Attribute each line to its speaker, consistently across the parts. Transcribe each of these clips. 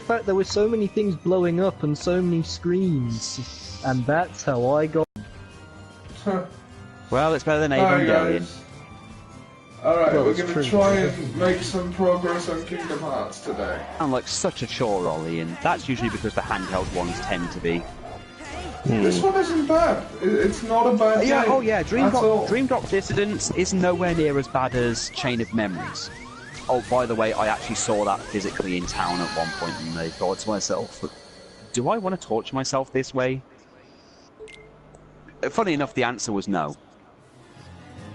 Speaker 1: fact there were so many things blowing up and so many screens, and that's how I got.
Speaker 2: Well, it's better than Evangelion.
Speaker 3: Alright,
Speaker 1: Well,
Speaker 3: we're
Speaker 1: it's
Speaker 3: gonna
Speaker 1: true.
Speaker 3: try and make some progress on Kingdom Hearts today.
Speaker 2: I'm like such a chore, Ollie, and that's usually because the handheld ones tend to be.
Speaker 3: This one isn't bad. It's not a bad
Speaker 2: Yeah,
Speaker 3: game.
Speaker 2: oh yeah,
Speaker 3: at all.
Speaker 2: Dream Drop Dissidence is nowhere near as bad as Chain of Memories. Oh, by the way, I actually saw that physically in town at one point, and I thought to myself, do I want to torture myself this way? Funny enough, the answer was no.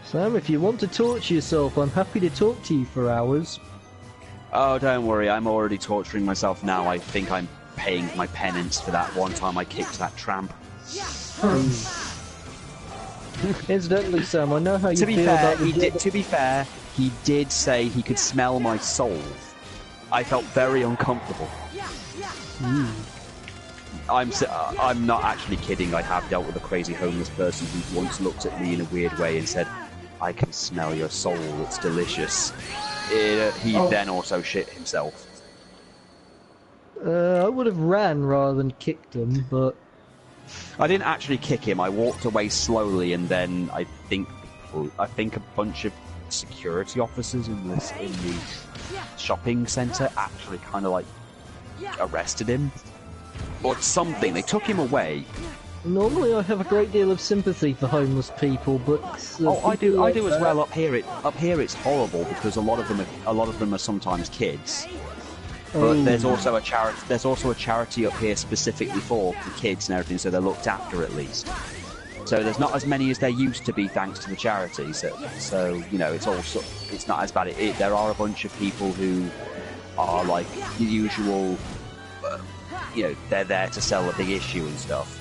Speaker 1: Sam, if you want to torture yourself, I'm happy to talk to you for hours.
Speaker 2: Oh, don't worry, I'm already torturing myself now. I think I'm paying my penance for that one time I kicked that tramp.
Speaker 1: Incidentally, Sam, I know how you
Speaker 2: To be
Speaker 1: feel
Speaker 2: fair,
Speaker 1: about the
Speaker 2: to be fair, he did say he could smell my soul. I felt very uncomfortable. I'm not actually kidding. I have dealt with a crazy homeless person who once looked at me in a weird way and said, "I can smell your soul. It's delicious." He then also shit himself.
Speaker 1: I would have ran rather than kicked him, but
Speaker 2: I didn't actually kick him. I walked away slowly, and then I think a bunch of security officers in the shopping centre actually kind of like arrested him or something. They took him away.
Speaker 1: normally I have a great deal of sympathy for homeless people, but
Speaker 2: I do as well. Up here it's horrible because a lot of them are sometimes kids. But there's also a charity. There's also a charity up here specifically for the kids and everything, so they're looked after at least. So there's not as many as there used to be, thanks to the charity. So you know, it's not as bad. There are a bunch of people who are like the usual. You know, they're there to sell a big issue and stuff.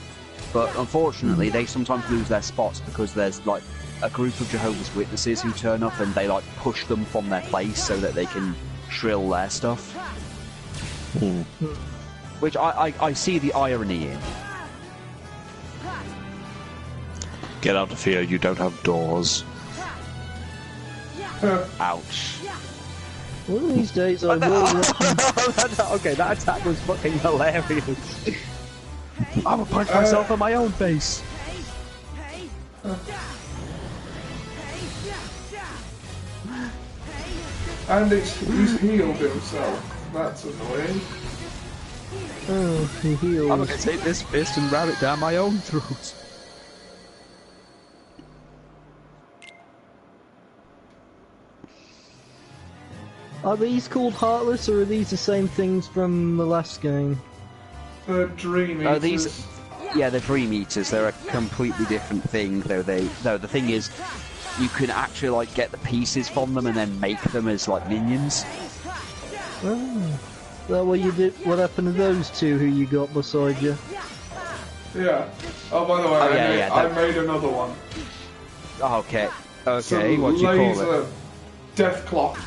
Speaker 2: But unfortunately, they sometimes lose their spots because there's like a group of Jehovah's Witnesses who turn up and they like push them from their place so that they can shrill their stuff. Which I see the irony in.
Speaker 4: Get out of here, you don't have doors.
Speaker 2: Ouch.
Speaker 1: one of these days I will.
Speaker 2: Okay, that attack was fucking hilarious. I'm gonna punch myself in my own face.
Speaker 3: And he's healed himself. That's annoying.
Speaker 1: Oh, he heals.
Speaker 2: I'm gonna take this fist and ram it down my own throat.
Speaker 1: Are these called Heartless, or are these the same things from the last game?
Speaker 3: The Dream Eaters.
Speaker 2: These, yeah, they're Dream Eaters. They're a completely different thing. Though the thing is, you can actually like get the pieces from them and then make them as like minions.
Speaker 1: Oh, that what you did? What happened to those two who you got beside you?
Speaker 3: Yeah. Oh, by the way, I made another one.
Speaker 2: Oh, okay.
Speaker 3: Some
Speaker 2: What do you call
Speaker 3: laser
Speaker 2: it?
Speaker 3: death clock.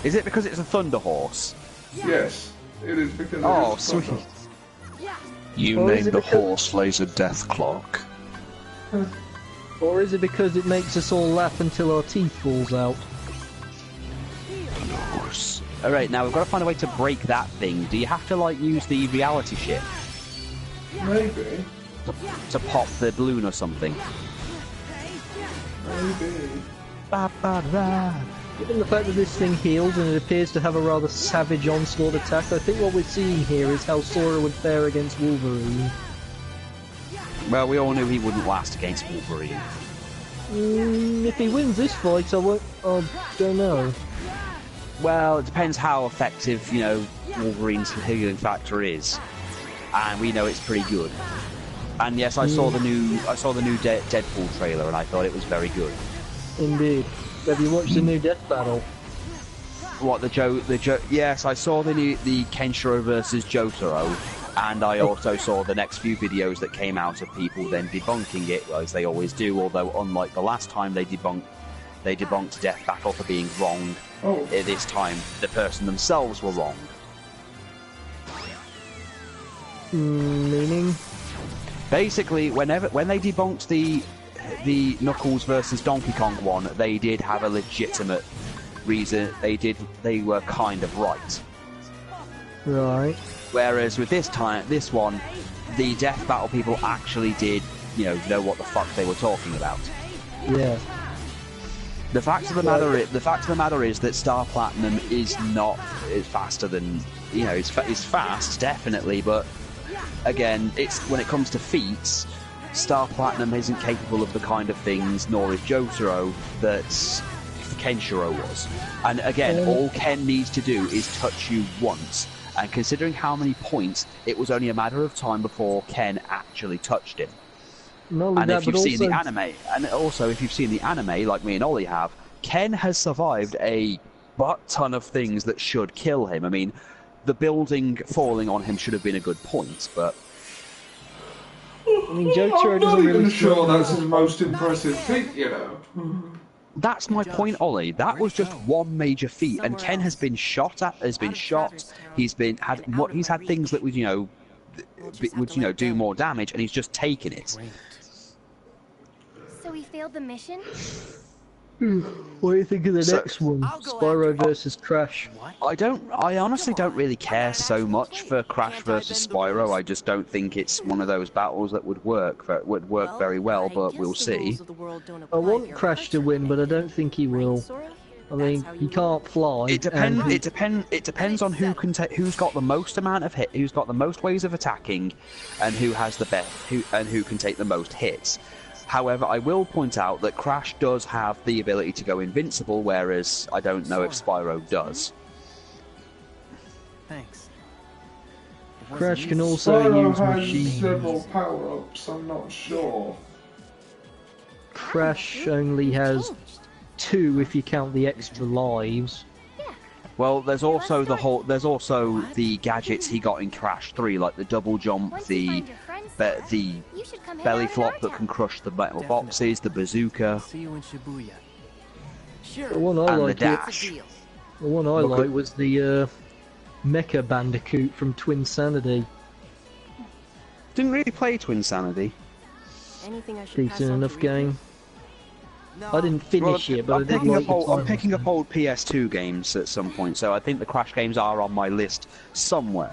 Speaker 2: Is it because it's a thunder horse?
Speaker 3: Yes, it is because.
Speaker 2: Oh,
Speaker 3: it is
Speaker 2: sweet.
Speaker 3: thunder.
Speaker 4: You
Speaker 1: Or is
Speaker 4: named
Speaker 1: it
Speaker 4: the
Speaker 1: because-
Speaker 4: horse Laser Death Clock.
Speaker 1: Or is it because it makes us all laugh until our teeth falls out?
Speaker 4: Horse.
Speaker 2: Alright, now we've got to find a way to break that thing. Do you have to like use the reality ship
Speaker 3: Maybe.
Speaker 2: to pop the balloon or something?
Speaker 3: Maybe.
Speaker 1: Given the fact that this thing heals and it appears to have a rather savage onslaught attack, I think what we're seeing here is how Sora would fare against Wolverine.
Speaker 2: Well, we all knew he wouldn't last against Wolverine.
Speaker 1: If he wins this fight, I don't know.
Speaker 2: Well, it depends how effective, you know, Wolverine's healing factor is, and we know it's pretty good. And yes, I saw the new Deadpool trailer, and I thought it was very good.
Speaker 1: Indeed. Have you watched the new Death Battle?
Speaker 2: What Yes, I saw the Kenshiro versus Jotaro, and I also saw the next few videos that came out of people then debunking it, as they always do. Although, unlike the last time they debunked Death Battle for being wrong.
Speaker 3: Oh.
Speaker 2: This time, the person themselves were wrong.
Speaker 1: Meaning?
Speaker 2: Basically, when they debunked the Knuckles versus Donkey Kong one, they did have a legitimate reason. They were kind of right.
Speaker 1: Right.
Speaker 2: Whereas with this one, the Death Battle people actually did, know what the fuck they were talking about.
Speaker 1: Yeah.
Speaker 2: The fact of the matter is that Star Platinum is faster than, it's fast, definitely, but again, it's when it comes to feats, Star Platinum isn't capable of the kind of things, nor is Jotaro, that Kenshiro was. And again, all Ken needs to do is touch you once. And considering how many points, it was only a matter of time before Ken actually touched him. And if you've seen the anime, and also if you've seen the anime, like me and Ollie have, Ken has survived a butt ton of things that should kill him. I mean, the building falling on him should have been a good point, but...
Speaker 1: I mean, Jotaro
Speaker 3: I'm not even sure that's his most impressive feat,
Speaker 2: That's my point, Ollie. That was just one major feat, and Ken has been shot. He's had things that would do more damage, and he's just taken it.
Speaker 5: So we failed the mission?
Speaker 1: What do you think of the next one? Spyro versus Crash.
Speaker 2: I honestly don't really care so much for Crash versus Spyro. I just don't think it's one of those battles that would work very well, but we'll see.
Speaker 1: I want Crash to win, but I don't think he will. I mean, he can't fly.
Speaker 2: It depends on who's got the most amount of hit, who's got the most ways of attacking, and who has the best, who can take the most hits. However, I will point out that Crash does have the ability to go invincible, whereas I don't know if Spyro does.
Speaker 6: Thanks.
Speaker 1: Crash can also use machines.
Speaker 3: Has several power-ups, I'm not sure.
Speaker 1: Crash only has 2 if you count the extra lives.
Speaker 2: Well, there's also the gadgets he got in Crash 3, like the double jump, the belly flop that can crush the metal boxes, the bazooka,
Speaker 1: The one I
Speaker 2: and the
Speaker 1: liked,
Speaker 2: dash.
Speaker 1: the one I liked was the Mecha Bandicoot from Twinsanity.
Speaker 2: Didn't really play Twinsanity.
Speaker 1: Decent enough game. I didn't finish it, but I did like the
Speaker 2: I'm picking up old PS2 games at some point, so I think the Crash games are on my list somewhere.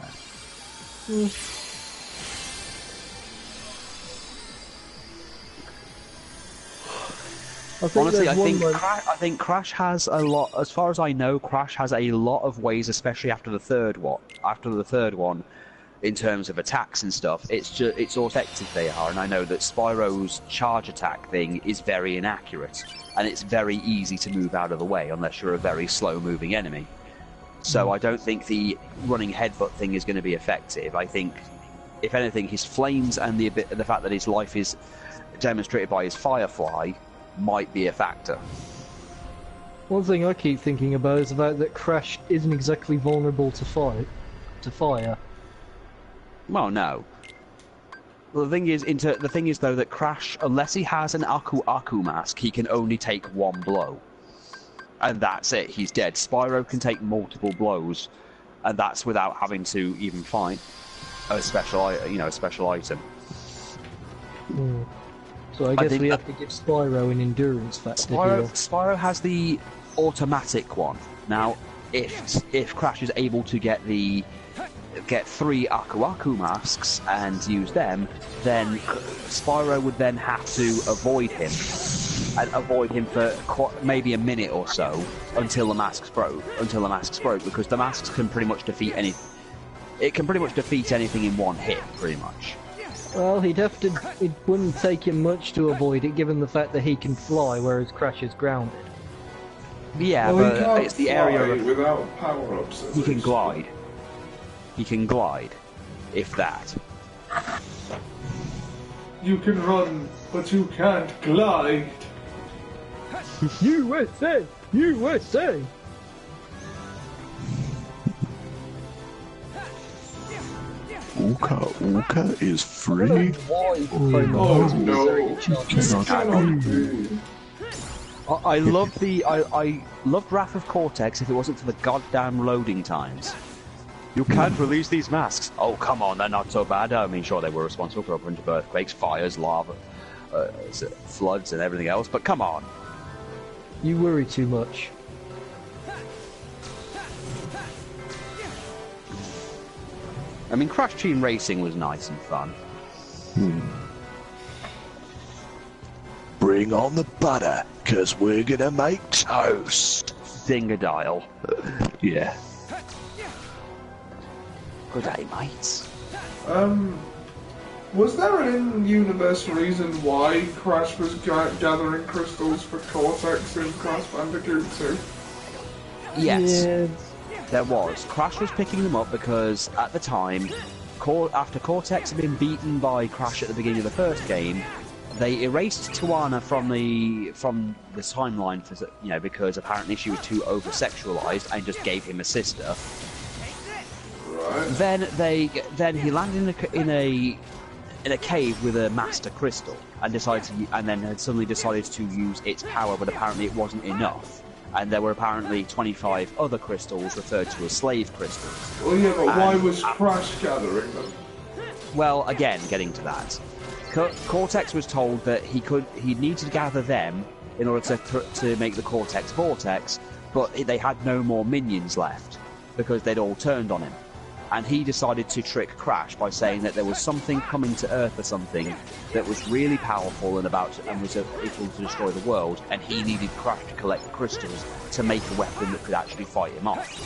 Speaker 2: Honestly, I think Crash has a lot. As far as I know, Crash has a lot of ways, especially after the third one, in terms of attacks and stuff. It's all effective they are, and I know that Spyro's charge attack thing is very inaccurate, and it's very easy to move out of the way unless you're a very slow-moving enemy. So I don't think the running headbutt thing is going to be effective. I think, if anything, his flames and the fact that his life is demonstrated by his Firefly might be a factor.
Speaker 1: One thing I keep thinking about is the fact that Crash isn't exactly vulnerable to fire.
Speaker 2: Well, no. Well, the thing is though that Crash, unless he has an Aku mask, he can only take one blow, and that's it. He's dead. Spyro can take multiple blows, and that's without having to even fight a special item.
Speaker 1: So I guess we have to give Spyro an endurance factor here.
Speaker 2: Spyro has the automatic one. Now, if Crash is able to get 3 Aku masks and use them, then Spyro would then have to avoid him for maybe a minute or so until the masks broke. Because the masks can pretty much defeat anything. It can pretty much defeat anything in one hit, pretty much.
Speaker 1: Well, it wouldn't take him much to avoid it, given the fact that he can fly, whereas Crash is grounded.
Speaker 2: Yeah, but it's the area
Speaker 3: without power-ups.
Speaker 2: He can glide. He can glide, if that.
Speaker 3: You can run, but you can't glide.
Speaker 1: USA! USA!
Speaker 4: Uka is free.
Speaker 3: Oh no!
Speaker 2: I loved Wrath of Cortex if it wasn't for the goddamn loading times. You can't release these masks. Oh, come on, they're not so bad. I mean, sure, they were responsible for a bunch of earthquakes, fires, lava, floods, and everything else, but come on.
Speaker 1: You worry too much.
Speaker 2: I mean, Crash Team Racing was nice and fun.
Speaker 4: Bring on the butter, 'cause we're gonna make toast.
Speaker 2: Dingadile.
Speaker 4: Yeah.
Speaker 2: Good day, mates.
Speaker 3: Was there an in-universe reason why Crash was gathering crystals for Cortex in Crash Bandicoot 2?
Speaker 2: Yes,
Speaker 1: Yeah.
Speaker 2: there was. Crash was picking them up because, at the time, after Cortex had been beaten by Crash at the beginning of the first game, they erased Tuana from the timeline for, because apparently she was too over-sexualized and just gave him a sister.
Speaker 3: Right.
Speaker 2: Then he landed in a cave with a Master Crystal and then had suddenly decided to use its power, but apparently it wasn't enough. And there were apparently 25 other crystals referred to as slave crystals.
Speaker 3: Well, yeah, but why was Crash gathering them?
Speaker 2: Well, again, getting to that. Cortex was told that he needed to gather them in order to make the Cortex Vortex, but they had no more minions left because they'd all turned on him. And he decided to trick Crash by saying that there was something coming to Earth or something that was really powerful and was able to destroy the world, and he needed Crash to collect the crystals to make a weapon that could actually fight him off.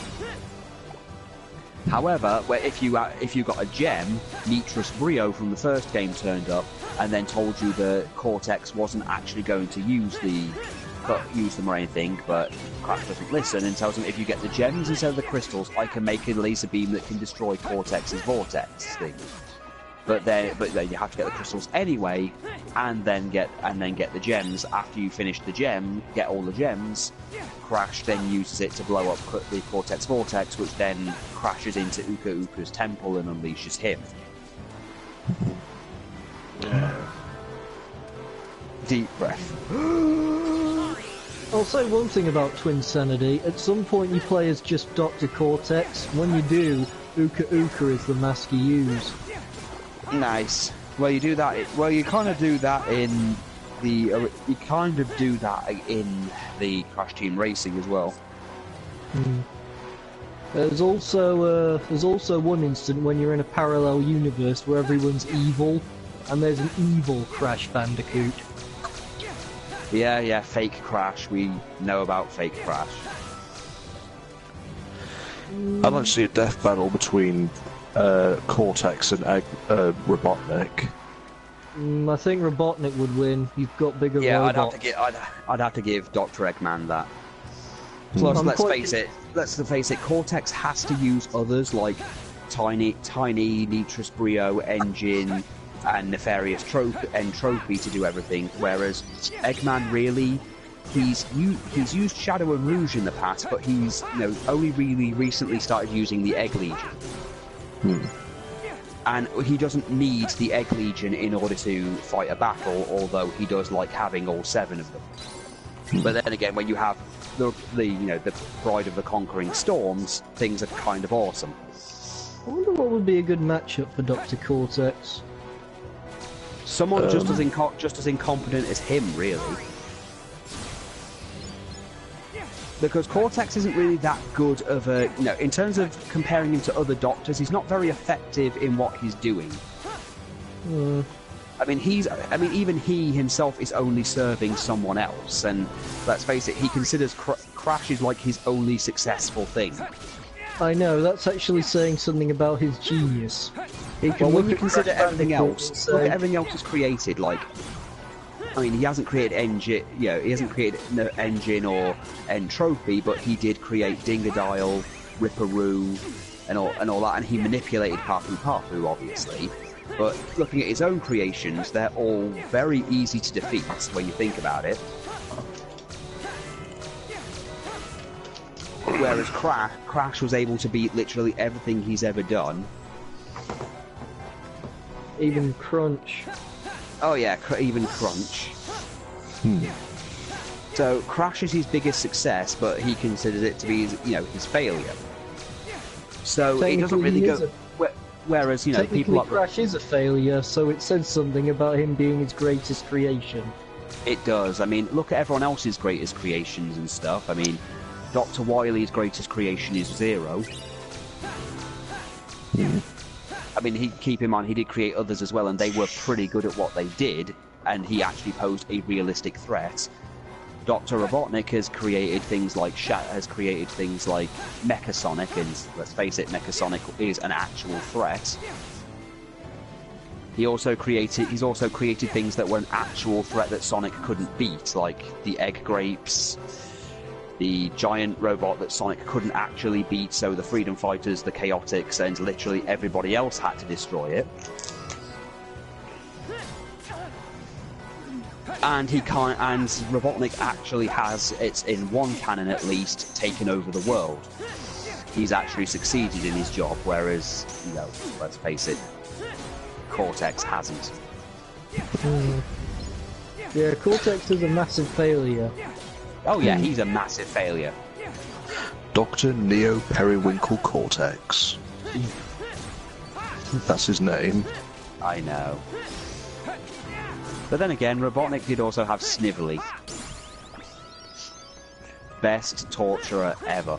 Speaker 2: However, if you got a gem, Nitros Brio from the first game turned up and then told you that Cortex wasn't actually going to use them or anything, but Crash doesn't listen and tells him, if you get the gems instead of the crystals, I can make a laser beam that can destroy Cortex's vortex thing. But then you have to get the crystals anyway, and then get the gems. After you finish get all the gems, Crash then uses it to blow up the Cortex Vortex, which then crashes into Uka Uka's temple and unleashes him. Deep breath.
Speaker 1: I'll say one thing about Twinsanity. At some point you play as just Dr. Cortex. When you do, Uka Uka is the mask you use.
Speaker 2: Nice. Well, you do that. You kind of do that in the. You kind of do that in the Crash Team Racing as well.
Speaker 1: There's also one instant when you're in a parallel universe where everyone's evil, and there's an evil Crash Bandicoot.
Speaker 2: Yeah, fake Crash. We know about fake Crash.
Speaker 4: I'd like to see a death battle between Cortex and Robotnik.
Speaker 1: I think Robotnik would win. You've got bigger robots.
Speaker 2: I'd have to give Dr. Eggman that. Plus, let's face it, Cortex has to use others like Tiny Nitros Brio, Engine, and Nefarious Trophy to do everything, whereas Eggman really, he's used Shadow and Rouge in the past, but he's only really recently started using the Egg Legion. And he doesn't need the Egg Legion in order to fight a battle, although he does like having all 7 of them. But then again, when you have the Bride of the Conquering Storms, things are kind of awesome.
Speaker 1: I wonder what would be a good matchup for Dr. Cortex.
Speaker 2: Someone just as incompetent as him, really. Because Cortex isn't really that good of a... in terms of comparing him to other Doctors, he's not very effective in what he's doing. I mean, even he himself is only serving someone else, and let's face it, he considers Crash is like his only successful thing.
Speaker 1: I know, that's actually saying something about his genius.
Speaker 2: When you consider everything else, look at everything else he's created. He hasn't created Engine, he hasn't created Engine or Entropy, but he did create Dingadile, Ripperoo, and all that, and he manipulated Papu Papu, obviously. But looking at his own creations, they're all very easy to defeat when you think about it. Whereas Crash was able to beat literally everything he's ever done.
Speaker 1: Even Crunch.
Speaker 2: Oh yeah, even Crunch. So Crash is his biggest success, but he considers it to be his failure. So it doesn't really go. Whereas people like
Speaker 1: Crash is a failure, so it says something about him being his greatest creation.
Speaker 2: It does. I mean, look at everyone else's greatest creations and stuff. I mean, Dr. Wily's greatest creation is Zero. I mean, keep in mind, he did create others as well, and they were pretty good at what they did, and he actually posed a realistic threat. Dr. Robotnik has created things like Mechasonic, and let's face it, Mechasonic is an actual threat. He's also created things that were an actual threat that Sonic couldn't beat, like the Egg Grapes, the giant robot that Sonic couldn't actually beat, so the Freedom Fighters, the Chaotix, and literally everybody else had to destroy it. And Robotnik actually has, it's in one canon at least, taken over the world. He's actually succeeded in his job, whereas, you know, let's face it, Cortex hasn't.
Speaker 1: Yeah, Cortex is a massive failure.
Speaker 2: Oh yeah, he's a massive failure.
Speaker 4: Dr. Neo Periwinkle Cortex. That's his name.
Speaker 2: I know. But then again, Robotnik did also have Snively. Best torturer ever.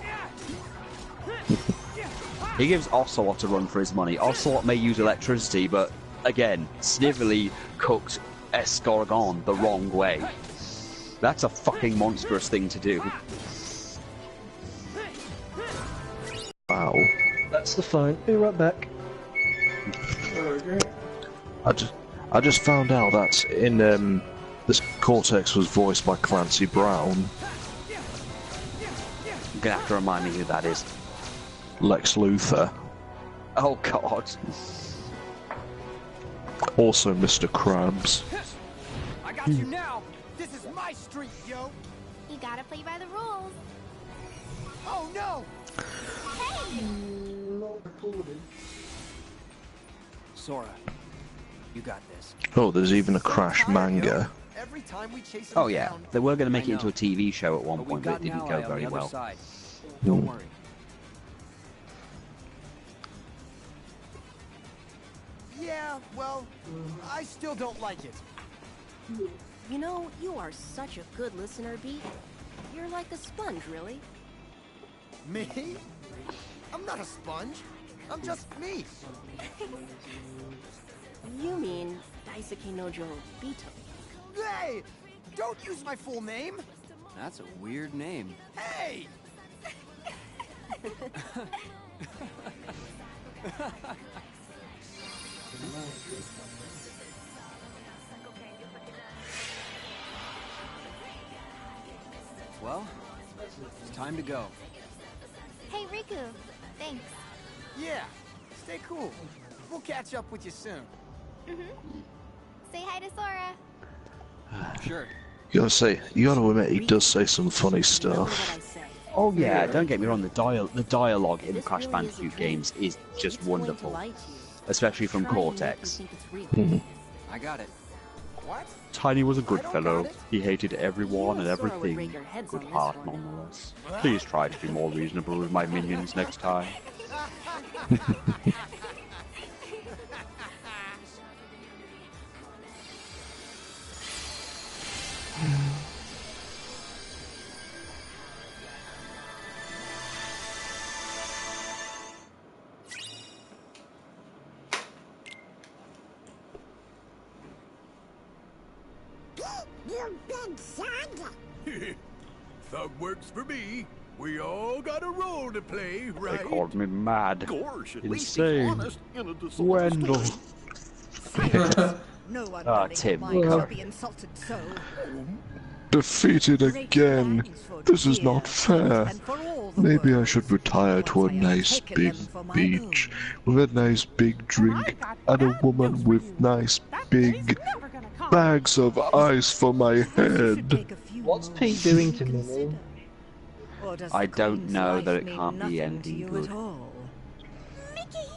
Speaker 2: He gives Ocelot a run for his money. Ocelot may use electricity, but again, Snively cooked Escargot the wrong way. That's a fucking monstrous thing to do.
Speaker 4: Wow.
Speaker 1: That's the phone. Be right back.
Speaker 3: Okay.
Speaker 4: I just found out that in this Cortex was voiced by Clancy Brown.
Speaker 2: You're gonna have to remind me who that is.
Speaker 4: Lex Luthor.
Speaker 2: Oh god.
Speaker 4: Also Mr. Krabs.
Speaker 5: I got you now. This is my street, yo.
Speaker 6: You gotta play by the rules.
Speaker 5: Oh no. Sora, you got this.
Speaker 4: Oh, there's even a Crash manga.
Speaker 5: Every time we chase him
Speaker 2: Oh yeah,
Speaker 5: down,
Speaker 2: they were going to make it
Speaker 5: I
Speaker 2: into a
Speaker 5: know.
Speaker 2: TV show at one
Speaker 5: But we
Speaker 2: point, but
Speaker 5: got
Speaker 2: it didn't
Speaker 5: an
Speaker 2: go
Speaker 5: ally on
Speaker 2: very
Speaker 5: the other
Speaker 2: well.
Speaker 5: side. Don't worry. Yeah, well, I still don't like it.
Speaker 7: You know, you are such a good listener, Beat. You're like a sponge, really.
Speaker 5: Me? I'm not a sponge. I'm just me.
Speaker 7: You mean Daisuke Nojo Bito.
Speaker 5: Hey! Don't use my full name!
Speaker 8: That's a weird name.
Speaker 5: Hey!
Speaker 8: Well, it's time to go.
Speaker 6: Hey, Riku. Thanks.
Speaker 5: Yeah, stay cool. We'll catch up with you soon.
Speaker 6: Say hi to Sora.
Speaker 8: Sure.
Speaker 4: You gotta admit, he does say some funny
Speaker 7: Remember
Speaker 4: stuff.
Speaker 7: what I said.
Speaker 2: Oh yeah, don't get me wrong, the dialogue in the
Speaker 7: This
Speaker 2: Crash
Speaker 7: really is a
Speaker 2: Bandicoot
Speaker 7: dream.
Speaker 2: games is just
Speaker 7: It's going to
Speaker 2: wonderful.
Speaker 7: lie to you.
Speaker 2: Especially from
Speaker 7: Try and make
Speaker 2: Cortex.
Speaker 7: you think it's real.
Speaker 8: I got it.
Speaker 5: What?
Speaker 2: Tiny was a good
Speaker 5: I don't
Speaker 2: fellow.
Speaker 5: got it.
Speaker 2: He hated everyone and
Speaker 7: You and Sora would
Speaker 2: everything.
Speaker 7: break your heads
Speaker 2: Good
Speaker 7: on this
Speaker 2: heart
Speaker 7: one.
Speaker 2: nonetheless. Please try to be more reasonable with my minions next time.
Speaker 9: You big Santa!
Speaker 10: That works for me. We all got a role to play,
Speaker 2: They
Speaker 10: right?
Speaker 2: called me mad.
Speaker 10: Gosh, at least he's
Speaker 2: Insane.
Speaker 10: honest in a dishonest
Speaker 2: Wendell.
Speaker 10: way.
Speaker 9: No one
Speaker 2: Ah,
Speaker 9: darling
Speaker 2: Tim,
Speaker 9: of mine
Speaker 2: come.
Speaker 9: should be insulted so.
Speaker 4: Defeated
Speaker 9: Great
Speaker 4: again.
Speaker 9: thanks for
Speaker 4: This is
Speaker 9: dear
Speaker 4: not fair.
Speaker 9: and for all the
Speaker 4: Maybe I
Speaker 9: world.
Speaker 4: should retire to a
Speaker 9: Once I have
Speaker 4: nice
Speaker 9: taken
Speaker 4: big
Speaker 9: them for my
Speaker 4: beach
Speaker 9: own.
Speaker 4: with a nice big drink and a woman with nice big bags of ice for my
Speaker 9: You should
Speaker 4: head.
Speaker 9: take a few
Speaker 1: What's
Speaker 9: moments
Speaker 1: Pete doing to
Speaker 9: consider.
Speaker 1: Minnie?
Speaker 9: Or does
Speaker 2: I
Speaker 9: the
Speaker 2: don't
Speaker 9: Queen's
Speaker 2: know
Speaker 9: life
Speaker 2: that it
Speaker 9: mean
Speaker 2: can't be
Speaker 9: nothing to
Speaker 2: anything
Speaker 9: you
Speaker 2: good.
Speaker 9: at all?
Speaker 6: Mickey,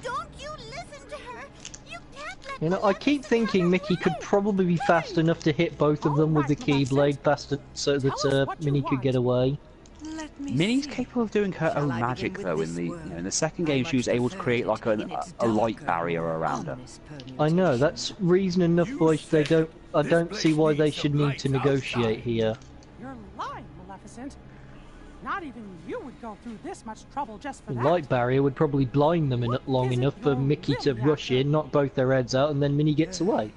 Speaker 6: don't you listen to her. You can't let
Speaker 1: You know, I keep thinking Mickey could probably be fast enough to hit both of them with the Keyblade faster so that Minnie could get away.
Speaker 9: Let me
Speaker 2: Minnie's
Speaker 9: see.
Speaker 2: capable of doing her
Speaker 9: Shall
Speaker 2: own
Speaker 9: I
Speaker 2: magic
Speaker 9: begin
Speaker 2: though.
Speaker 9: with
Speaker 2: In
Speaker 9: this
Speaker 2: the
Speaker 9: world?
Speaker 2: in the second
Speaker 9: I
Speaker 2: game,
Speaker 9: much
Speaker 2: she was able to
Speaker 9: prefer
Speaker 2: create like
Speaker 9: it in its
Speaker 2: a light
Speaker 9: darker,
Speaker 2: barrier
Speaker 9: more
Speaker 2: around her.
Speaker 9: ominous
Speaker 1: I know,
Speaker 9: permutation.
Speaker 1: that's reason enough why they don't. I don't see why they should need to negotiate here.
Speaker 11: You're lying, Maleficent. Not even you would go through this much trouble just for
Speaker 1: The
Speaker 11: that.
Speaker 1: light barrier would probably blind them in long
Speaker 11: Is it
Speaker 1: enough for
Speaker 11: your
Speaker 1: Mickey to
Speaker 11: real
Speaker 1: rush in, knock both their heads out, and then Minnie gets away.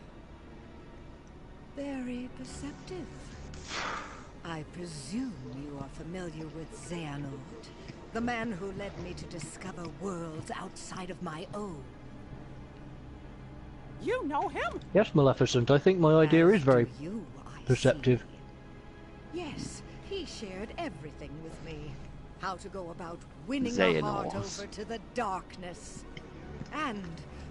Speaker 9: Very perceptive. I presume you are familiar with Xehanort, the man who led me to discover worlds outside of my own.
Speaker 11: You know him?
Speaker 1: Yes, Maleficent, I think my idea is very perceptive.
Speaker 9: Yes, he shared everything with me. How to go about winning a
Speaker 2: Xehanort.
Speaker 9: heart over to the darkness. And,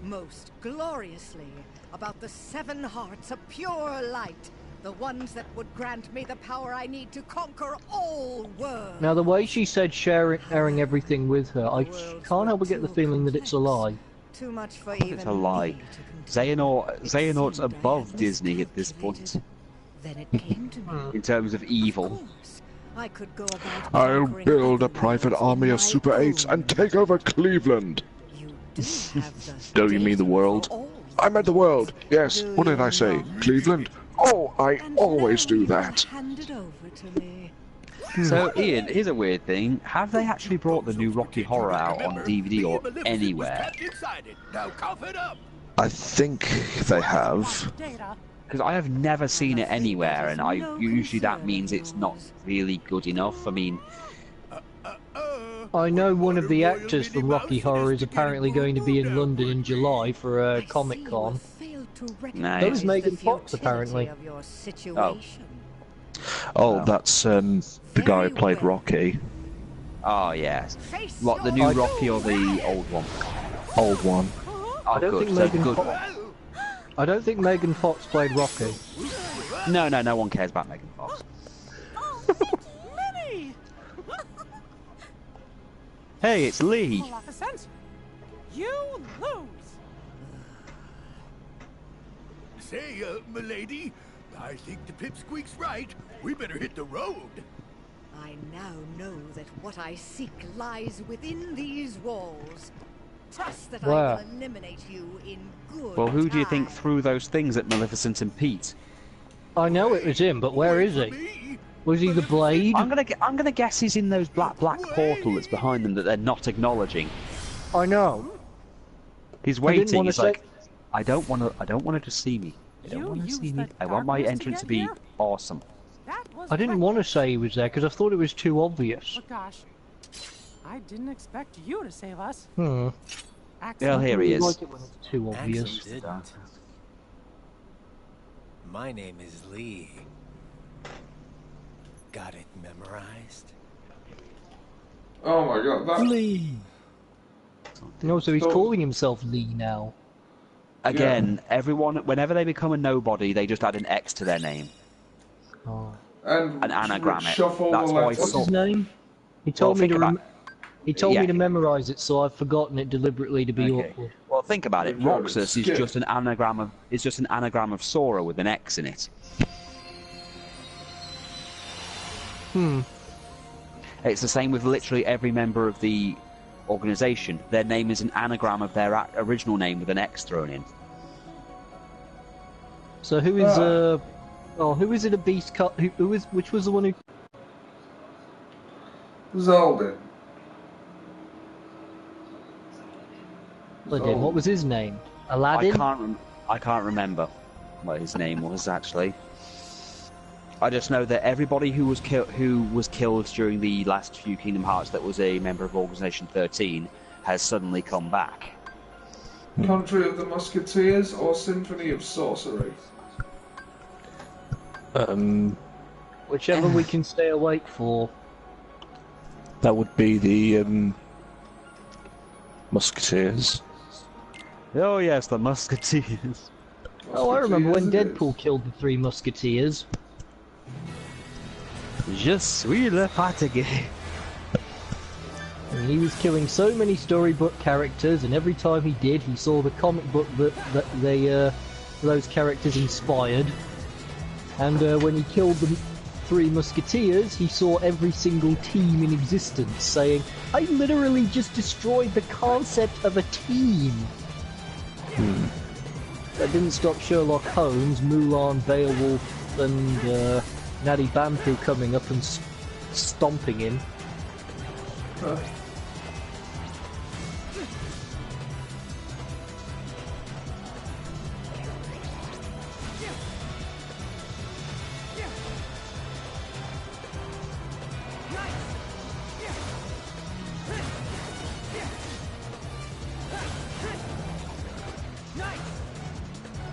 Speaker 9: most gloriously, about the 7 hearts of pure light. The ones that would grant me the power I need to conquer all worlds.
Speaker 1: Now, the way she said sharing everything with her, I can't help but get the feeling that it's a lie.
Speaker 9: Too much for
Speaker 2: It's a lie. Xehanort's above Disney at this point.
Speaker 9: Then it came to me.
Speaker 2: In terms of evil.
Speaker 9: I could go about
Speaker 4: I'll
Speaker 9: conquering
Speaker 4: build a
Speaker 9: other
Speaker 4: private
Speaker 9: worlds
Speaker 4: army
Speaker 9: on
Speaker 4: of
Speaker 9: my
Speaker 4: Super 8s
Speaker 9: own.
Speaker 4: and take over Cleveland.
Speaker 9: You do have the
Speaker 4: Don't you mean the world? I meant the world. Yes, what did I say? Cleveland? Oh, I always do that.
Speaker 9: Hand it over to me.
Speaker 2: So, Ian, here's a weird thing. Have they actually brought the new Rocky Horror out on DVD or anywhere?
Speaker 10: Now cough it up.
Speaker 4: I think they have.
Speaker 2: Because I have never seen it anywhere, and usually that means it's not really good enough. I mean,
Speaker 1: I know one of the actors from Rocky Horror is apparently going to be in London in July for a Comic-Con.
Speaker 2: Nice.
Speaker 1: So is Megan Fox, apparently.
Speaker 4: Oh, that's the guy who played Rocky.
Speaker 2: Oh, yes. What, the new Rocky or the old one?
Speaker 4: Old one.
Speaker 2: Oh, good. So good.
Speaker 1: I don't think Megan Fox played Rocky.
Speaker 2: No, no one cares about Megan Fox.
Speaker 11: Minnie!
Speaker 2: Hey, it's Lee.
Speaker 11: Maleficent, you lose.
Speaker 10: Say, milady, I think the pipsqueak's right. We better hit the road.
Speaker 9: I now know that what I seek lies within these walls. Trust that I
Speaker 2: Wow.
Speaker 9: will eliminate you in good
Speaker 2: Well, who do you
Speaker 9: time.
Speaker 2: think threw those things at Maleficent and Pete?
Speaker 1: I know it was him, but where is he? Was he the Blade?
Speaker 2: I'm gonna guess he's in those black portal that's behind them that they're not acknowledging.
Speaker 1: I know.
Speaker 2: He's
Speaker 1: I didn't
Speaker 2: waiting.
Speaker 1: wanna
Speaker 2: He's
Speaker 1: say-
Speaker 2: like, I don't want her to see me. I don't want to see me. I want my entrance to be awesome.
Speaker 1: I didn't want to say he was there because I thought it was too obvious.
Speaker 11: But gosh, I didn't expect you to save us.
Speaker 1: Hmm.
Speaker 2: Well, here he
Speaker 1: I
Speaker 2: is.
Speaker 1: like it when it's too obvious.
Speaker 12: Actually didn't. My name is Lee. Got it memorized?
Speaker 3: Oh my god, that...
Speaker 1: Lee! No, so he's calling himself Lee now.
Speaker 2: Again, everyone, whenever they become a nobody, they just add an X to their name.
Speaker 1: Oh.
Speaker 3: And
Speaker 2: An anagram it.
Speaker 3: shuffle
Speaker 2: That's
Speaker 3: the
Speaker 2: why
Speaker 3: letters.
Speaker 1: What's his name? He told
Speaker 2: Well,
Speaker 1: me to
Speaker 2: think
Speaker 1: he told
Speaker 2: yeah.
Speaker 1: me to memorize it, so I've forgotten it deliberately to be
Speaker 2: Okay.
Speaker 1: awkward.
Speaker 2: Well, think about it.
Speaker 3: Good job,
Speaker 2: Roxas is
Speaker 3: skip.
Speaker 2: just an anagram of Sora with an X in it.
Speaker 1: Hmm.
Speaker 2: It's the same with literally every member of the organization. Their name is an anagram of their original name with an X thrown in.
Speaker 1: So who is who is it a beast cut? Which was the one who?
Speaker 3: Zeldin.
Speaker 1: Aladdin. What was his name? Aladdin.
Speaker 2: I can't remember what his name was actually. I just know that everybody who was killed during the last few Kingdom Hearts that was a member of Organization 13 has suddenly come back.
Speaker 3: Country of the Musketeers or Symphony of Sorcery?
Speaker 1: Whichever we can stay awake for.
Speaker 4: That would be the Musketeers.
Speaker 2: Oh yes, the Musketeers.
Speaker 1: Oh, I remember when Deadpool killed the 3 Musketeers.
Speaker 2: Je suis le fatigué.
Speaker 1: And he was killing so many storybook characters, and every time he did, he saw the comic book that those characters inspired. And when he killed the 3 Musketeers, he saw every single team in existence, saying, "I literally just destroyed the concept of a team." That didn't stop Sherlock Holmes, Mulan, Beowulf, and Natty Bampu coming up and stomping him.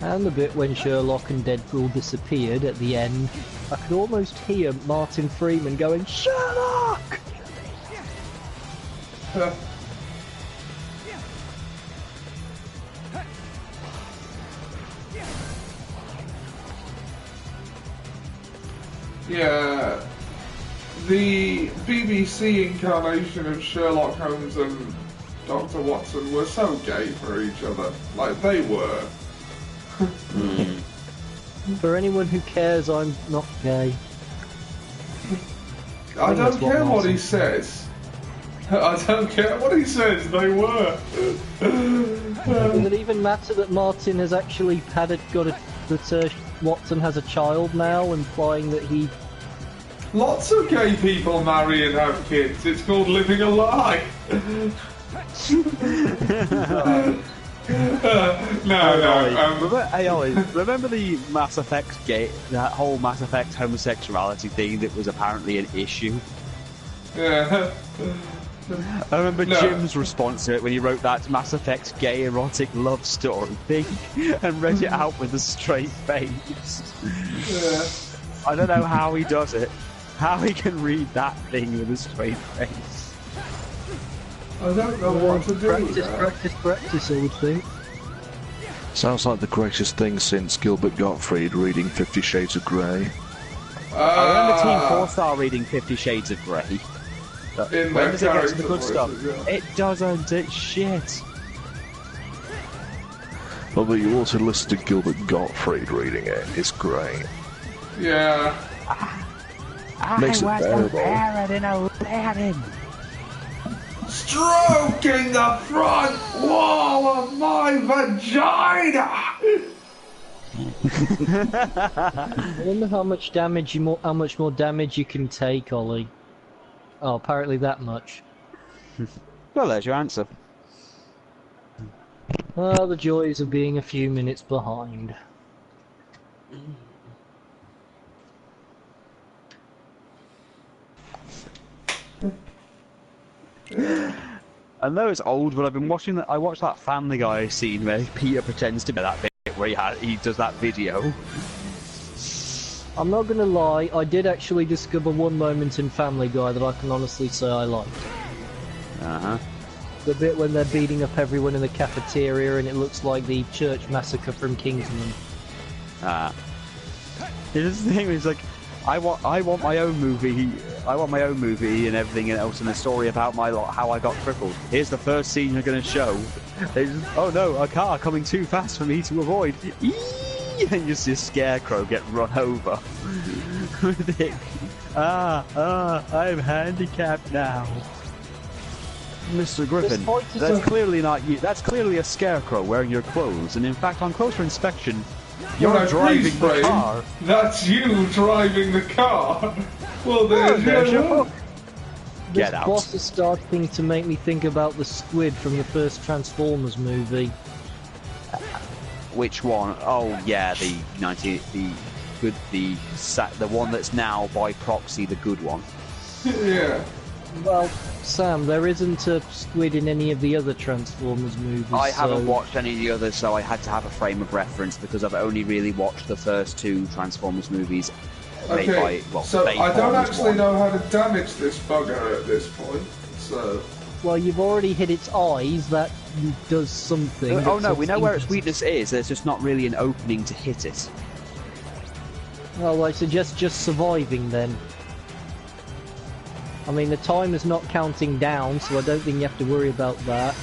Speaker 1: And the bit when Sherlock and Deadpool disappeared at the end, I could almost hear Martin Freeman going, Sherlock!
Speaker 3: Yeah, the BBC incarnation of Sherlock Holmes and Dr. Watson were so gay for each other. Like, they were.
Speaker 1: For anyone who cares, I'm not gay.
Speaker 3: I don't care what he says. I don't care what he says, they were.
Speaker 1: Does it even matter that Martin has actually that Watson has a child now, implying that he...
Speaker 3: Lots of gay people marry and have kids. It's called living a lie.
Speaker 2: Remember the Mass Effect that whole Mass Effect homosexuality thing that was apparently an issue?
Speaker 3: Yeah.
Speaker 2: I remember Jim's response to it when he wrote that Mass Effect gay erotic love story thing and read it out with a straight face.
Speaker 3: Yeah.
Speaker 2: I don't know how he does it. How he can read that thing with a straight face.
Speaker 3: I don't know what to do.
Speaker 1: Practice, I would think.
Speaker 4: Sounds like the greatest thing since Gilbert Gottfried reading 50 Shades of Grey.
Speaker 2: I remember Team 4-Star reading 50 Shades of Grey. When does it get to the good stuff? It doesn't, it's shit.
Speaker 4: Well, but you also listen to Gilbert Gottfried reading it, it's great.
Speaker 3: Yeah.
Speaker 4: Makes it bearable.
Speaker 2: In Aladdin.
Speaker 3: Stroking the front wall of my vagina!
Speaker 1: I wonder how much more damage you can take, Ollie. Oh, apparently that much.
Speaker 2: Well, there's your answer.
Speaker 1: Ah, the joys of being a few minutes behind.
Speaker 2: I know it's old, but I've been watching that. I watched that Family Guy scene where Peter pretends to be that bit where he does that video.
Speaker 1: I'm not gonna lie, I did actually discover one moment in Family Guy that I can honestly say I liked. The bit when they're beating up everyone in the cafeteria and it looks like the church massacre from Kingsman.
Speaker 2: Here's the thing, it's like, I want my own movie. I want my own movie and everything else, and a story about how I got crippled. Here's the first scene you're going to show. Oh no, a car coming too fast for me to avoid. And you see a scarecrow get run over. With it. I'm handicapped now. Mr. Griffin, that's clearly not you. That's clearly a scarecrow wearing your clothes, and in fact, on closer inspection, you're driving the car.
Speaker 3: That's you driving the car. Well, there's your hook.
Speaker 1: This boss is starting to make me think about the squid from the first Transformers movie.
Speaker 2: Which one? Oh yeah, the one that's now by proxy the good one.
Speaker 3: Yeah.
Speaker 1: Well, Sam, there isn't a squid in any of the other Transformers movies.
Speaker 2: I haven't watched any of the others, so I had to have a frame of reference because I've only really watched the first two Transformers movies.
Speaker 3: Okay, so I don't actually know how to damage this bugger at this point, so...
Speaker 1: Well, you've already hit its eyes, that does something.
Speaker 2: Oh no, we know where its weakness is, there's just not really an opening to hit it.
Speaker 1: Well, I suggest just surviving then. I mean, the time is not counting down, so I don't think you have to worry about that.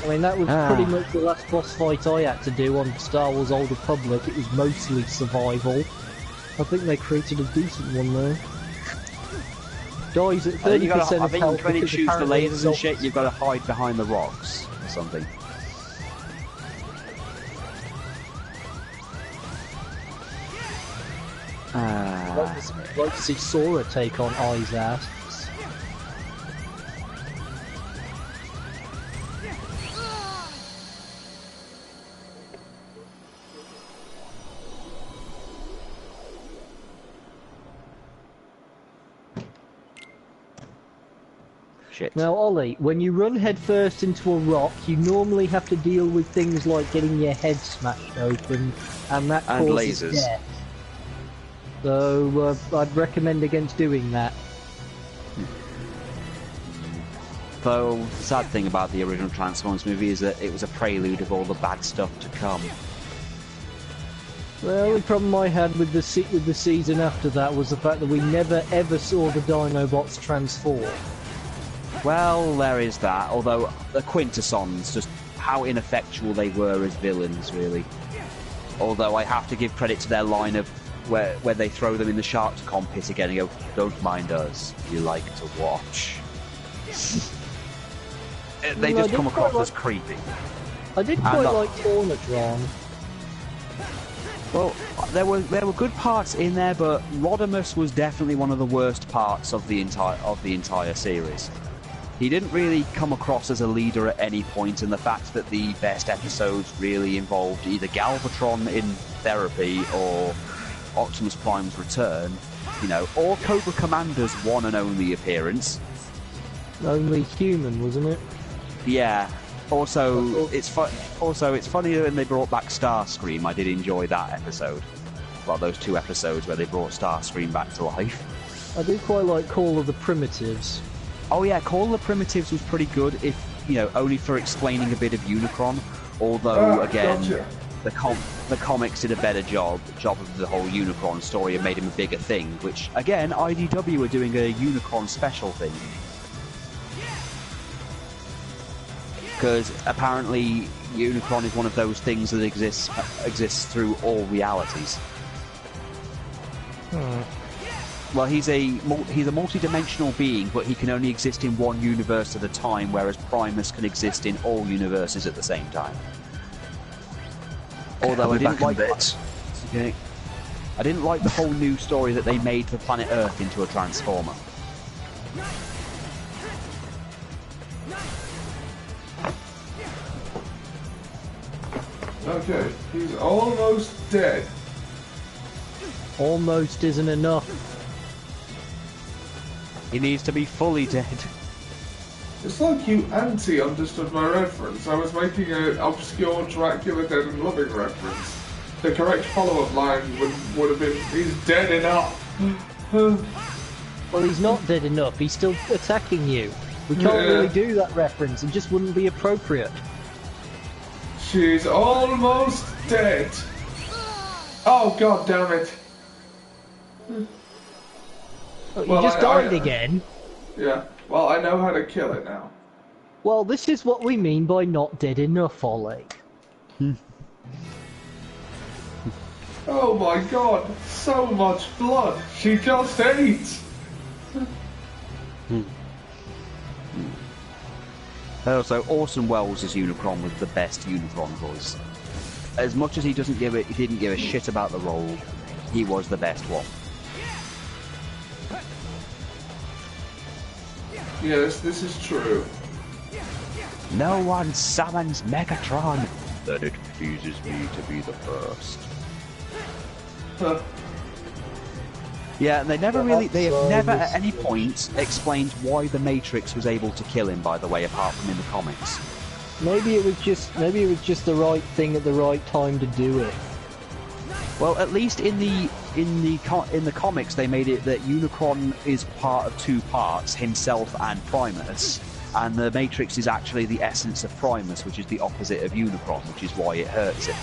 Speaker 1: I mean, that was pretty much the last boss fight I had to do on Star Wars Old Republic. It was mostly survival. I think they created a decent one there. Dies at 30% of health.
Speaker 2: When it shoots the lasers and shit, you've got to hide behind the rocks or something.
Speaker 1: like to see Sora take on Ai's ass.
Speaker 2: Shit.
Speaker 1: Now, Ollie, when you run headfirst into a rock, you normally have to deal with things like getting your head smashed open, and that
Speaker 2: And
Speaker 1: causes
Speaker 2: lasers.
Speaker 1: death. So, I'd recommend against doing that.
Speaker 2: Though, the sad thing about the original Transformers movie is that it was a prelude of all the bad stuff to come.
Speaker 1: The only problem I had with the season after that was the fact that we never ever saw the Dinobots transform.
Speaker 2: Well, there is that, although the Quintessons, just how ineffectual they were as villains, really. Although I have to give credit to their line of where they throw them in the Sharktacon pit again and go, "Don't mind us, you like to watch." They just come across as creepy.
Speaker 1: I did quite like Tornatron.
Speaker 2: Well, there were good parts in there, but Rodimus was definitely one of the worst parts of the entire series. He didn't really come across as a leader at any point, and the fact that the best episodes really involved either Galvatron in therapy or Optimus Prime's return, or Cobra Commander's one and only appearance.
Speaker 1: Only human, wasn't it?
Speaker 2: Yeah. Also, it's funny when they brought back Starscream. I did enjoy that episode. Well, those 2 episodes where they brought Starscream back to life.
Speaker 1: I do quite like Call of the Primitives.
Speaker 2: Oh yeah, Call of the Primitives was pretty good, if only for explaining a bit of Unicron. Although again,
Speaker 3: gotcha.
Speaker 2: the comics did a better job of the whole Unicron story and made him a bigger thing. Which again, IDW are doing a Unicron special thing. Because apparently Unicron is one of those things that exists through all realities. Well, he's a multi-dimensional being, but he can only exist in one universe at a time, whereas Primus can exist in all universes at the same time. Although I didn't like the whole new story that they made for Planet Earth into a Transformer.
Speaker 3: Okay, he's almost dead.
Speaker 1: Almost isn't enough.
Speaker 2: He needs to be fully dead.
Speaker 3: It's like you understood my reference. I was making an obscure Dracula Dead and Loving reference. The correct follow-up line would have been, he's dead enough.
Speaker 1: Well, he's not dead enough. He's still attacking you. We can't really do that reference. It just wouldn't be appropriate.
Speaker 3: She's almost dead. Oh, god damn it.
Speaker 1: Oh, you just died again?
Speaker 3: Yeah. Well, I know how to kill it now.
Speaker 1: Well, this is what we mean by not dead enough, Ollie.
Speaker 3: Oh my god, so much blood. She just ate.
Speaker 2: Also, Orson Welles' Unicron was the best Unicron voice. As much as he didn't give a shit about the role, he was the best one.
Speaker 3: Yes, this is true.
Speaker 2: No one summons Megatron, then it pleases me to be the first. Yeah, and they have never at any point explained why the Matrix was able to kill him, by the way, apart from in the comics.
Speaker 1: Maybe it was just the right thing at the right time to do it.
Speaker 2: Well, at least in the comics, they made it that Unicron is part of 2 parts, himself and Primus, and the Matrix is actually the essence of Primus, which is the opposite of Unicron, which is why it hurts him.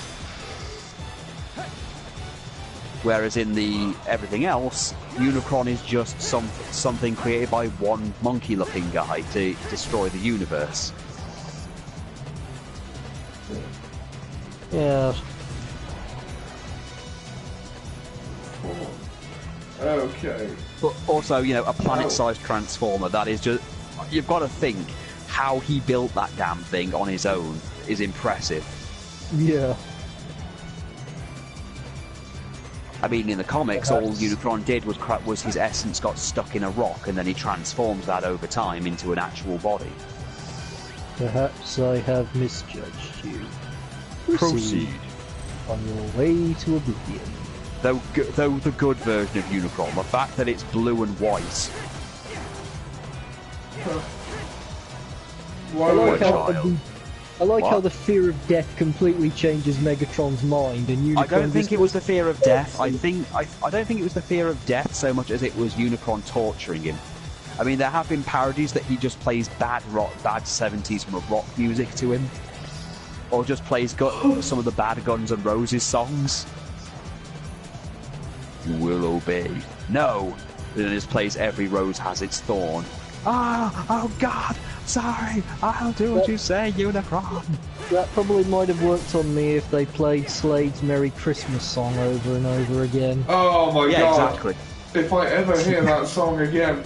Speaker 2: Whereas in everything else, Unicron is just something created by one monkey-looking guy to destroy the universe.
Speaker 1: Yeah.
Speaker 3: Okay.
Speaker 2: But also, a planet-sized Transformer, that is just... You've got to think, how he built that damn thing on his own is impressive.
Speaker 1: Yeah.
Speaker 2: I mean, in the comics, all Unicron did was his essence got stuck in a rock, and then he transforms that over time into an actual body.
Speaker 1: Perhaps I have misjudged you.
Speaker 2: Proceed.
Speaker 1: On your way to oblivion.
Speaker 2: Though the good version of Unicron, the fact that it's blue and white.
Speaker 1: I like how the fear of death completely changes Megatron's mind, and Unicron.
Speaker 2: I don't think it was the fear of death. I don't think it was the fear of death so much as it was Unicron torturing him. I mean, there have been parodies that he just plays bad 70s rock music to him, or just plays some of the bad Guns N' Roses songs. You will obey. No, and it just plays Every Rose Has Its Thorn. Oh God, sorry, I'll do what you say, Unicron.
Speaker 1: That probably might have worked on me if they played Slade's Merry Christmas song over and over again.
Speaker 3: Oh my God.
Speaker 2: Yeah, exactly.
Speaker 3: If I ever hear that song again.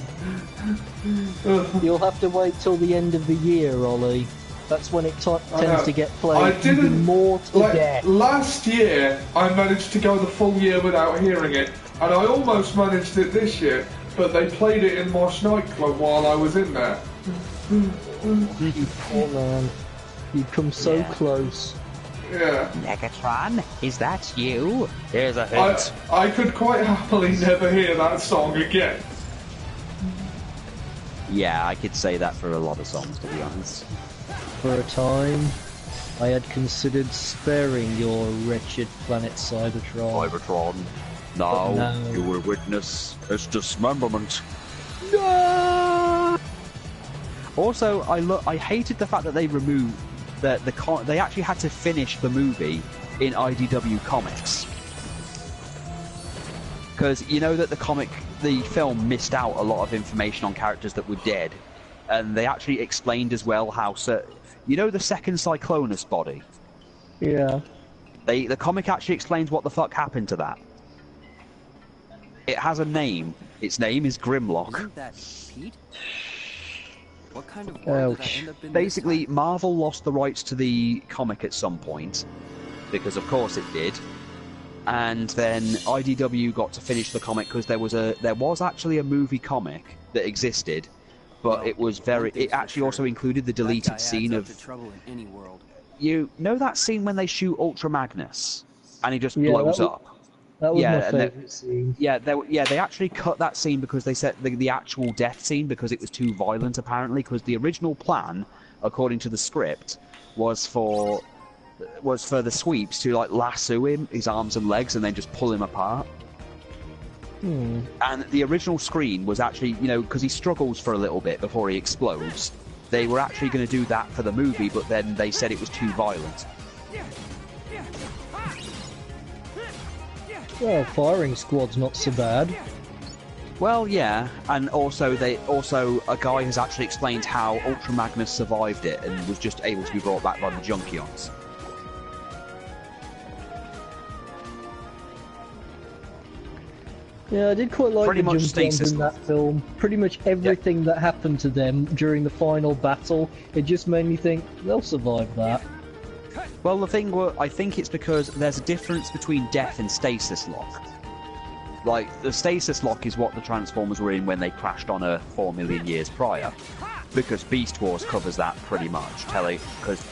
Speaker 1: You'll have to wait till the end of the year, Ollie. That's when it tends to get played even more to death.
Speaker 3: Last year, I managed to go the full year without hearing it, and I almost managed it this year, but they played it in Mosh nightclub while I was in there.
Speaker 1: You poor man. You've come so close.
Speaker 3: Yeah.
Speaker 2: Megatron, is that you? Here's a hint.
Speaker 3: I could quite happily never hear that song again.
Speaker 2: Yeah, I could say that for a lot of songs, to be honest.
Speaker 1: For a time, I had considered sparing your wretched planet Cybertron.
Speaker 2: Cybertron, now you will witness its dismemberment.
Speaker 1: No!
Speaker 2: Also, I hated the fact that they removed they actually had to finish the movie in IDW Comics, because you know that the film missed out a lot of information on characters that were dead, and they actually explained as well how you know the second Cyclonus body.
Speaker 1: Yeah.
Speaker 2: The comic actually explains what the fuck happened to that. It has a name. Its name is Grimlock.
Speaker 8: Isn't that Pete? What kind of world did I end up in?
Speaker 2: Basically, Marvel lost the rights to the comic at some point, because of course it did. And then IDW got to finish the comic because there was actually a movie comic that existed, but it actually also included the deleted scene of you know that scene when they shoot Ultra Magnus and he just blows up.
Speaker 1: That was my favourite scene.
Speaker 2: Yeah, they actually cut that scene because they said the actual death scene because it was too violent apparently, because the original plan, according to the script, was for the sweeps to like lasso him, his arms and legs, and then just pull him apart. And the original screen was actually, because he struggles for a little bit before he explodes, they were actually going to do that for the movie, but then they said it was too violent.
Speaker 1: Well, Firing Squad's not so bad.
Speaker 2: Well, yeah, and also a guy has actually explained how Ultra Magnus survived it and was just able to be brought back by the Junkions.
Speaker 1: Yeah, I did quite like
Speaker 2: Pretty
Speaker 1: the
Speaker 2: much
Speaker 1: Junkions in that film. Pretty much everything that happened to them during the final battle, it just made me think, they'll survive that.
Speaker 2: Well, the thing I think it's because there's a difference between death and stasis lock. Like, the stasis lock is what the Transformers were in when they crashed on Earth 4 million years prior. Because Beast Wars covers that pretty much, because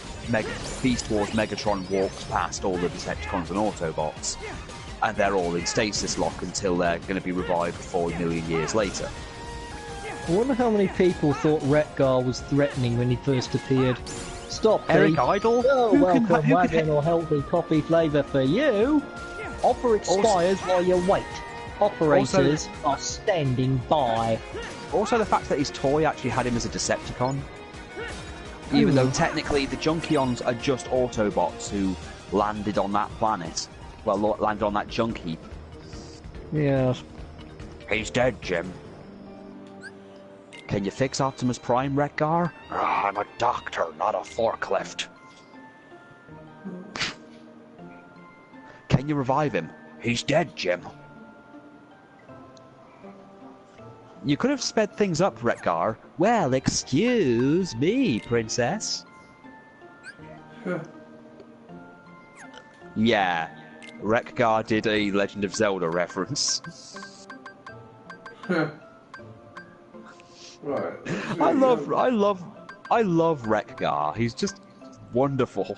Speaker 2: Beast Wars Megatron walks past all the Decepticons and Autobots, and they're all in stasis lock until they're going to be revived 4 million years later.
Speaker 1: I wonder how many people thought Retgar was threatening when he first appeared. Stop,
Speaker 2: Eric
Speaker 1: Pete.
Speaker 2: Idle?
Speaker 1: Oh, welcome wagon or healthy coffee flavour for you. Offer expires while you wait. Operators are standing by.
Speaker 2: Also, the fact that his toy actually had him as a Decepticon. Even though technically the Junkions are just Autobots who landed on that planet. Well, landed on that junk heap.
Speaker 1: Yeah.
Speaker 2: He's dead, Jim. Can you fix Optimus Prime, Retgar? I'm a doctor, not a forklift. Can you revive him? He's dead, Jim. You could have sped things up, Retgar. Well, excuse me, Princess. Yeah. Rekgar did a Legend of Zelda reference.
Speaker 3: Right.
Speaker 2: I love Rekgar. He's just wonderful.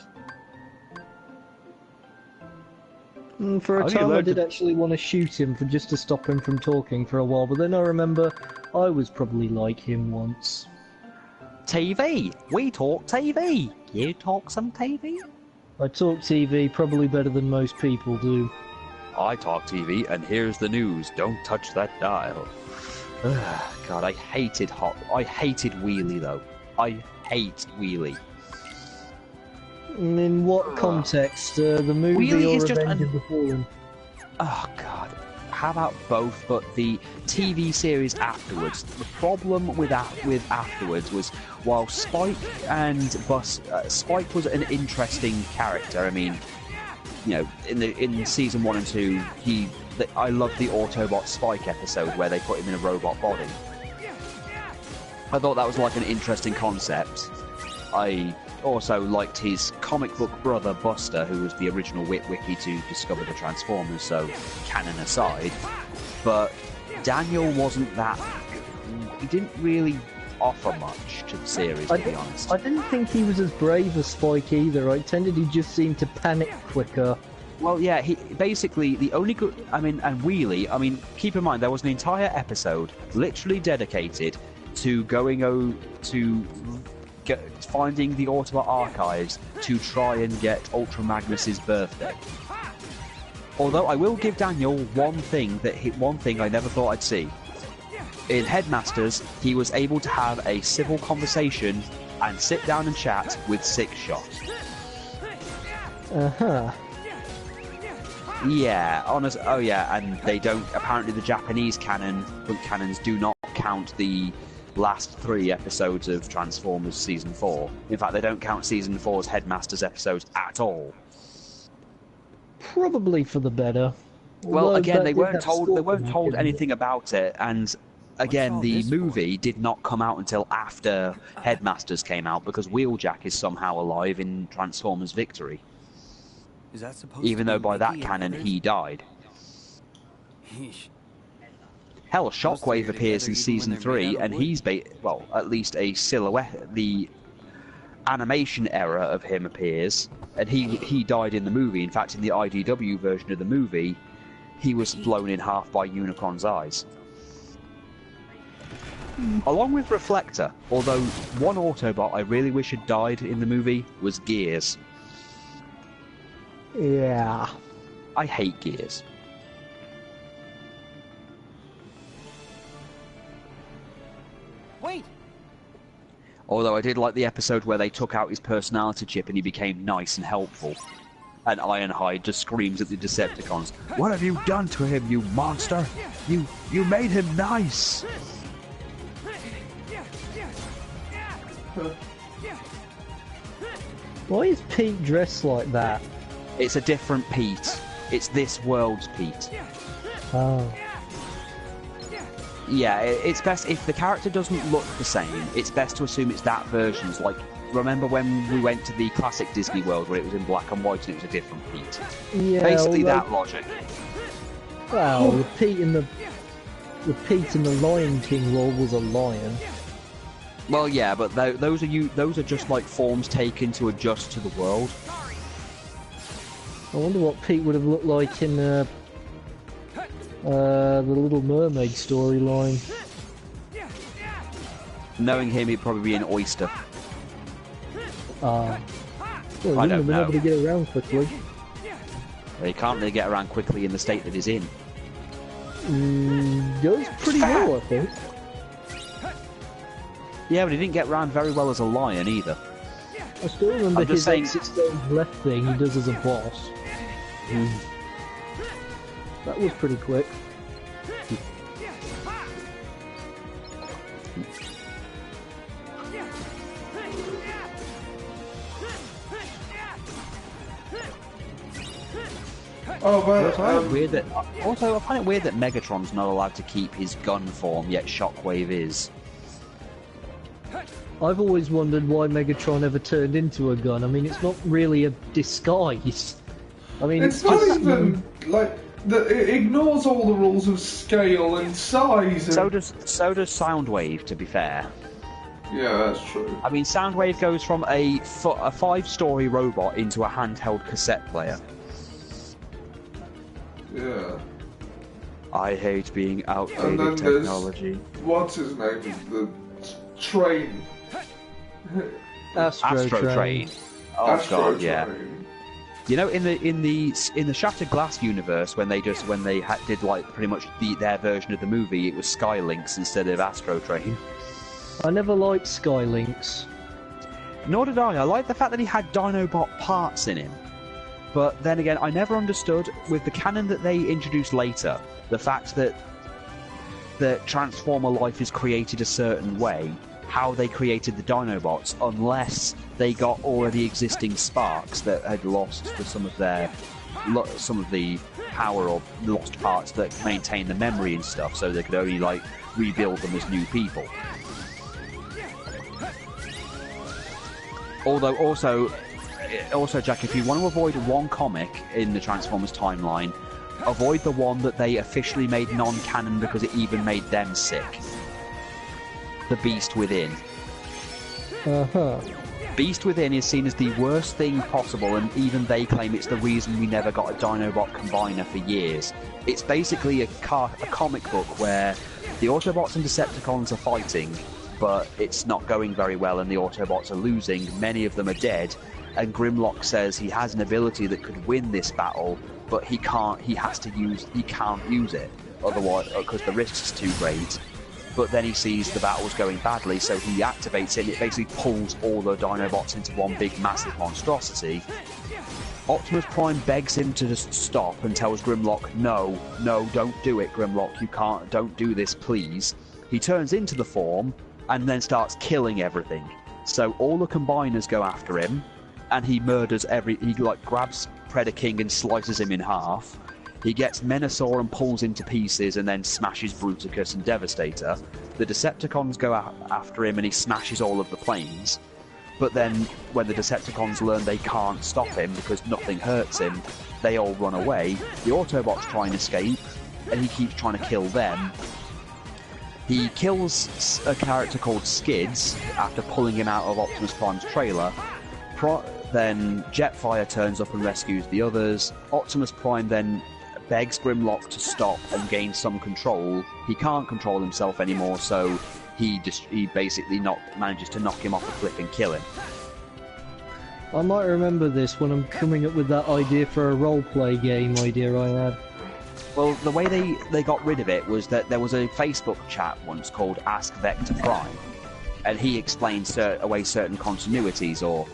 Speaker 1: For a time I did actually want to shoot him just to stop him from talking for a while, but then I remember I was probably like him once.
Speaker 2: TV! We talk TV! You talk some TV?
Speaker 1: I talk TV probably better than most people do.
Speaker 2: I talk TV, and here's the news. Don't touch that dial. God, I hated Wheelie, though. I hate Wheelie.
Speaker 1: In what context? The movie
Speaker 2: Wheelie
Speaker 1: or
Speaker 2: is just
Speaker 1: Revenge of the Fallen?
Speaker 2: Oh, God. How about both, but the TV series afterwards? The problem with afterwards was, while Spike was an interesting character. I mean, you know, in season 1 and 2, I loved the Autobot Spike episode where they put him in a robot body. I thought that was like an interesting concept. I also liked his comic book brother Buster, who was the original Witwicky to discover the Transformers, so canon aside. But Daniel wasn't that... He didn't really offer much to the series, to be honest.
Speaker 1: I didn't think he was as brave as Spike either. I tended he just seemed to panic quicker.
Speaker 2: Well, yeah, he basically the only good. I mean, and Wheelie. I mean, keep in mind there was an entire episode literally dedicated to finding the Autobot archives to try and get Ultra Magnus's birthday. Although I will give Daniel one thing I never thought I'd see. In Headmasters, he was able to have a civil conversation and sit down and chat with Sixshot. Yeah, and they don't. Apparently, the Japanese canons do not count the last 3 episodes of Transformers Season 4. In fact, they don't count Season 4's Headmasters episodes at all.
Speaker 1: Probably for the better.
Speaker 2: Well, again, they weren't told anything about it, and again, the movie did not come out until after Headmasters came out because Wheeljack is somehow alive in Transformers Victory.
Speaker 8: Is that supposed
Speaker 2: even
Speaker 8: to
Speaker 2: though
Speaker 8: be
Speaker 2: by that
Speaker 8: Mickey
Speaker 2: canon
Speaker 8: and
Speaker 2: he died.
Speaker 8: Yeesh.
Speaker 2: Hell, Shockwave appears in Season 3, and he's well, at least a silhouette. The animation era of him appears, and he died in the movie. In fact, in the IDW version of the movie, he was blown in half by Unicron's eyes. Along with Reflector, although one Autobot I really wish had died in the movie was Gears.
Speaker 1: Yeah.
Speaker 2: I hate Gears.
Speaker 8: Wait!
Speaker 2: Although I did like the episode where they took out his personality chip and he became nice and helpful. And Ironhide just screams at the Decepticons, "What have you done to him, you monster? You made him nice!"
Speaker 1: Why is Pete dressed like that?
Speaker 2: It's a different Pete. It's this world's Pete.
Speaker 1: Oh.
Speaker 2: Yeah, it's best if the character doesn't look the same. It's best to assume it's that version's. Like, remember when we went to the classic Disney World where it was in black and white and it was a different Pete?
Speaker 1: Yeah.
Speaker 2: Basically, that logic.
Speaker 1: Well, the Pete in the Lion King role was a lion.
Speaker 2: Well, yeah, but those are just like forms taken to adjust to the world.
Speaker 1: I wonder what Pete would have looked like in the Little Mermaid storyline.
Speaker 2: Knowing him, he'd probably be an oyster.
Speaker 1: Well, he
Speaker 2: I
Speaker 1: wouldn't
Speaker 2: don't
Speaker 1: have been
Speaker 2: know.
Speaker 1: able to get around quickly.
Speaker 2: He can't really get around quickly in the state that he's in.
Speaker 1: Goes pretty well, I think.
Speaker 2: Yeah, but he didn't get around very well as a lion either.
Speaker 1: I still remember
Speaker 2: I'm just
Speaker 1: his
Speaker 2: saying-
Speaker 1: exit stage left thing he does as a boss. That was pretty quick.
Speaker 3: Oh, but
Speaker 2: I find it weird that Megatron's not allowed to keep his gun form, yet Shockwave is.
Speaker 1: I've always wondered why Megatron ever turned into a gun. I mean, it's not really a disguise. I mean,
Speaker 3: it's not even like it ignores all the rules of scale and size. And...
Speaker 2: So does Soundwave, to be fair.
Speaker 3: Yeah, that's true.
Speaker 2: I mean, Soundwave goes from a 5-story robot into a handheld cassette player.
Speaker 3: Yeah.
Speaker 2: I hate being outdated
Speaker 3: and then
Speaker 2: technology.
Speaker 3: What's his name? The train.
Speaker 1: Astro Train.
Speaker 2: Oh
Speaker 3: Astro
Speaker 2: god, yeah.
Speaker 3: Train.
Speaker 2: You know, in the Shattered Glass universe, when they did like pretty much their version of the movie, it was Skylinks instead of Astro Train.
Speaker 1: I never liked Skylinks.
Speaker 2: Nor did I. I liked the fact that he had Dinobot parts in him. But then again, I never understood, with the canon that they introduced later, the fact that the Transformer life is created a certain way, how they created the Dinobots, unless they got already existing sparks that had lost some of the power or lost parts that maintain the memory and stuff, so they could only like rebuild them as new people. Although also, Jack, if you want to avoid one comic in the Transformers timeline, avoid the one that they officially made non-canon because it even made them sick. The Beast Within. Beast Within is seen as the worst thing possible, and even they claim it's the reason we never got a Dinobot combiner for years. It's basically a comic book where the Autobots and Decepticons are fighting, but it's not going very well and the Autobots are losing, many of them are dead, and Grimlock says he has an ability that could win this battle, but he can't use it, otherwise, because the risk's too great. But then he sees the battle's going badly, so he activates it, and it basically pulls all the Dinobots into one big massive monstrosity. Optimus Prime begs him to just stop and tells Grimlock, no, don't do it, Grimlock, don't do this, please. He turns into the form, and then starts killing everything. So all the Combiners go after him, and he murders he grabs Predaking and slices him in half. He gets Menasor and pulls him to pieces and then smashes Bruticus and Devastator. The Decepticons go after him and he smashes all of the planes. But then, when the Decepticons learn they can't stop him because nothing hurts him, they all run away. The Autobots try and escape, and he keeps trying to kill them. He kills a character called Skids after pulling him out of Optimus Prime's trailer. Then Jetfire turns up and rescues the others. Optimus Prime then begs Grimlock to stop and gain some control. He can't control himself anymore, so he basically manages to knock him off a cliff and kill him.
Speaker 1: I might remember this when I'm coming up with that idea for a roleplay game idea I had.
Speaker 2: Well, the way they got rid of it was that there was a Facebook chat once called Ask Vector Prime, and he explained away certain continuities or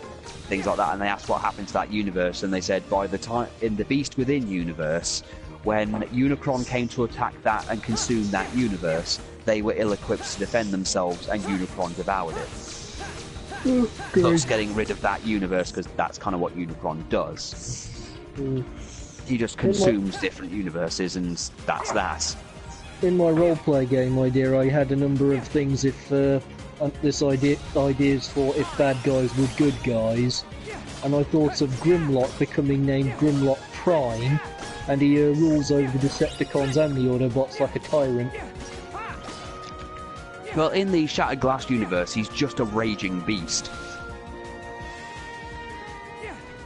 Speaker 2: things like that, and they asked what happened to that universe, and they said by the time in the Beast Within universe, when Unicron came to attack that and consume that universe, they were ill-equipped to defend themselves, and Unicron devoured it. Thus getting rid of that universe, because that's kind of what Unicron does. He just consumes different universes, and that's that.
Speaker 1: In my roleplay game idea, I had a number of things if ideas for if bad guys were good guys, and I thought of Grimlock becoming named Grimlock Prime, and he rules over the Decepticons and the Autobots like a tyrant.
Speaker 2: Well, in the Shattered Glass universe, he's just a raging beast.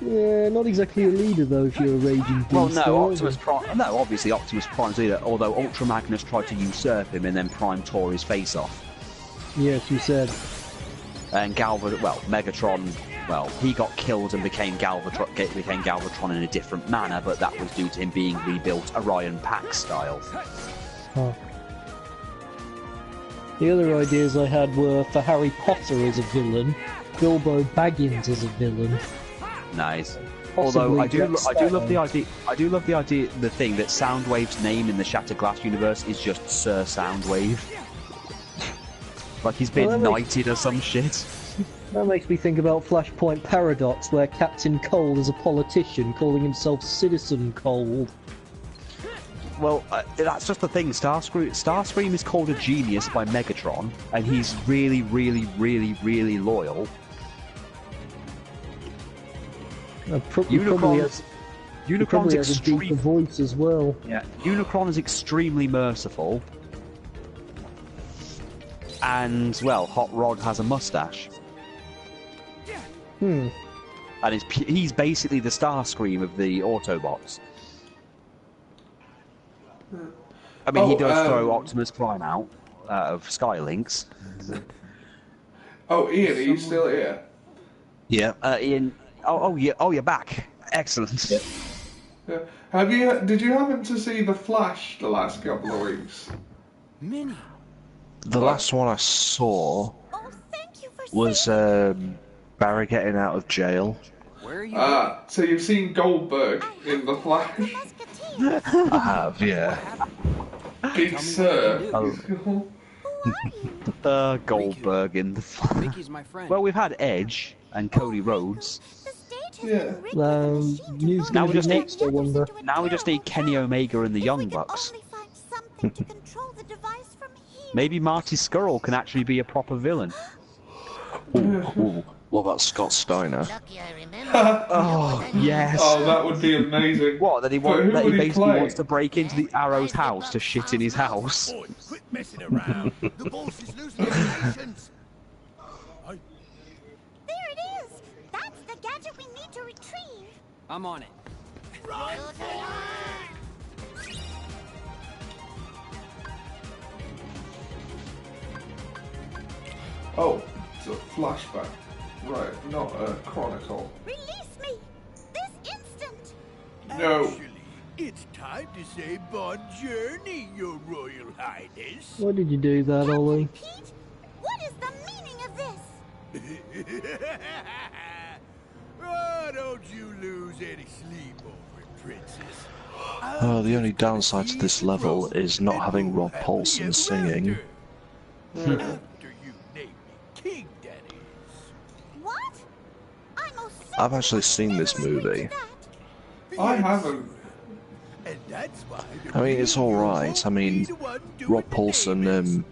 Speaker 1: Yeah, not exactly a leader though if you're a raging beast.
Speaker 2: Well, no, obviously Optimus Prime's leader, although Ultra Magnus tried to usurp him and then Prime tore his face off.
Speaker 1: Yes, you said.
Speaker 2: And Megatron, he got killed and became Galvatron in a different manner, but that was due to him being rebuilt Orion Pax style.
Speaker 1: Huh. The other ideas I had were for Harry Potter as a villain, Bilbo Baggins as a villain.
Speaker 2: Nice.
Speaker 1: Possibly
Speaker 2: Although I do love the idea. The thing that Soundwave's name in the Shattered Glass universe is just Sir Soundwave. Like he's been knighted or some shit.
Speaker 1: That makes me think about Flashpoint Paradox, where Captain Cold is a politician calling himself Citizen Cold.
Speaker 2: Well, that's just the thing. Starscream is called a genius by Megatron, and he's really, really, really, really loyal.
Speaker 1: He probably has a deeper voice as well.
Speaker 2: Yeah, Unicron is extremely merciful. And, well, Hot Rod has a mustache.
Speaker 1: Hmm.
Speaker 2: And he's basically the Starscream of the Autobots. I mean, he does throw Optimus Prime out of Skylinks.
Speaker 3: Oh, Ian, are you still here?
Speaker 4: Yeah.
Speaker 2: Ian, you're back. Excellent.
Speaker 3: Yeah. Did you happen to see The Flash the last couple of weeks?
Speaker 12: Minnie.
Speaker 4: The last one I saw was Barry getting out of jail.
Speaker 12: Where are you?
Speaker 3: So you've seen Goldberg in The Flash?
Speaker 4: I have, yeah.
Speaker 3: Big Sir.
Speaker 2: Goldberg in the
Speaker 12: Mickey's my friend.
Speaker 2: Well, we've had Edge and Cody Rhodes.
Speaker 3: Yeah.
Speaker 1: News now we just next, I wonder.
Speaker 2: Now we just need Kenny Omega and the Young Bucks. Maybe Marty Scurll can actually be a proper villain.
Speaker 4: Ooh. What about Scott Steiner?
Speaker 2: Oh, yes.
Speaker 3: Oh, that would be amazing.
Speaker 2: What, that he basically wants to break into the Arrow's house to shit in his house?
Speaker 10: Quit messing around. The boss is losing his patience.
Speaker 6: There it is! That's the gadget we need to retrieve!
Speaker 12: I'm on it.
Speaker 3: Oh, it's a flashback. Right, not a chronicle.
Speaker 6: Release me! This instant!
Speaker 3: No.
Speaker 10: Actually, it's time to say bon journey, your Royal Highness.
Speaker 1: Why did you do that, Ollie?
Speaker 6: Pete, what is the meaning of this?
Speaker 10: Oh, don't you lose any sleep over it, Princess.
Speaker 4: Oh, the only downside to this level is not having Rob Paulson singing.
Speaker 10: After you name me King, that is.
Speaker 6: What? I most
Speaker 4: I've actually seen this movie.
Speaker 3: I haven't.
Speaker 10: And that's why
Speaker 4: I mean, it's alright. I mean, Rob Paulson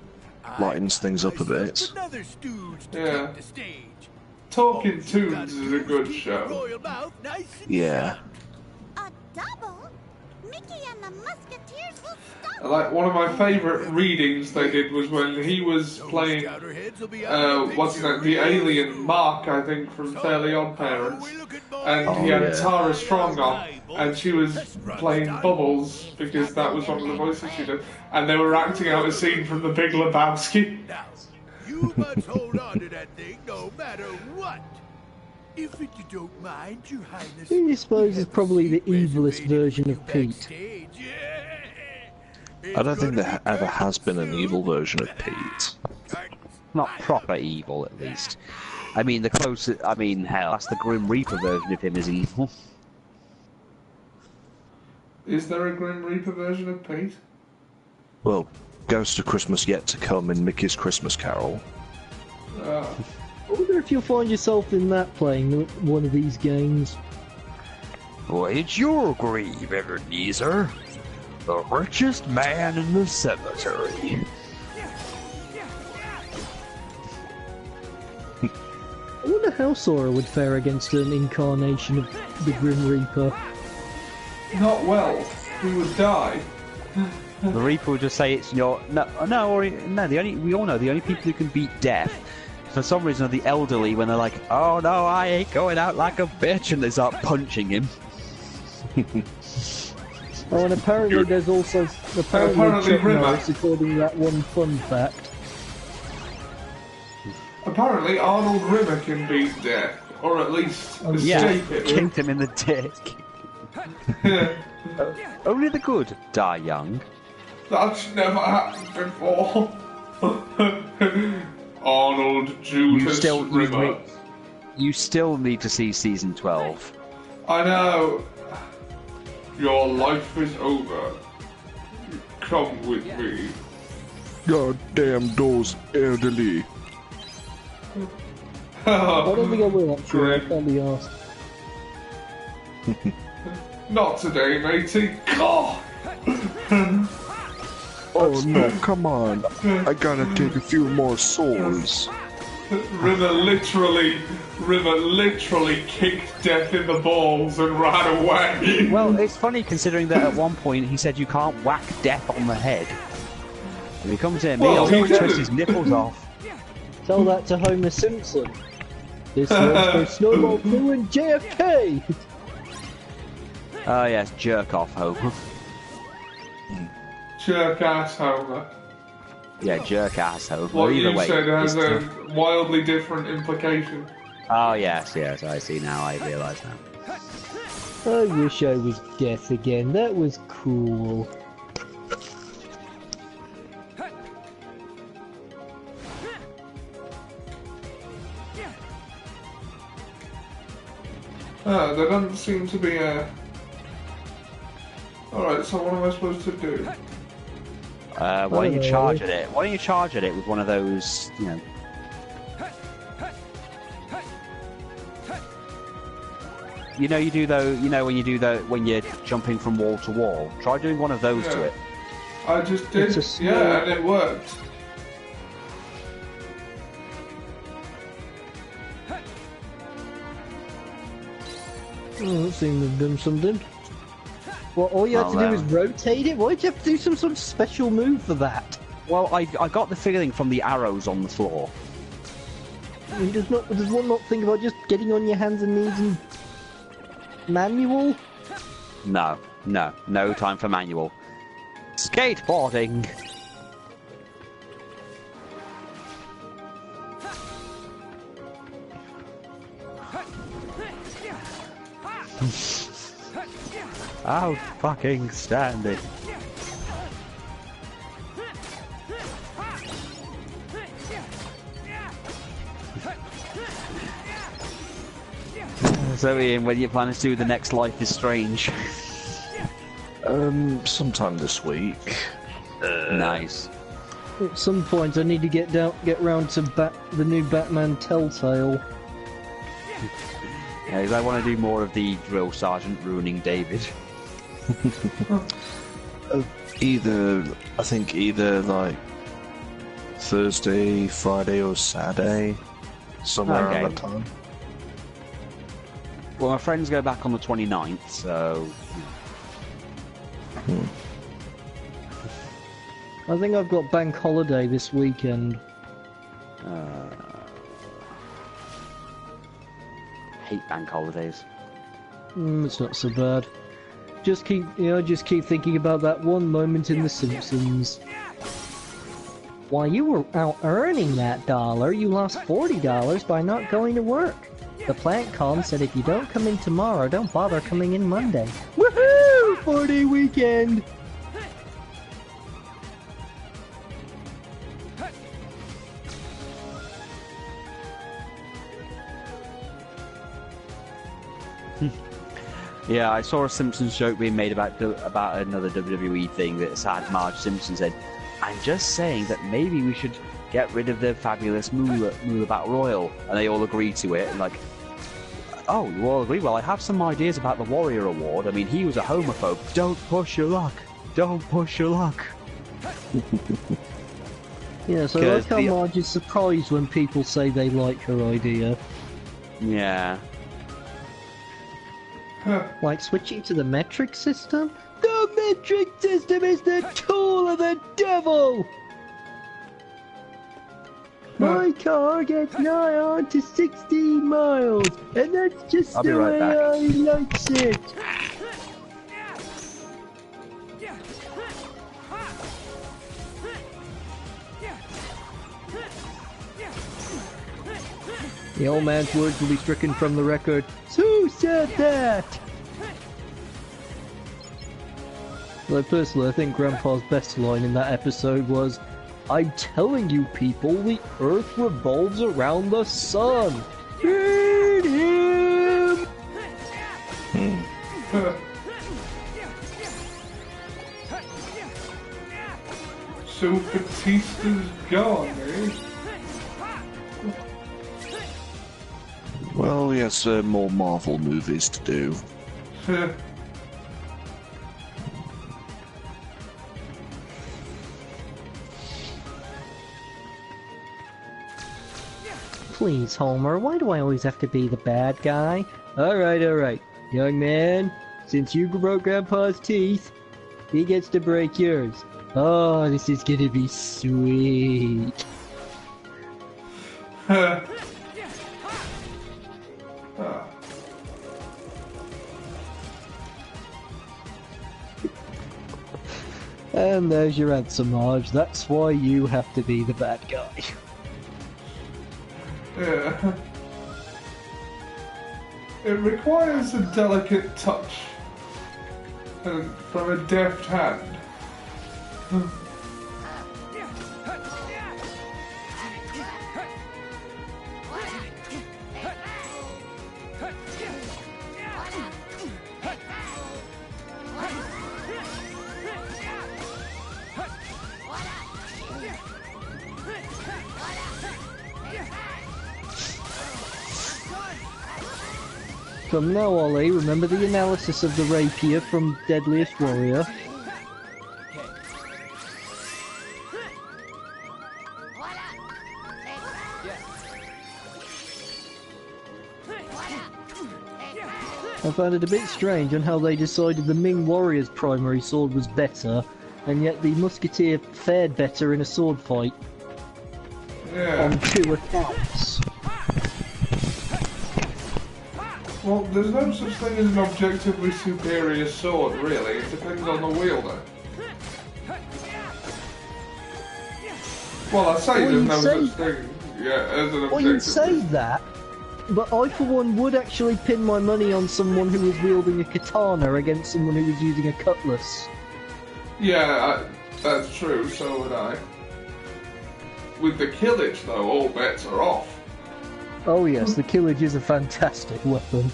Speaker 4: lightens things up a bit.
Speaker 10: another stooge to
Speaker 3: Yeah.
Speaker 10: take the stage.
Speaker 3: Talking Tunes is a good show.
Speaker 10: Royal mouth, nice and
Speaker 4: Yeah.
Speaker 6: A double? Mickey and the Musketeers will stop.
Speaker 3: Like, one of my favourite readings they did was when he was playing, what's his name, the alien Mark, I think, from Fairly Odd Parents. And he had Tara Strong on, and she was playing Bubbles, because that was one of the voices she did. And they were acting out a scene from The Big Lebowski.
Speaker 10: You must hold on to that thing no matter what. If you don't mind, your Highness.
Speaker 1: Who do you suppose is probably the evilest version of Pete?
Speaker 4: I don't think there ever has been an evil version of Pete.
Speaker 2: Not proper evil, at least. I mean, the closest... I mean, hell, that's the Grim Reaper version of him is evil.
Speaker 3: Is there a Grim Reaper version of Pete?
Speaker 4: Well, Ghost of Christmas Yet to Come in Mickey's Christmas Carol.
Speaker 1: I wonder if you'll find yourself in that playing one of these games.
Speaker 2: Why, it's your grave, Ebenezer. The richest man in the cemetery.
Speaker 1: I wonder how Sora would fare against an incarnation of the Grim Reaper.
Speaker 3: Not well. He would die.
Speaker 2: The Reaper would just say it's your... No, we all know the only people who can beat death, for some reason, are the elderly when they're like, oh no, I ain't going out like a bitch, and they start punching him.
Speaker 1: Oh, and apparently there's also... Apparently Chuck Norris, according to that one fun fact.
Speaker 3: Apparently Arnold Rimmer can beat death, or at least escape it.
Speaker 2: Kicked him in the dick. Only the good die young.
Speaker 3: That's never happened before. Arnold Judas Rimmer.
Speaker 2: You still need to see season 12.
Speaker 3: I know. Your life is over. Come with me.
Speaker 4: God damn those elderly.
Speaker 1: I don't think I will, actually. I can't be asked.
Speaker 3: Not today, matey. God!
Speaker 4: Oh no, come on. I gotta take a few more souls.
Speaker 3: River literally kicked Death in the balls and ran away.
Speaker 2: Well, it's funny considering that at one point he said you can't whack Death on the head. When he comes in,
Speaker 3: Well,
Speaker 2: I'll
Speaker 3: he
Speaker 2: twist his nipples off.
Speaker 1: Tell that to Homer Simpson. This one's for Snowball Crew and JFK!
Speaker 2: Oh yes, jerk off Homer.
Speaker 3: Jerk ass Homer.
Speaker 2: Yeah, jerk ass Homer.
Speaker 3: What
Speaker 2: Either
Speaker 3: you
Speaker 2: way,
Speaker 3: said has
Speaker 2: it's
Speaker 3: a wildly different implication.
Speaker 2: Oh yes, I see now, I realise now.
Speaker 1: I wish I was Death again, that was cool.
Speaker 3: There doesn't seem to be a... Alright, so what am I supposed to do?
Speaker 2: Why don't you charge at it? Why don't you charge at it with one of those, you know... You know, when you're jumping from wall to wall. Try doing one of those to it.
Speaker 3: I just did, yeah, and it worked.
Speaker 1: Oh, that seemed to have done something. Well, all you have to do is rotate it? Why'd you have to do some sort of special move for that?
Speaker 2: Well, I got the feeling from the arrows on the floor.
Speaker 1: Does one not think about just getting on your hands and knees and... manual?
Speaker 2: No time for manual. Skateboarding! Out fucking standing. So Ian, when you plan to do the next Life is Strange?
Speaker 4: Sometime this week.
Speaker 2: Nice.
Speaker 1: At some point I need to get round to the new Batman Telltale.
Speaker 2: Yeah, 'cause I want to do more of the drill sergeant ruining David.
Speaker 4: I think either like Thursday, Friday or Saturday, somewhere around that time.
Speaker 2: Well, my friends go back on the 29th, so...
Speaker 1: I think I've got bank holiday this weekend.
Speaker 2: Hate bank holidays.
Speaker 1: It's not so bad. Just keep thinking about that one moment in The Simpsons. While you were out earning that dollar, you lost $40 by not going to work. The plant called and said if you don't come in tomorrow, don't bother coming in Monday. Woohoo! 4-day weekend!
Speaker 2: Yeah, I saw a Simpsons joke being made about another WWE thing that had Marge Simpson said, "I'm just saying that maybe we should get rid of the fabulous Moolah Battle Royal," and they all agree to it. And like, oh, you all agree? Well, I have some ideas about the Warrior Award. I mean, he was a homophobe. Don't push your luck. Don't push your luck.
Speaker 1: Yeah, so I like how Marge is surprised when people say they like her idea.
Speaker 2: Yeah.
Speaker 1: Like switching to the metric system? The metric system is the tool of the devil! My car gets nigh on to 16 miles, and that's just the way I likes it. The old man's words will be stricken from the record. Who said that? Though personally, I think Grandpa's best line in that episode was, "I'm telling you people, the Earth revolves around the sun. Read him!"
Speaker 3: So Batista's gone, eh?
Speaker 4: Well, he has more Marvel movies to do.
Speaker 1: please, Homer, why do I always have to be the bad guy? Alright. Young man, since you broke Grandpa's teeth, he gets to break yours. Oh, this is gonna be sweet. And there's your answer, Marge. That's why you have to be the bad guy.
Speaker 3: Yeah. It requires a delicate touch from a deft hand.
Speaker 1: From now, Ollie, remember the analysis of the rapier from Deadliest Warrior? I found it a bit strange on how they decided the Ming Warrior's primary sword was better, and yet the Musketeer fared better in a sword fight.
Speaker 3: Yeah.
Speaker 1: On 2 accounts.
Speaker 3: Well, there's no such thing as an objectively superior sword, really. It depends on the wielder. Well, I say there's no such thing as an objective.
Speaker 1: Well, you say that, but I for one would actually pin my money on someone who was wielding a katana against someone who was using a cutlass.
Speaker 3: Yeah, that's true, so would I. With the Killage, though, all bets are off.
Speaker 1: Oh yes, the Killage is a fantastic weapon.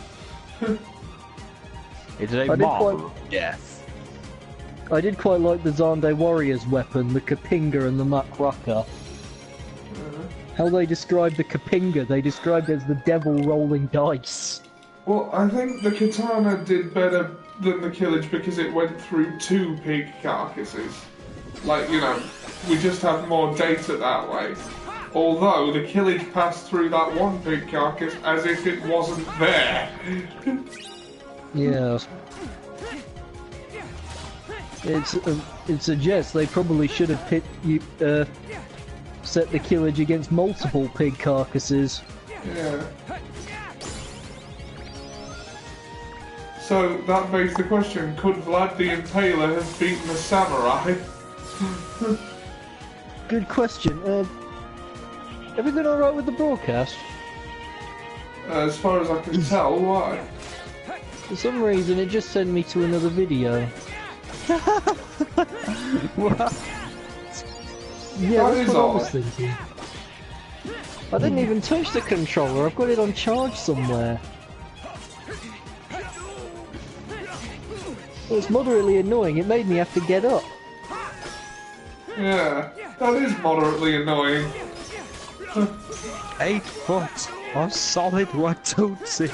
Speaker 2: It is a marvel of death.
Speaker 1: I did quite like the Zande Warrior's weapon, the Kapinga and the Makraka. How they described the Kapinga, they described it as the devil rolling dice.
Speaker 3: Well, I think the katana did better than the Killage because it went through 2 pig carcasses. Like, you know, we just have more data that way. Although the Killage passed through that 1 pig carcass as if it wasn't there.
Speaker 1: Yeah. It suggests they probably should have set the Killage against multiple pig carcasses.
Speaker 3: Yeah. So that begs the question, could Vlad the Impaler have beaten the samurai?
Speaker 1: Good question. Everything alright with the broadcast?
Speaker 3: As far as I can tell, why?
Speaker 1: For some reason it just sent me to another video.
Speaker 3: What?
Speaker 1: Yeah,
Speaker 3: That
Speaker 1: that's
Speaker 3: is
Speaker 1: what I was
Speaker 3: odd.
Speaker 1: thinking. I didn't even touch the controller, I've got it on charge somewhere. It was moderately annoying, it made me have to get up.
Speaker 3: Yeah, that is moderately annoying.
Speaker 2: 8 foot of solid Watusi.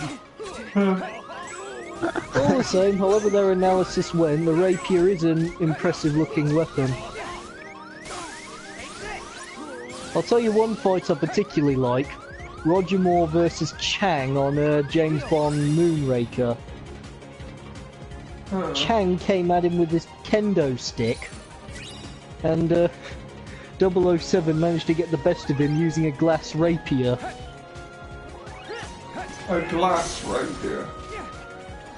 Speaker 1: All the same, however their analysis went, the rapier is an impressive looking weapon. I'll tell you one fight I particularly like. Roger Moore versus Chang on James Bond Moonraker. Chang came at him with his kendo stick, and 007 managed to get the best of him using a glass rapier.
Speaker 3: A glass rapier?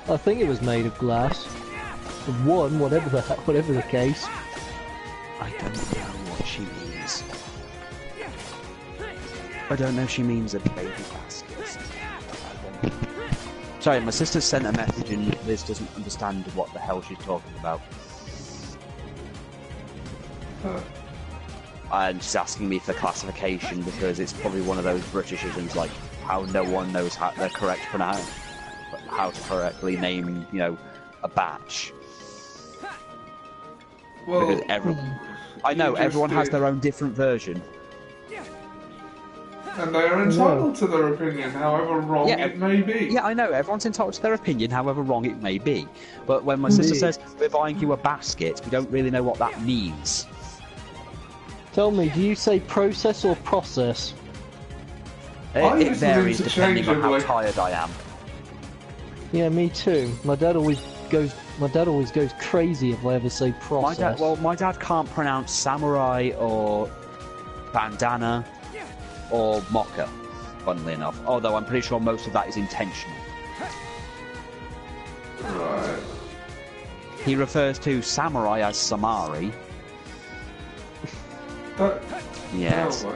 Speaker 1: I think it was made of glass. Of one, whatever the case.
Speaker 2: I don't know what she means. I don't know if she means a baby basket. Sorry, my sister sent a message and Liz doesn't understand what the hell she's talking about. And she's asking me for classification because it's probably one of those Britishisms, like how no one knows how the correct how to correctly name, you know, a batch.
Speaker 3: Well,
Speaker 2: because I know everyone has their own different version.
Speaker 3: And they are entitled to their opinion, however wrong it may be.
Speaker 2: Yeah, I know, everyone's entitled to their opinion, however wrong it may be. But when my sister says, we're buying you a basket, we don't really know what that means.
Speaker 1: Tell me, do you say process or process?
Speaker 2: It varies depending on how tired I am.
Speaker 1: Yeah, me too. My dad always goes crazy if I ever say process.
Speaker 2: My dad can't pronounce samurai or bandana or mocha, funnily enough. Although I'm pretty sure most of that is intentional.
Speaker 3: Right.
Speaker 2: He refers to samurai as samari. Yes.
Speaker 3: Oh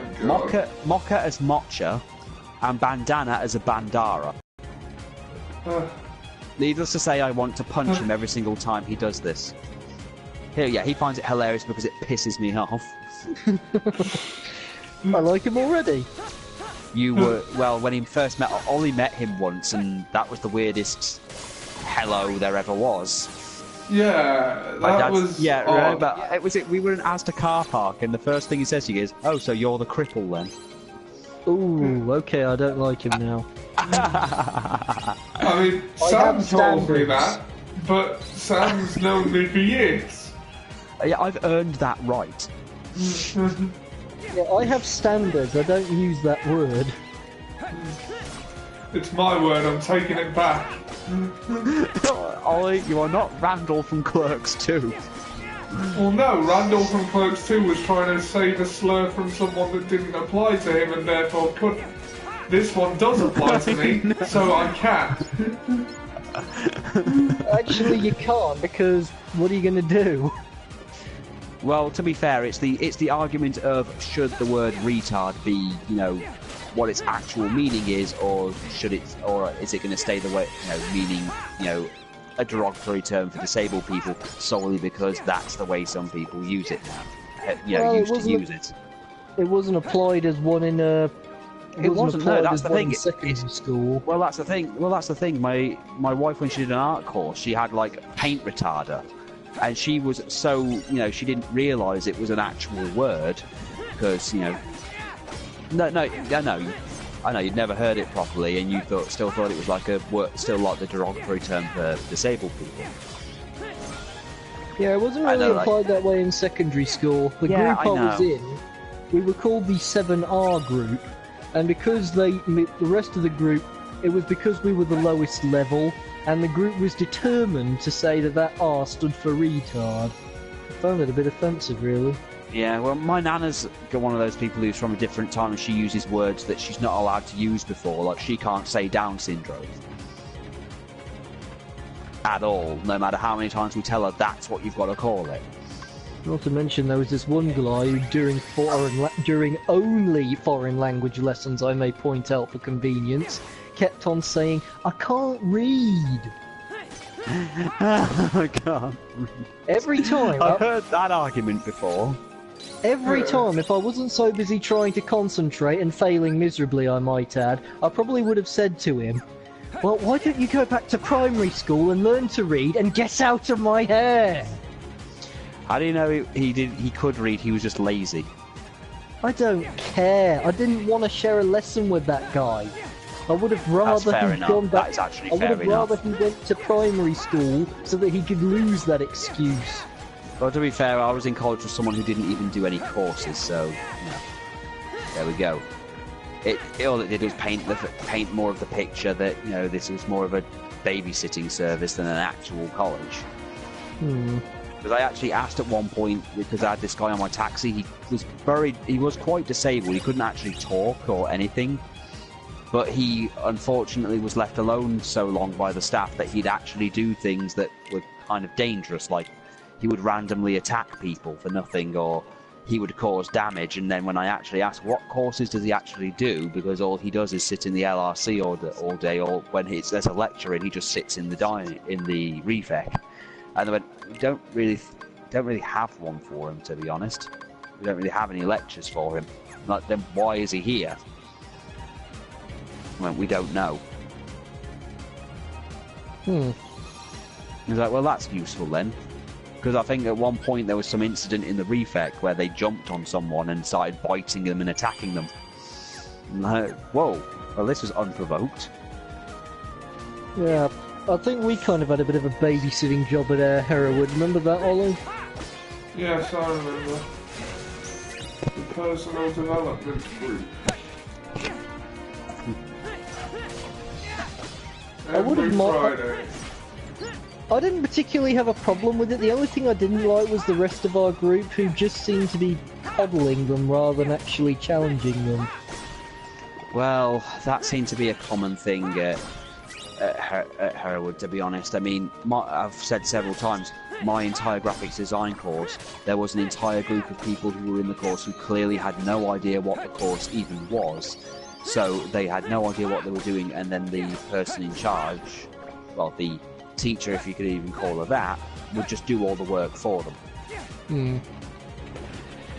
Speaker 2: mocha as mocha, and bandana as a bandara. Needless to say, I want to punch him every single time he does this. He finds it hilarious because it pisses me off.
Speaker 1: I like him already.
Speaker 2: You were, well, when he first met, I only met him once, and that was the weirdest hello there ever was.
Speaker 3: Yeah, that was
Speaker 2: yeah,
Speaker 3: odd.
Speaker 2: remember, we were in Asda car park, and the first thing he says to you is, "Oh, so you're the cripple then?"
Speaker 1: Ooh, okay, I don't like him now.
Speaker 3: I mean, Sam told me that, but Sam's known me for years.
Speaker 2: Yeah, I've earned that right.
Speaker 1: Yeah, I have standards, I don't use that word.
Speaker 3: It's my word, I'm taking it back.
Speaker 2: Ollie, you are not Randall from Clerks 2.
Speaker 3: Well, no, Randall from Clerks 2 was trying to save a slur from someone that didn't apply to him and therefore couldn't. This one does apply to me, no. So I can.
Speaker 1: Actually, you can't, because what are you going to do?
Speaker 2: Well, to be fair, it's the argument of should the word retard be, what its actual meaning is, or is it going to stay the way, meaning, a derogatory term for disabled people solely because that's the way some people use it now. Used to use it.
Speaker 1: It wasn't applied as one in a.
Speaker 2: It wasn't. No, that's the thing.
Speaker 1: Secondary school.
Speaker 2: Well, that's the thing. My wife, when she did an art course, she had like paint retarder, and she was so she didn't realise it was an actual word because No, I know you'd never heard it properly, and you still thought it was like the derogatory term for disabled people.
Speaker 1: Yeah, it wasn't really applied that way in secondary school. The group I was in, we were called the 7R group, and because the rest of the group, it was because we were the lowest level, and the group was determined to say that R stood for retard. I found it a bit offensive, really.
Speaker 2: Yeah, well, my nana's got one of those people who's from a different time and she uses words that she's not allowed to use before, like she can't say Down syndrome. At all, no matter how many times we tell her that's what you've got to call it.
Speaker 1: Not to mention there was this one guy who during only foreign language lessons, I may point out for convenience, kept on saying, "I can't read."
Speaker 2: I can't read.
Speaker 1: Every time.
Speaker 2: I've heard that argument before.
Speaker 1: Every time, if I wasn't so busy trying to concentrate and failing miserably, I might add, I probably would have said to him, "Well, why don't you go back to primary school and learn to read and get out of my hair?"
Speaker 2: How do you know he could read? He was just lazy.
Speaker 1: I don't care. I didn't want to share a lesson with that guy. I would have rather he'd gone back.
Speaker 2: That is actually
Speaker 1: I would
Speaker 2: fair
Speaker 1: have rather he went to primary school so that he could lose that excuse.
Speaker 2: Well, to be fair, I was in college with someone who didn't even do any courses, so there we go. All it did was paint more of the picture that this was more of a babysitting service than an actual college. Because I actually asked at one point, because I had this guy on my taxi, he was quite disabled, he couldn't actually talk or anything, but he unfortunately was left alone so long by the staff that he'd actually do things that were kind of dangerous, like he would randomly attack people for nothing, or he would cause damage. And then when I actually asked what courses does he actually do, because all he does is sit in the LRC all day, or when there's a lecture and he just sits in the refec. And they went, we don't really have one for him, to be honest. We don't really have any lectures for him. Like, then why is he here? I went, we don't know. He's like, well, that's useful then. Because I think at one point there was some incident in the refec where they jumped on someone and started biting them and attacking them. And like, whoa, well, this was unprovoked.
Speaker 1: Yeah, I think we kind of had a bit of a babysitting job at Hereward. Remember that, Ollie?
Speaker 3: Yes, I remember. The personal development group.
Speaker 1: I would have
Speaker 3: Friday.
Speaker 1: I didn't particularly have a problem with it. The only thing I didn't like was the rest of our group, who just seemed to be coddling them rather than actually challenging them.
Speaker 2: Well, that seemed to be a common thing at Hereward, to be honest. I mean, I've said several times, my entire graphics design course, there was an entire group of people who were in the course who clearly had no idea what the course even was. So they had no idea what they were doing, and then the person in charge, well, the teacher, if you could even call her that, would just do all the work for them.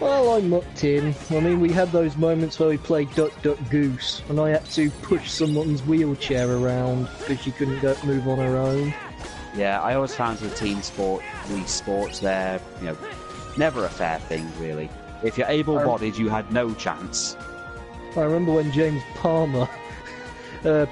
Speaker 1: Well, I mucked in. I mean, we had those moments where we played Duck Duck Goose, and I had to push someone's wheelchair around because she couldn't move on her own.
Speaker 2: Yeah, I always found with team sport, these sports, they're, never a fair thing, really. If you're able-bodied, you had no chance.
Speaker 1: I remember when James Palmer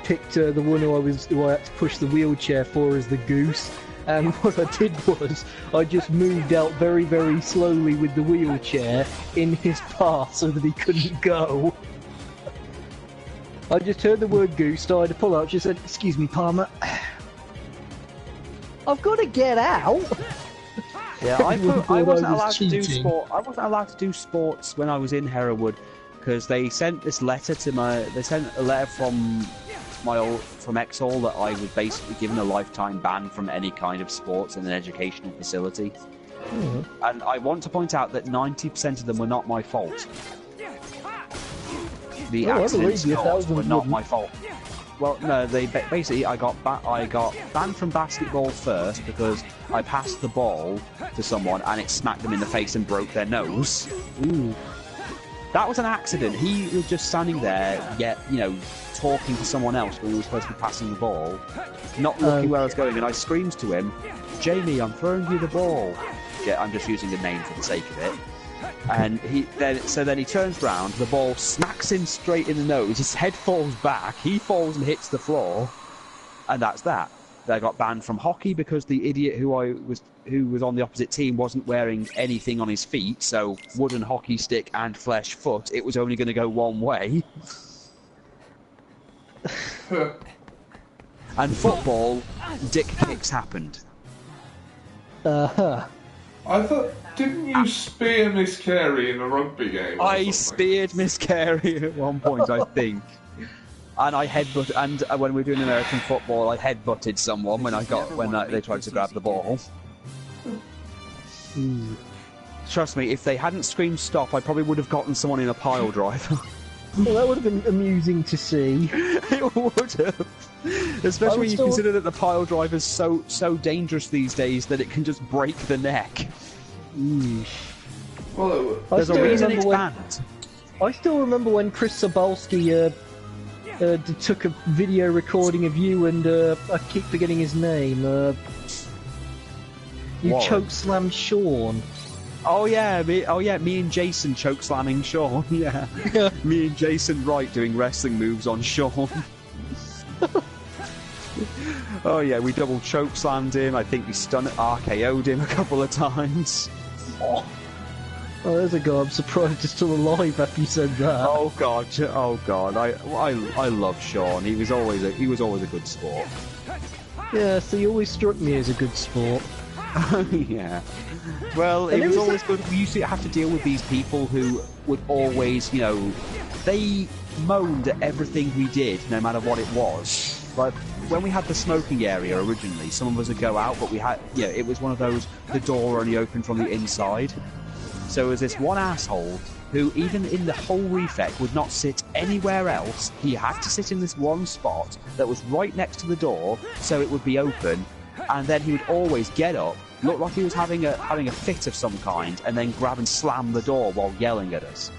Speaker 1: picked the one who I had to push the wheelchair for as the goose, and what I did was I just moved out very, very slowly with the wheelchair in his path so that he couldn't go. I just heard the word goose, started to pull out, she said, "Excuse me, Palmer, I've got to get out."
Speaker 2: Yeah, I wasn't allowed to do sport. I wasn't allowed to do sports when I was in Hereward because they sent this letter to They sent a letter from Exall that I was basically given a lifetime ban from any kind of sports in an educational facility. And I want to point out that 90% of them were not my fault. The accidents were not my fault. Well, no, I got banned from basketball first because I passed the ball to someone and it smacked them in the face and broke their nose. That was an accident. He was just standing there, talking to someone else when he was supposed to be passing the ball, not looking where I was going, and I screamed to him, "Jamie, I'm throwing you the ball." Yeah, I'm just using the name for the sake of it. And then he turns round, the ball smacks him straight in the nose, his head falls back, he falls and hits the floor, and that's that. I got banned from hockey because the idiot who was on the opposite team wasn't wearing anything on his feet, so wooden hockey stick and flesh foot, it was only going to go one way. And football, dick kicks happened.
Speaker 3: I thought, didn't you spear Miss Carey in a rugby game?
Speaker 2: I speared Miss Carey at one point, I think. And I when we were doing American football, I headbutted someone when they tried to grab the ball. Trust me, if they hadn't screamed stop, I probably would have gotten someone in a pile driver.
Speaker 1: Well, that would have been amusing to see.
Speaker 2: It would have. Especially when you consider that the pile driver's so dangerous these days that it can just break the neck.
Speaker 3: Well,
Speaker 2: there's a reason it's banned.
Speaker 1: I still remember when Chris Sobolski took a video recording of you and I keep forgetting his name. You chokeslammed Sean.
Speaker 2: Oh yeah, me and Jason chokeslamming Sean. Yeah, me and Jason Wright doing wrestling moves on Sean. Oh yeah, we double chokeslammed him. I think we RKO'd him a couple of times.
Speaker 1: Oh, there's a guy I'm surprised is still alive after you said that.
Speaker 2: Oh god, I love Sean. He was always a good sport.
Speaker 1: Yeah, so he always struck me as a good sport.
Speaker 2: Yeah. Well, it was always good. We used to have to deal with these people who would always, they moaned at everything we did, no matter what it was. Like, when we had the smoking area originally, some of us would go out, but we had, it was one of those, the door only opened from the inside. So there was this one asshole who, even in the whole refect, would not sit anywhere else. He had to sit in this one spot that was right next to the door, so it would be open, and then he would always get up, look like he was having a fit of some kind, and then grab and slam the door while yelling at us.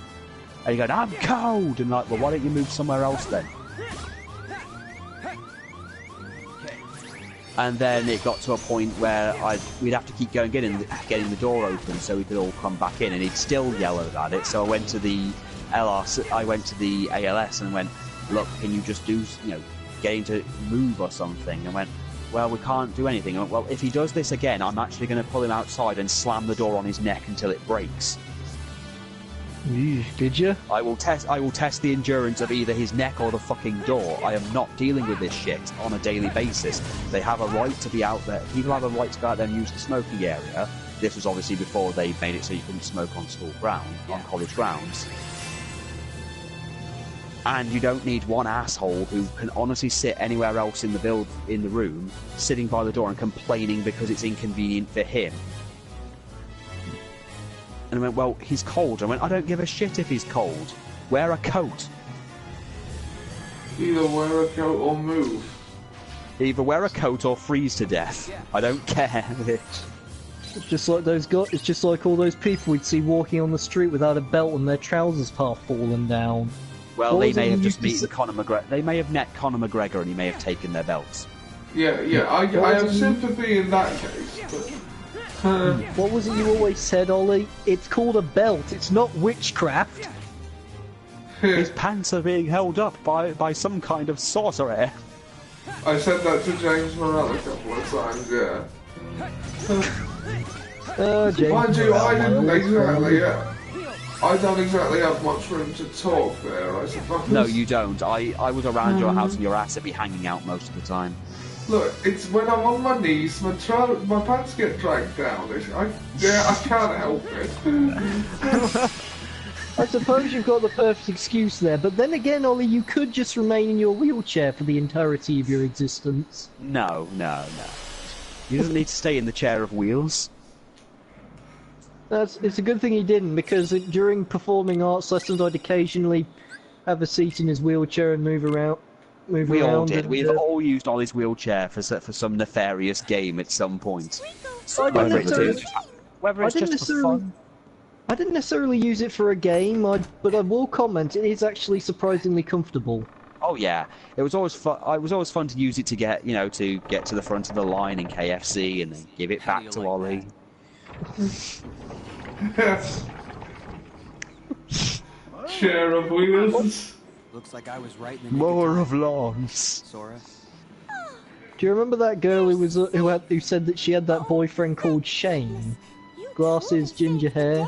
Speaker 2: And he'd go, "I'm cold!" And like, well, why don't you move somewhere else then? And then it got to a point where we'd have to keep going, getting the door open so we could all come back in, and he'd still yell at it. So I went to the ALS and went, "Look, can you just do, get him to move or something?" And went, "Well, we can't do anything." I went, "Well, if he does this again, I'm actually going to pull him outside and slam the door on his neck until it breaks."
Speaker 1: Did you?
Speaker 2: I will test the endurance of either his neck or the fucking door. I am not dealing with this shit on a daily basis. They have a right to be out there. People have a right to go out there and use the smoking area. This was obviously before they made it so you couldn't smoke on school ground, on college grounds. And you don't need one asshole who can honestly sit anywhere else in the room, sitting by the door and complaining because it's inconvenient for him. And I went, well, he's cold. I went, I don't give a shit if he's cold. Wear a coat.
Speaker 3: Either wear a coat or move.
Speaker 2: Either wear a coat or freeze to death. I don't care.
Speaker 1: It's just like those guys. It's just like all those people we'd see walking on the street without a belt and their trousers half fallen down.
Speaker 2: Well,
Speaker 1: What
Speaker 2: they
Speaker 1: was
Speaker 2: may
Speaker 1: it
Speaker 2: have
Speaker 1: you
Speaker 2: just
Speaker 1: used
Speaker 2: met Conor McGregor. They may have met Conor McGregor and he may have taken their belts.
Speaker 3: Yeah, I have sympathy in that case. But,
Speaker 1: What was it you always said, Ollie? It's called a belt. It's not witchcraft.
Speaker 2: His pants are being held up by some kind of sorcerer.
Speaker 3: I said that to James Morrell a couple of times, yeah.
Speaker 1: James
Speaker 3: Mind you,
Speaker 1: Morrell,
Speaker 3: I didn't
Speaker 1: my old
Speaker 3: exactly,
Speaker 1: friend.
Speaker 3: I don't exactly have much room to talk there, I suppose.
Speaker 2: No, you don't. I was around your house and your ass would be hanging out most of the time.
Speaker 3: Look, it's when I'm on my knees, my pants get dragged down. I can't help it.
Speaker 1: I suppose you've got the perfect excuse there, but then again, Ollie, you could just remain in your wheelchair for the entirety of your existence.
Speaker 2: No. You don't need to stay in the chair of wheels.
Speaker 1: It's a good thing he didn't, because during performing arts lessons, I'd occasionally have a seat in his wheelchair and move around.
Speaker 2: We all did. We've all used Ollie's wheelchair for some nefarious game at some point. Whether it's just for fun.
Speaker 1: I didn't necessarily use it for a game, but I will comment, it is actually surprisingly comfortable.
Speaker 2: Oh yeah, it was always fun. It was always fun to use it to get to the front of the line in KFC and then give it back to Ollie.
Speaker 3: Chair of wheels.
Speaker 8: Looks like I was right in the
Speaker 2: Mower of lawns.
Speaker 8: Sora.
Speaker 1: Do you remember that girl who said that she had that boyfriend called Shane? Glasses, ginger hair.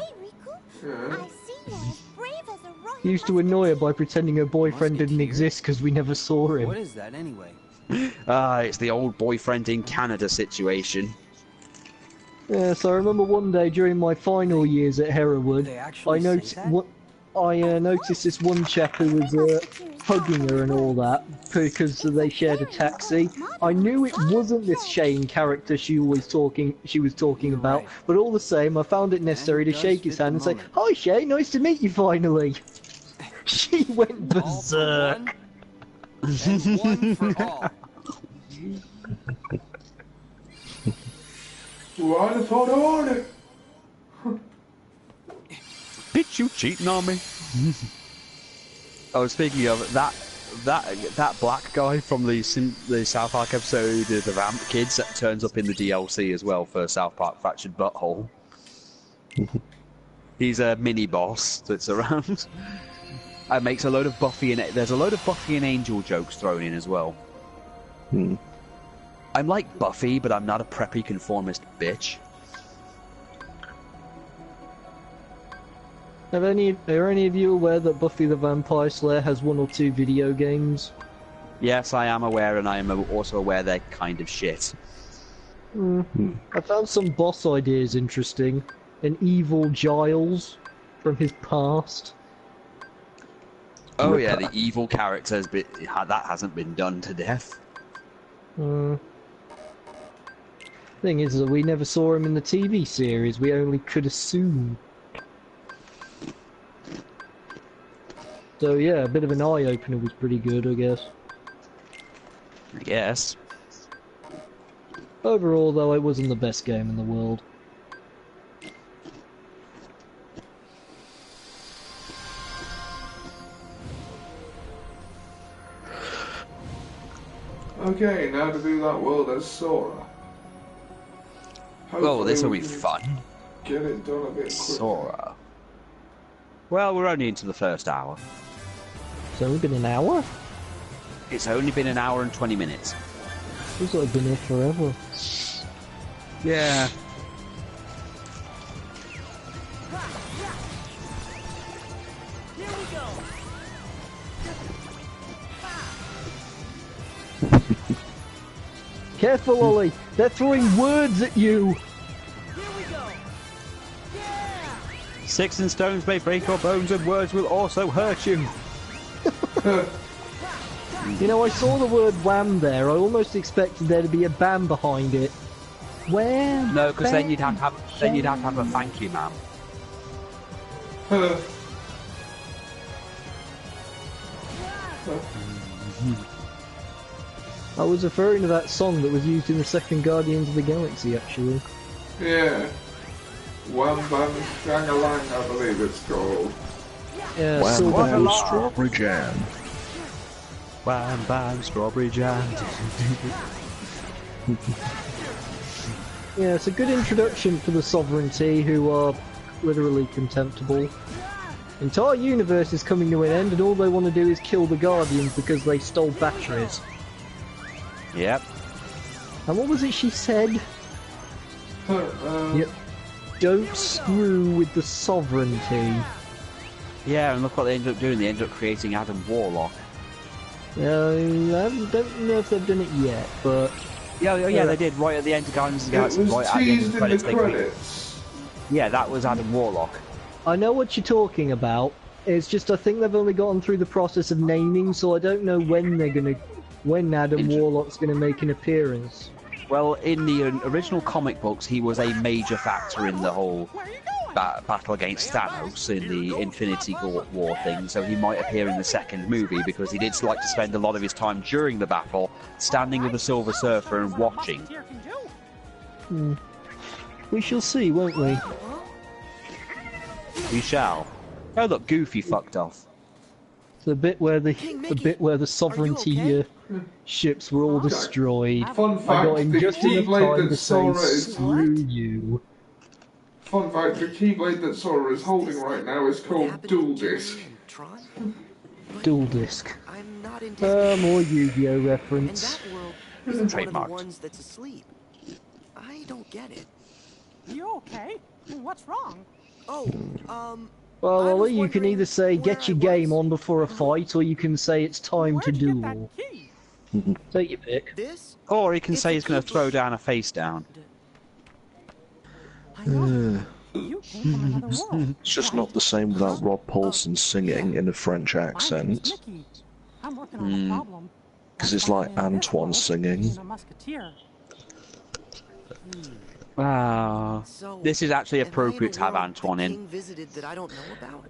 Speaker 1: He used to annoy her by pretending her boyfriend didn't exist because we never saw him.
Speaker 8: What is that anyway?
Speaker 2: It's the old boyfriend in Canada situation.
Speaker 1: Yes, I remember one day during my final years at Hereward, I noticed this one chap who was hugging her and all that because they shared a taxi. I knew it wasn't this Shane character she was talking about, but all the same, I found it necessary to shake his hand and say, "Hi Shane, nice to meet you finally." She went berserk.
Speaker 8: And one for all.
Speaker 3: Why'd have thought about it?
Speaker 2: Bitch, you cheating on me? Oh, speaking of that black guy from the South Park episode, the Ramp Kids, that turns up in the DLC as well for South Park Fractured Butthole. He's a mini boss that's around. And makes a load of Buffy and there's a load of Buffy and Angel jokes thrown in as well. I'm like Buffy, but I'm not a preppy conformist bitch.
Speaker 1: Are any of you aware that Buffy the Vampire Slayer has 1 or 2 video games?
Speaker 2: Yes, I am aware, and I am also aware they're kind of shit.
Speaker 1: I found some boss ideas interesting. An evil Giles from his past.
Speaker 2: Oh yeah, the evil characters, but that hasn't been done to death.
Speaker 1: Thing is that we never saw him in the TV series, we only could assume. So yeah, a bit of an eye-opener was pretty good, I guess.
Speaker 2: I guess.
Speaker 1: Overall, though, it wasn't the best game in the world.
Speaker 3: Okay, now to do that world as Sora.
Speaker 2: Oh, this will be fun.
Speaker 3: Get it done a bit quicker.
Speaker 2: Sora. Well, we're only into the first hour.
Speaker 1: It's only been an hour?
Speaker 2: It's only been an hour and 20 minutes.
Speaker 1: Feels like I've been here forever.
Speaker 2: Yeah.
Speaker 1: Careful, Ollie. They're throwing words at you.
Speaker 2: Sticks and stones may break your bones, and words will also hurt you.
Speaker 1: You know, I saw the word wham there. I almost expected there to be a bam behind it. Wham.
Speaker 2: No, because then you'd have to have a thank you, ma'am.
Speaker 1: I was referring to that song that was used in the second Guardians of the Galaxy, actually.
Speaker 3: Yeah. Wham Bam Shang-a-Lang, I believe it's called.
Speaker 1: Yeah,
Speaker 4: Wham Bam Strawberry Jam.
Speaker 2: Wham Bam Strawberry Jam.
Speaker 1: Yeah, it's a good introduction for the Sovereignty, who are literally contemptible. The entire universe is coming to an end, and all they want to do is kill the Guardians because they stole batteries.
Speaker 2: Yep.
Speaker 1: And what was it she said? Yep. Don't screw with the Sovereignty.
Speaker 2: Yeah, and look what they ended up doing. They ended up creating Adam Warlock.
Speaker 1: I don't know if they've done it yet, but...
Speaker 2: Yeah, they did. Right at the end of Guardians of the Galaxy, right at the end of the credits. Yeah, that was Adam Warlock.
Speaker 1: I know what you're talking about. It's just I think they've only gotten through the process of naming, so I don't know when Adam Warlock's gonna make an appearance.
Speaker 2: Well, in the original comic books, he was a major factor in the whole battle against Thanos in the Infinity War thing, so he might appear in the second movie because he did like to spend a lot of his time during the battle standing with the Silver Surfer and watching.
Speaker 1: We shall see, won't we?
Speaker 2: We shall. Oh look, Goofy fucked off.
Speaker 1: The bit where the Sovereignty ships were all destroyed.
Speaker 3: Fun fact,
Speaker 1: I got in just enough time to say, screw you.
Speaker 3: Fun fact, the Keyblade that Sora is holding right now is called Dual Disc.
Speaker 1: Dual Disc. More Yu-Gi-Oh reference.
Speaker 2: Trademarked.
Speaker 8: That's asleep. I don't get it.
Speaker 11: You okay? What's wrong?
Speaker 1: Well, Ollie, you can either say get your game on before a fight, or you can say it's time to duel. Take your pick.
Speaker 2: Or he can say he's going to throw down a face down.
Speaker 4: It's just not the same without Rob Paulson singing in a French accent. Because it's like Antoine singing.
Speaker 2: Wow. This is actually appropriate to have Antoine in.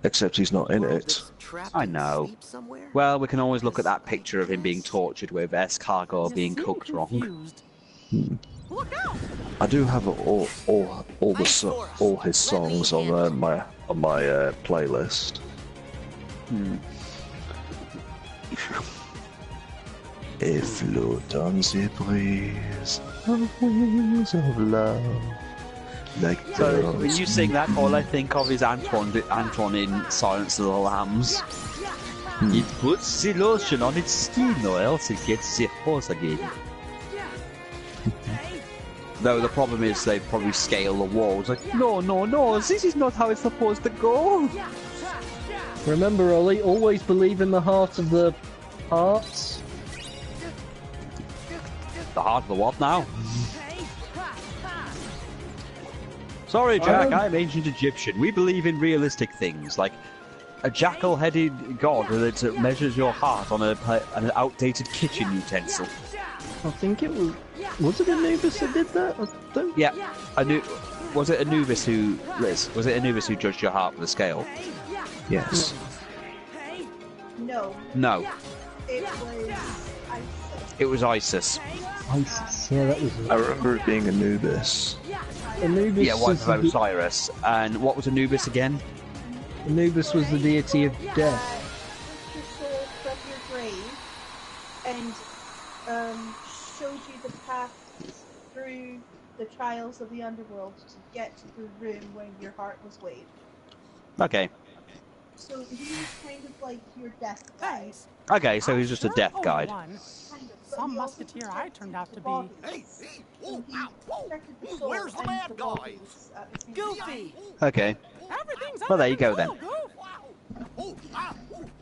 Speaker 4: Except he's not in it.
Speaker 2: I know. Well, we can always look at that picture of him being tortured with escargot being cooked wrong.
Speaker 4: I do have all his songs on my playlist. Et float on the breeze of wings of love. Like
Speaker 2: so, when you sing that, all I think of is Antoine in Silence of the Lambs. It puts the lotion on its skin, or else it gets the horse again. Though the problem is they probably scale the walls. Like, no, this is not how it's supposed to go.
Speaker 1: Remember, Ollie, always believe in the heart of the hearts.
Speaker 2: The heart of the what now? Sorry, Jack, I'm ancient Egyptian. We believe in realistic things, like a jackal-headed god that measures your heart on an outdated kitchen utensil.
Speaker 1: I think it was... Was it Anubis that did that?
Speaker 2: Yeah, was it Anubis who... Liz, was it Anubis who judged your heart with a scale?
Speaker 4: Yes.
Speaker 6: No.
Speaker 2: No.
Speaker 6: It was
Speaker 2: Isis.
Speaker 1: Isis, yeah, that was it.
Speaker 4: I remember it being Anubis.
Speaker 1: Anubis,
Speaker 2: yeah, wife of Osiris. And what was Anubis again?
Speaker 1: Anubis was the deity of death.
Speaker 6: your soul from your grave and showed you the path through the trials of the underworld to get to the room where your heart was weighed.
Speaker 2: Okay.
Speaker 6: So he was kind of like your death guide.
Speaker 2: Okay, so he's just a death guide.
Speaker 11: Some musketeer I turned out to be.
Speaker 6: Where's the bad guys?
Speaker 11: Goofy!
Speaker 2: Okay. Well, there you go then.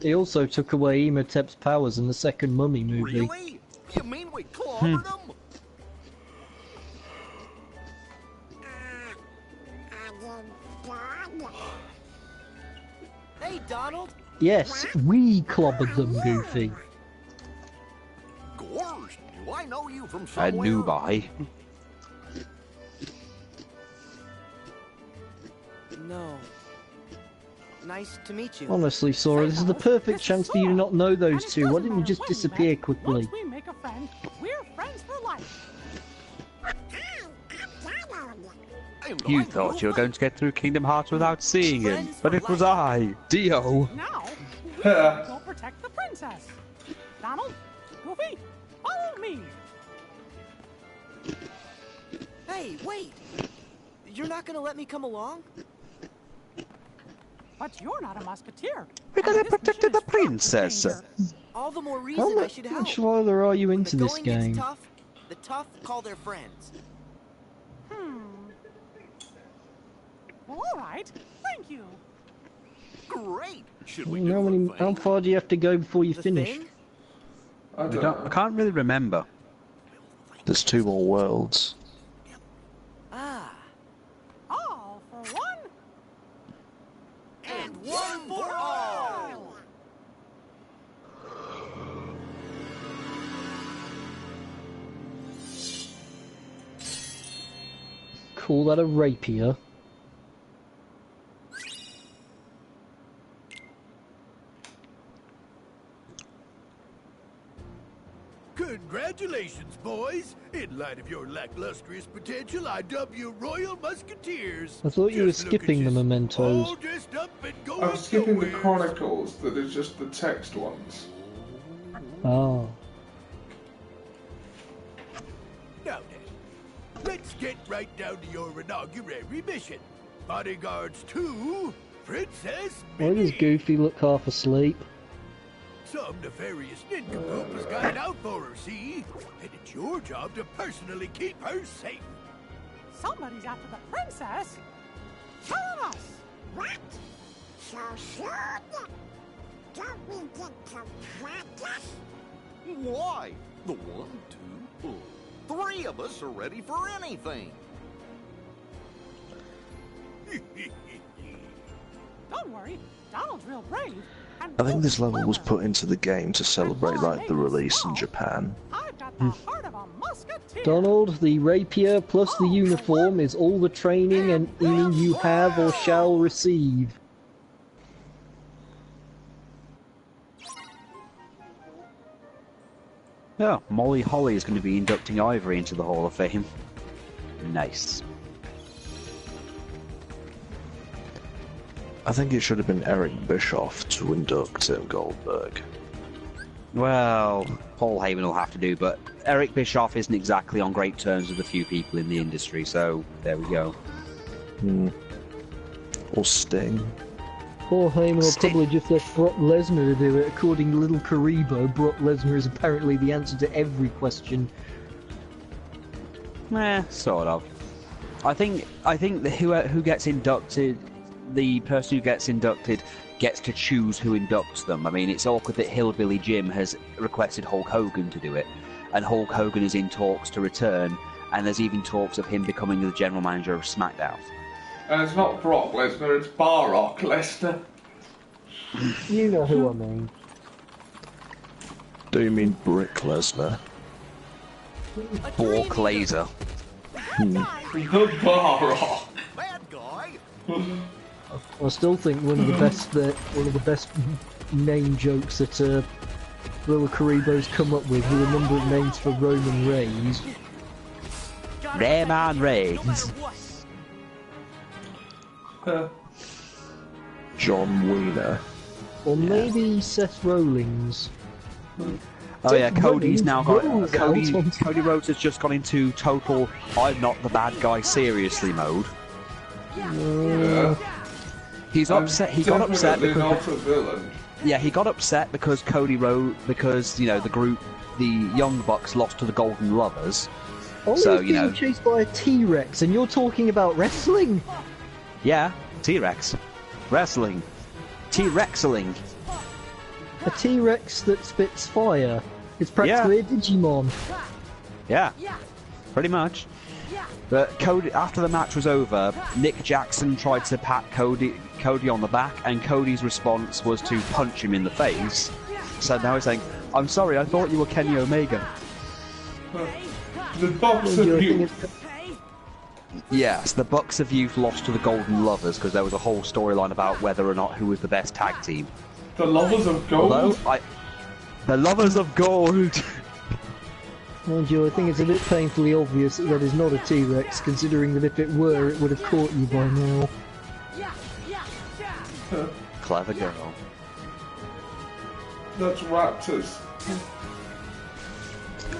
Speaker 1: He also took away Imhotep's powers in the second Mummy movie.
Speaker 10: Really? You mean we clobbered them?
Speaker 5: Hey, Donald.
Speaker 1: Yes, we clobbered them, Goofy.
Speaker 13: Gorge, do I know you from
Speaker 2: A
Speaker 13: somewhere?
Speaker 2: newbie.
Speaker 8: No. Nice to meet you.
Speaker 1: Honestly, Sora, this is the perfect chance for you to not know those two. Why didn't you just disappear quickly?
Speaker 11: Once we make a friend, we're friends for life.
Speaker 2: You thought you were going to get through Kingdom Hearts without seeing him, but it was I, Dio.
Speaker 11: Now, go protect the princess. Donald, Goofy, follow me.
Speaker 8: Hey, wait! You're not gonna let me come along?
Speaker 11: But you're not a musketeer.
Speaker 2: We're gonna protect the princess.
Speaker 8: All the more reason I should
Speaker 1: How
Speaker 8: help.
Speaker 1: much farther are you into
Speaker 8: the
Speaker 1: this
Speaker 8: going
Speaker 1: game?
Speaker 8: gets tough, the tough call their friends.
Speaker 11: Well, all right. Thank you.
Speaker 13: Great. Should we
Speaker 1: How far do you have to go before you finish?
Speaker 2: I can't really remember.
Speaker 4: There's 2 more worlds.
Speaker 8: Ah.
Speaker 11: All for one.
Speaker 5: And one for all.
Speaker 1: Call that a rapier?
Speaker 10: Congratulations, boys! In light of your lacklustrous potential, I dub you Royal Musketeers.
Speaker 1: I thought you were skipping the mementos.
Speaker 10: All dressed up and going
Speaker 3: I'm skipping the
Speaker 10: nowhere.
Speaker 3: Chronicles, that is just the text ones.
Speaker 1: Oh.
Speaker 10: Now then, let's get right down to your inaugural mission. Bodyguards to Princess
Speaker 1: Why does Goofy look half asleep?
Speaker 10: Some nefarious nincompoop has got it out for her, see? And it's your job to personally keep her safe.
Speaker 11: Somebody's after the princess. Tell us.
Speaker 14: What? So soon? Don't we get to practice?
Speaker 13: Why? The 1, 2, 3 of us are ready for anything.
Speaker 11: Don't worry. Donald's real brave.
Speaker 4: I think this level was put into the game to celebrate like the release in Japan.
Speaker 11: I've got the heart of a musketeer.
Speaker 1: Donald, the rapier plus the uniform is all the training and aiming you have or shall receive.
Speaker 2: Yeah, Molly Holly is going to be inducting Ivory into the Hall of Fame. Nice.
Speaker 4: I think it should have been Eric Bischoff to induct Tim Goldberg.
Speaker 2: Well, Paul Heyman will have to do, but Eric Bischoff isn't exactly on great terms with a few people in the industry, so there we go.
Speaker 4: Or Sting.
Speaker 1: Paul Heyman will probably just let Brock Lesnar do it. According to Little Karibo, Brock Lesnar is apparently the answer to every question.
Speaker 2: Sort of. I think that who gets inducted, the person who gets inducted gets to choose who inducts them. I mean, it's awkward that Hillbilly Jim has requested Hulk Hogan to do it, and Hulk Hogan is in talks to return, and there's even talks of him becoming the general manager of SmackDown.
Speaker 3: And it's not Brock Lesnar, it's Brock Lesnar.
Speaker 1: You know who I mean.
Speaker 4: Do you mean Brick Lesnar?
Speaker 2: Bork Laser.
Speaker 3: Brock.
Speaker 10: Bad guy.
Speaker 1: I still think one of the best name jokes that Little Karibo's come up with a number of names for Roman Reigns.
Speaker 2: Roman Reigns.
Speaker 4: John Wiener.
Speaker 1: Or maybe Seth Rollins.
Speaker 2: Oh yeah, Cody's now got
Speaker 1: Rollins
Speaker 2: Cody Rhodes has just gone into total I'm not the bad guy seriously mode. He's upset. He got upset because
Speaker 3: not a villain.
Speaker 2: Yeah, he got upset because because the group, the Young Bucks, lost to the Golden Lovers.
Speaker 1: Only
Speaker 2: So
Speaker 1: being chased by a T-Rex, and you're talking about wrestling?
Speaker 2: Yeah, T-Rex, wrestling, T-Rexling.
Speaker 1: A T-Rex that spits fire. It's practically a Digimon.
Speaker 2: Yeah, pretty much. But Cody, after the match was over, Nick Jackson tried to pat Cody on the back, and Cody's response was to punch him in the face. So now he's saying, "I'm sorry, I thought you were Kenny Omega."
Speaker 3: The Bucks of Youth.
Speaker 2: Yes, the Bucks of Youth lost to the Golden Lovers because there was a whole storyline about whether or not who was the best tag team.
Speaker 3: The Lovers of Gold?
Speaker 2: The Lovers of Gold!
Speaker 1: Mind you, I think it's a bit painfully obvious that is not a T-Rex, considering that if it were, it would have caught you by now.
Speaker 2: Clever girl.
Speaker 3: That's raptors.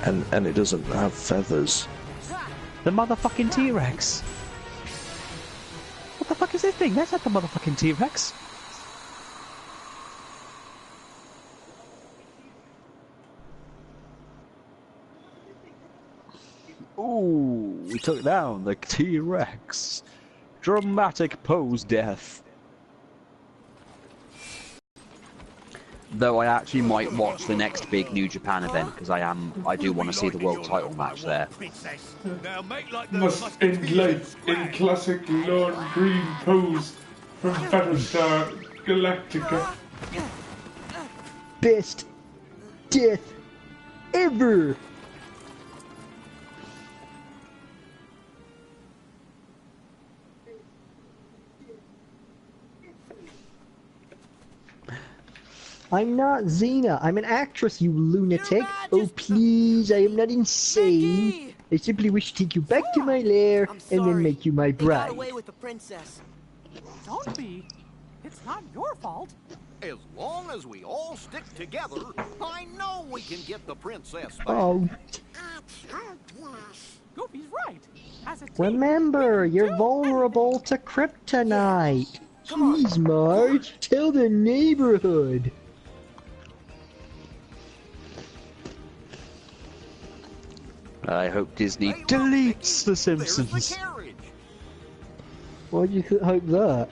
Speaker 4: And it doesn't have feathers.
Speaker 2: The motherfucking T-Rex! What the fuck is this thing? That's not the motherfucking T-Rex! Ooh, we took down the T-Rex. Dramatic pose death. Though I actually might watch the next big New Japan event because I do want to see the world title match there.
Speaker 3: Must end life in classic Lord Green pose from Battlestar Galactica.
Speaker 1: Best death ever! I'm not Xena, I'm an actress, you lunatic. Oh please, I am not insane. I simply wish to take you back to my lair and then make you my bride.
Speaker 12: Got away with the princess.
Speaker 11: Don't be. It's not your fault.
Speaker 13: As long as we all stick together, I know we can get the princess back.
Speaker 1: Oh.
Speaker 11: Goofy's right. As a team,
Speaker 1: Remember, you're vulnerable to kryptonite. Jeez, Marge, tell the neighborhood.
Speaker 2: I hope Disney deletes The Simpsons.
Speaker 1: Why'd you hope that?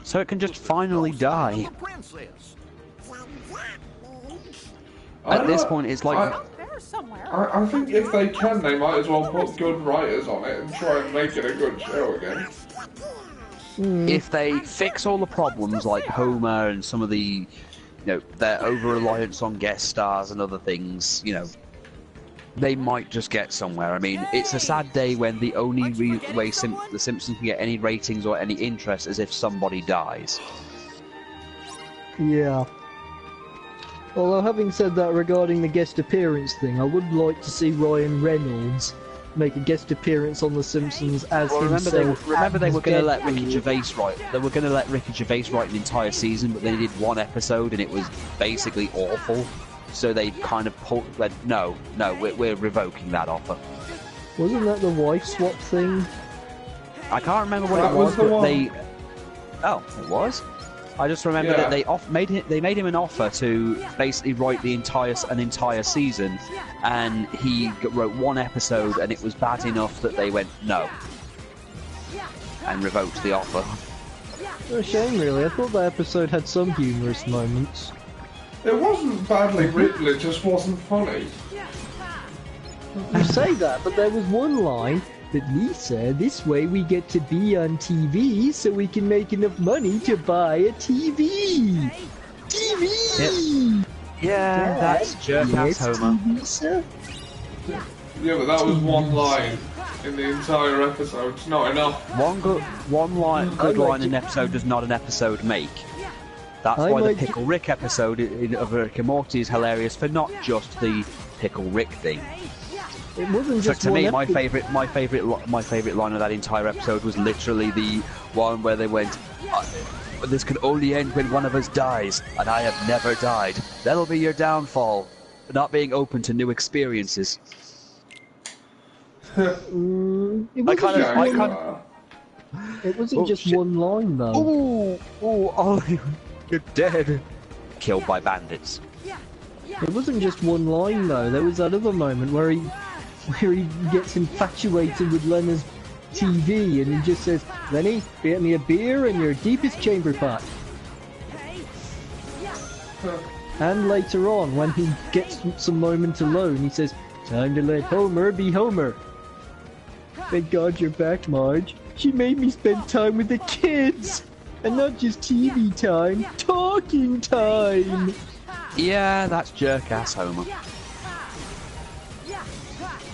Speaker 2: So it can just finally die. At this point, it's like...
Speaker 3: I think if they can, they might as well put good writers on it and try and make it a good show again.
Speaker 2: If they fix all the problems like Homer and some of the, their over-reliance on guest stars and other things, they might just get somewhere. I mean, it's a sad day when the only way the Simpsons can get any ratings or any interest is if somebody dies.
Speaker 1: Yeah. Although having said that regarding the guest appearance thing, I would like to see Ryan Reynolds make a guest appearance on The Simpsons as himself.
Speaker 2: Remember they were going to let Ricky Gervais write. They were going to let Ricky Gervais write an entire season, but they did one episode and it was basically awful. So they kind of went, no, we're revoking that offer.
Speaker 1: Wasn't that the wife swap thing?
Speaker 2: I can't remember what it was, but they. Oh, it was. I just remember that they made him an offer to basically write an entire season, and he wrote one episode, and it was bad enough that they went no, and revoked the offer.
Speaker 1: A shame, really. I thought that episode had some humorous moments.
Speaker 3: It wasn't badly written, it just wasn't funny.
Speaker 1: You say that, but there was one line that Lisa, this way we get to be on TV so we can make enough money to buy a TV! TV!
Speaker 2: Yep. Yeah, that's jerk-ass Homer.
Speaker 1: TV,
Speaker 3: yeah, but that was one line in the entire episode. It's not enough.
Speaker 2: One good line in an episode does not an episode make. That's why the Pickle Rick episode of Rick and Morty is hilarious for not just the Pickle Rick thing.
Speaker 1: It wasn't just
Speaker 2: to me, my favorite line of that entire episode was literally the one where they went, "This can only end when one of us dies, and I have never died. That'll be your downfall, not being open to new experiences."
Speaker 1: It wasn't just one line though.
Speaker 2: Oh, you're dead. Killed by bandits.
Speaker 1: It wasn't just one line though. There was that other moment where he gets infatuated with Lena's TV and he just says, "Lenny, get me a beer and your deepest chamber pot." And later on, when he gets some moment alone, he says, "Time to let Homer be Homer." Thank God you're back, Marge. She made me spend time with the kids! And not just TV time, talking time!
Speaker 2: Yeah, that's jerk-ass Homer.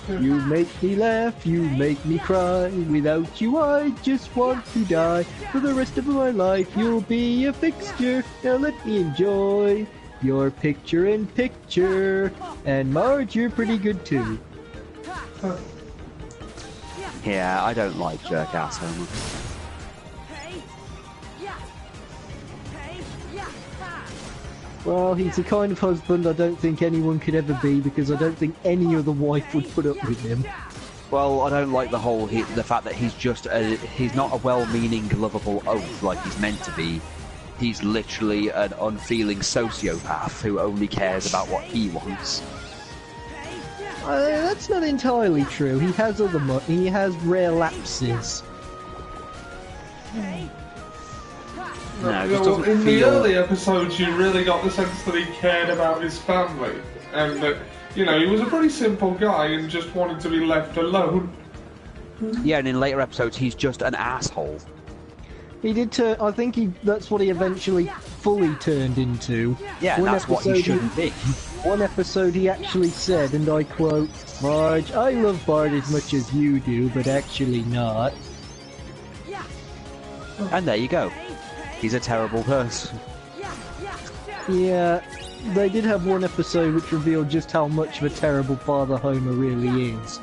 Speaker 1: You make me laugh, you make me cry. Without you I just want to die. For the rest of my life you'll be a fixture. Now let me enjoy your picture in picture. And Marge, you're pretty good too.
Speaker 2: Yeah, I don't like jerk-ass Homer.
Speaker 1: Well, he's the kind of husband I don't think anyone could ever be, because I don't think any other wife would put up with him.
Speaker 2: Well, I don't like the fact that he's just he's not a well-meaning, lovable oaf like he's meant to be. He's literally an unfeeling sociopath who only cares about what he wants.
Speaker 1: That's not entirely true. He has he has rare lapses.
Speaker 2: No,
Speaker 3: well, in the early episodes, you really got the sense that he cared about his family, and that, you know, he was a pretty simple guy and just wanted to be left alone.
Speaker 2: Yeah, and in later episodes, he's just an asshole.
Speaker 1: He did turn. I think that's what he eventually fully turned into.
Speaker 2: Yeah, and that's what he shouldn't be.
Speaker 1: One episode he actually said, and I quote, "Marge, I love Bart as much as you do, but actually not."
Speaker 2: And there you go. He's a terrible person.
Speaker 1: Yeah, they did have one episode which revealed just how much of a terrible father Homer really is.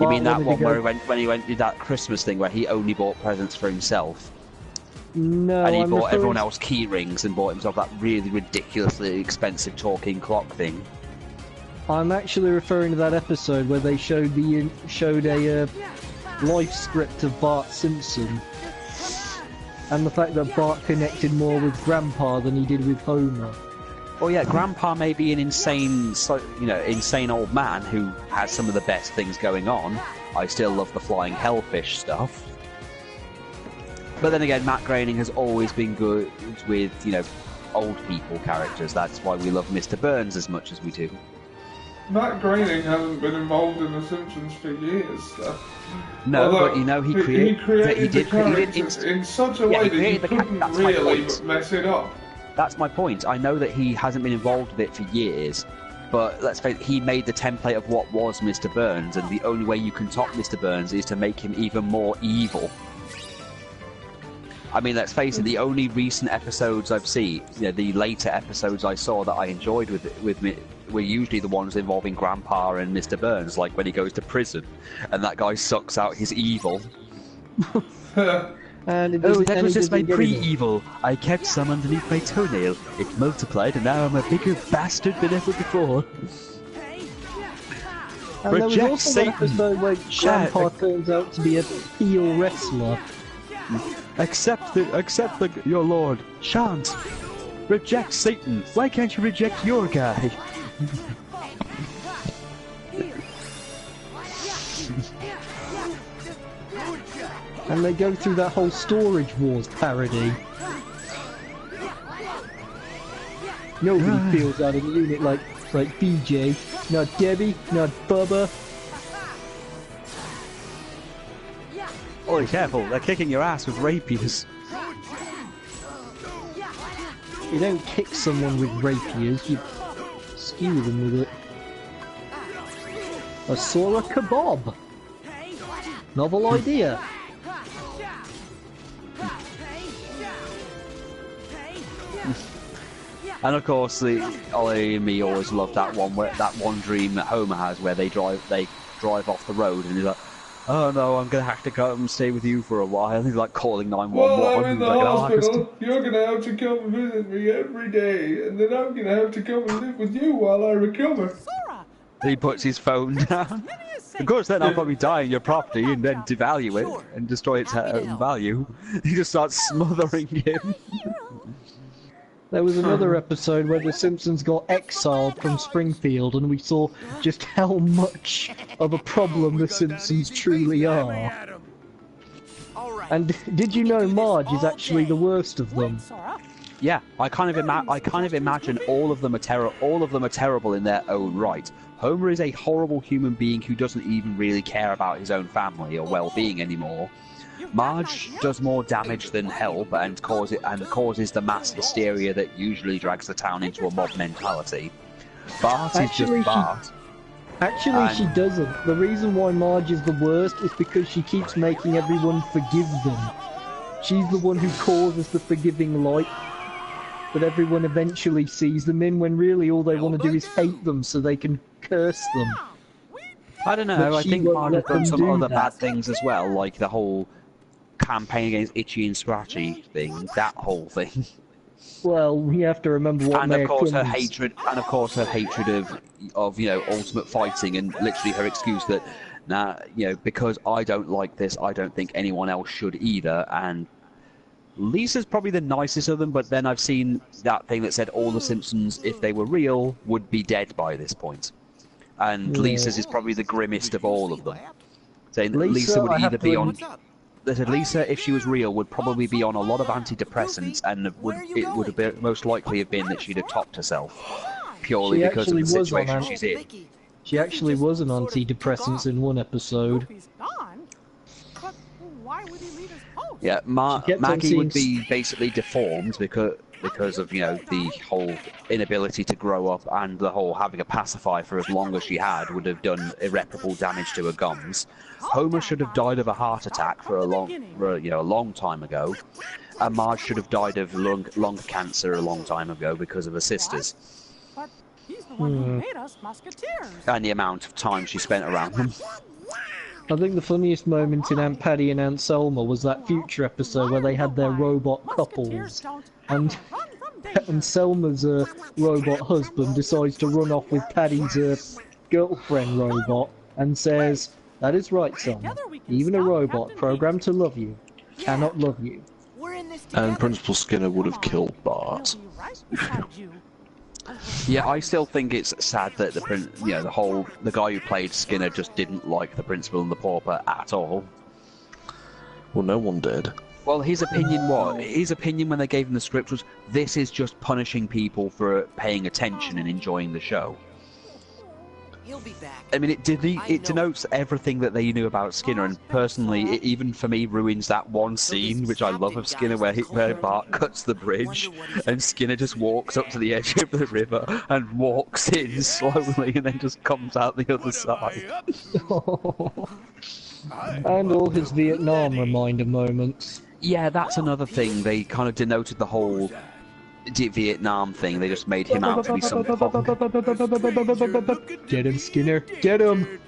Speaker 2: You mean that one where when he went did that Christmas thing where he only bought presents for himself?
Speaker 1: No,
Speaker 2: and he bought everyone else key rings and bought himself that really ridiculously expensive talking clock thing.
Speaker 1: I'm actually referring to that episode where they showed a life script of Bart Simpson. And the fact that Bart connected more with Grandpa than he did with Homer.
Speaker 2: Well, yeah, Grandpa may be an insane old man who has some of the best things going on. I still love the flying hellfish stuff. But then again, Matt Groening has always been good with, old people characters. That's why we love Mr. Burns as much as we do.
Speaker 3: Matt Groening hasn't been involved in The Simpsons for years, so.
Speaker 2: No,
Speaker 3: although
Speaker 2: but he
Speaker 3: created
Speaker 2: the
Speaker 3: character in such a way that you couldn't really mess it up.
Speaker 2: That's my point. I know that he hasn't been involved with it for years, but let's face it, he made the template of what was Mr. Burns, and the only way you can top Mr. Burns is to make him even more evil. I mean, let's face it, the only recent episodes I've seen, the later episodes I saw that I enjoyed with me, were usually the ones involving Grandpa and Mr. Burns, like when he goes to prison, and that guy sucks out his evil. That was just my pre-evil. I kept some underneath my toenail. It multiplied, and now I'm a bigger bastard than ever before.
Speaker 1: And there was also an episode where Grandpa turns out to be a heel wrestler.
Speaker 2: Accept your lord. Shan't. Reject Satan. Why can't you reject your guy?
Speaker 1: And they go through that whole Storage Wars parody. Nobody feels out of the unit like BJ. Not Debbie, not Bubba.
Speaker 2: Oh, careful, they're kicking your ass with rapiers.
Speaker 1: You don't kick someone with rapiers, you skew them with it. I saw a kebab. Novel idea.
Speaker 2: And of course, Ollie and me always loved that one dream that Homer has, where they drive off the road, and he's like, "Oh no, I'm gonna have to come and stay with you for a while." And he's like calling 911.
Speaker 3: Well, I'm in the hospital. You're gonna have to come and visit me every day, and then I'm gonna have to come and live with you while I recover.
Speaker 2: He puts his phone down. Of course, then I'll probably die in your property and then devalue it and destroy its own value. He just starts smothering him.
Speaker 1: There was another episode where the Simpsons got exiled from Springfield, and we saw just how much of a problem the Simpsons truly are. And did you know Marge is actually the worst of them?
Speaker 2: Yeah, I kind of imagine all of them are terrible in their own right, Homer is a horrible human being who doesn't even really care about his own family or well-being anymore. Marge does more damage than help and causes the mass hysteria that usually drags the town into a mob mentality. Bart is just Bart.
Speaker 1: Actually, she doesn't. The reason why Marge is the worst is because she keeps making everyone forgive them. She's the one who causes the forgiving light, but everyone eventually sees them in when really all they want to do is hate them so they can curse them.
Speaker 2: I don't know, I think Marge has done some other bad things as well, like the whole campaign against Itchy and Scratchy thing, that whole thing.
Speaker 1: Well, you have to remember what
Speaker 2: and of course her hatred of ultimate fighting, and literally her excuse that because I don't like this, I don't think anyone else should either. And Lisa's probably the nicest of them, but then I've seen that thing that said all the Simpsons, if they were real, would be dead by this point. And Lisa's is probably the grimmest of all of them, saying that Lisa would either be on. That Lisa, if she was real, would probably be on a lot of antidepressants, and it would have most likely have been that she'd have topped herself, purely because of the situation she's in.
Speaker 1: She actually was on antidepressants in one episode.
Speaker 2: Yeah, Maggie would be basically deformed because of the whole inability to grow up, and the whole having a pacifier for as long as she had would have done irreparable damage to her gums. Homer should have died of a heart attack a long time ago, and Marge should have died of lung cancer a long time ago because of her sisters.
Speaker 11: But he's the one who made us musketeers.
Speaker 2: And the amount of time she spent around them.
Speaker 1: I think the funniest moment in Aunt Paddy and Aunt Selma was that future episode where they had their robot couples, and Selma's robot husband decides to run off with Paddy's girlfriend robot and says, "That is right, Selma. Even a robot programmed to love you cannot love you."
Speaker 4: And Principal Skinner would have killed Bart.
Speaker 2: Yeah, I still think it's sad that the guy who played Skinner just didn't like the Principal and the Pauper at all.
Speaker 4: Well, no one did.
Speaker 2: Well, his opinion when they gave him the script was, this is just punishing people for paying attention and enjoying the show.
Speaker 12: He'll be back.
Speaker 2: I mean, it denotes everything that they knew about Skinner, and personally, it even for me ruins that one scene, which I love of Skinner, where Bart cuts the bridge, and Skinner just walks up to the edge of the river and walks in slowly, and then just comes out the other side.
Speaker 1: And all his Vietnam reminder moments.
Speaker 2: Yeah, that's another thing. They kind of denoted the whole Vietnam thing. They just made him out to be some punk.
Speaker 1: Get him, Skinner. Get him!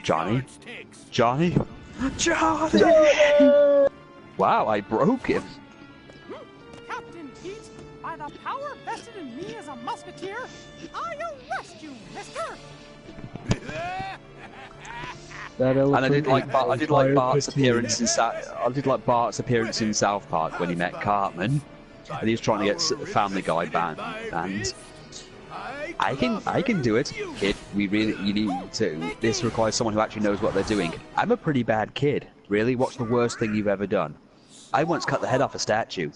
Speaker 2: Johnny? Johnny? Wow, I broke him.
Speaker 11: Captain Pete, by the power vested in me as a musketeer, I arrest you, mister!
Speaker 2: And I did like Bart's appearance in South Park when he met Cartman, and he was trying to get Family Guy banned. I can do it, kid. You need to. This requires someone who actually knows what they're doing. I'm a pretty bad kid. Really? What's the worst thing you've ever done? I once cut the head off a statue.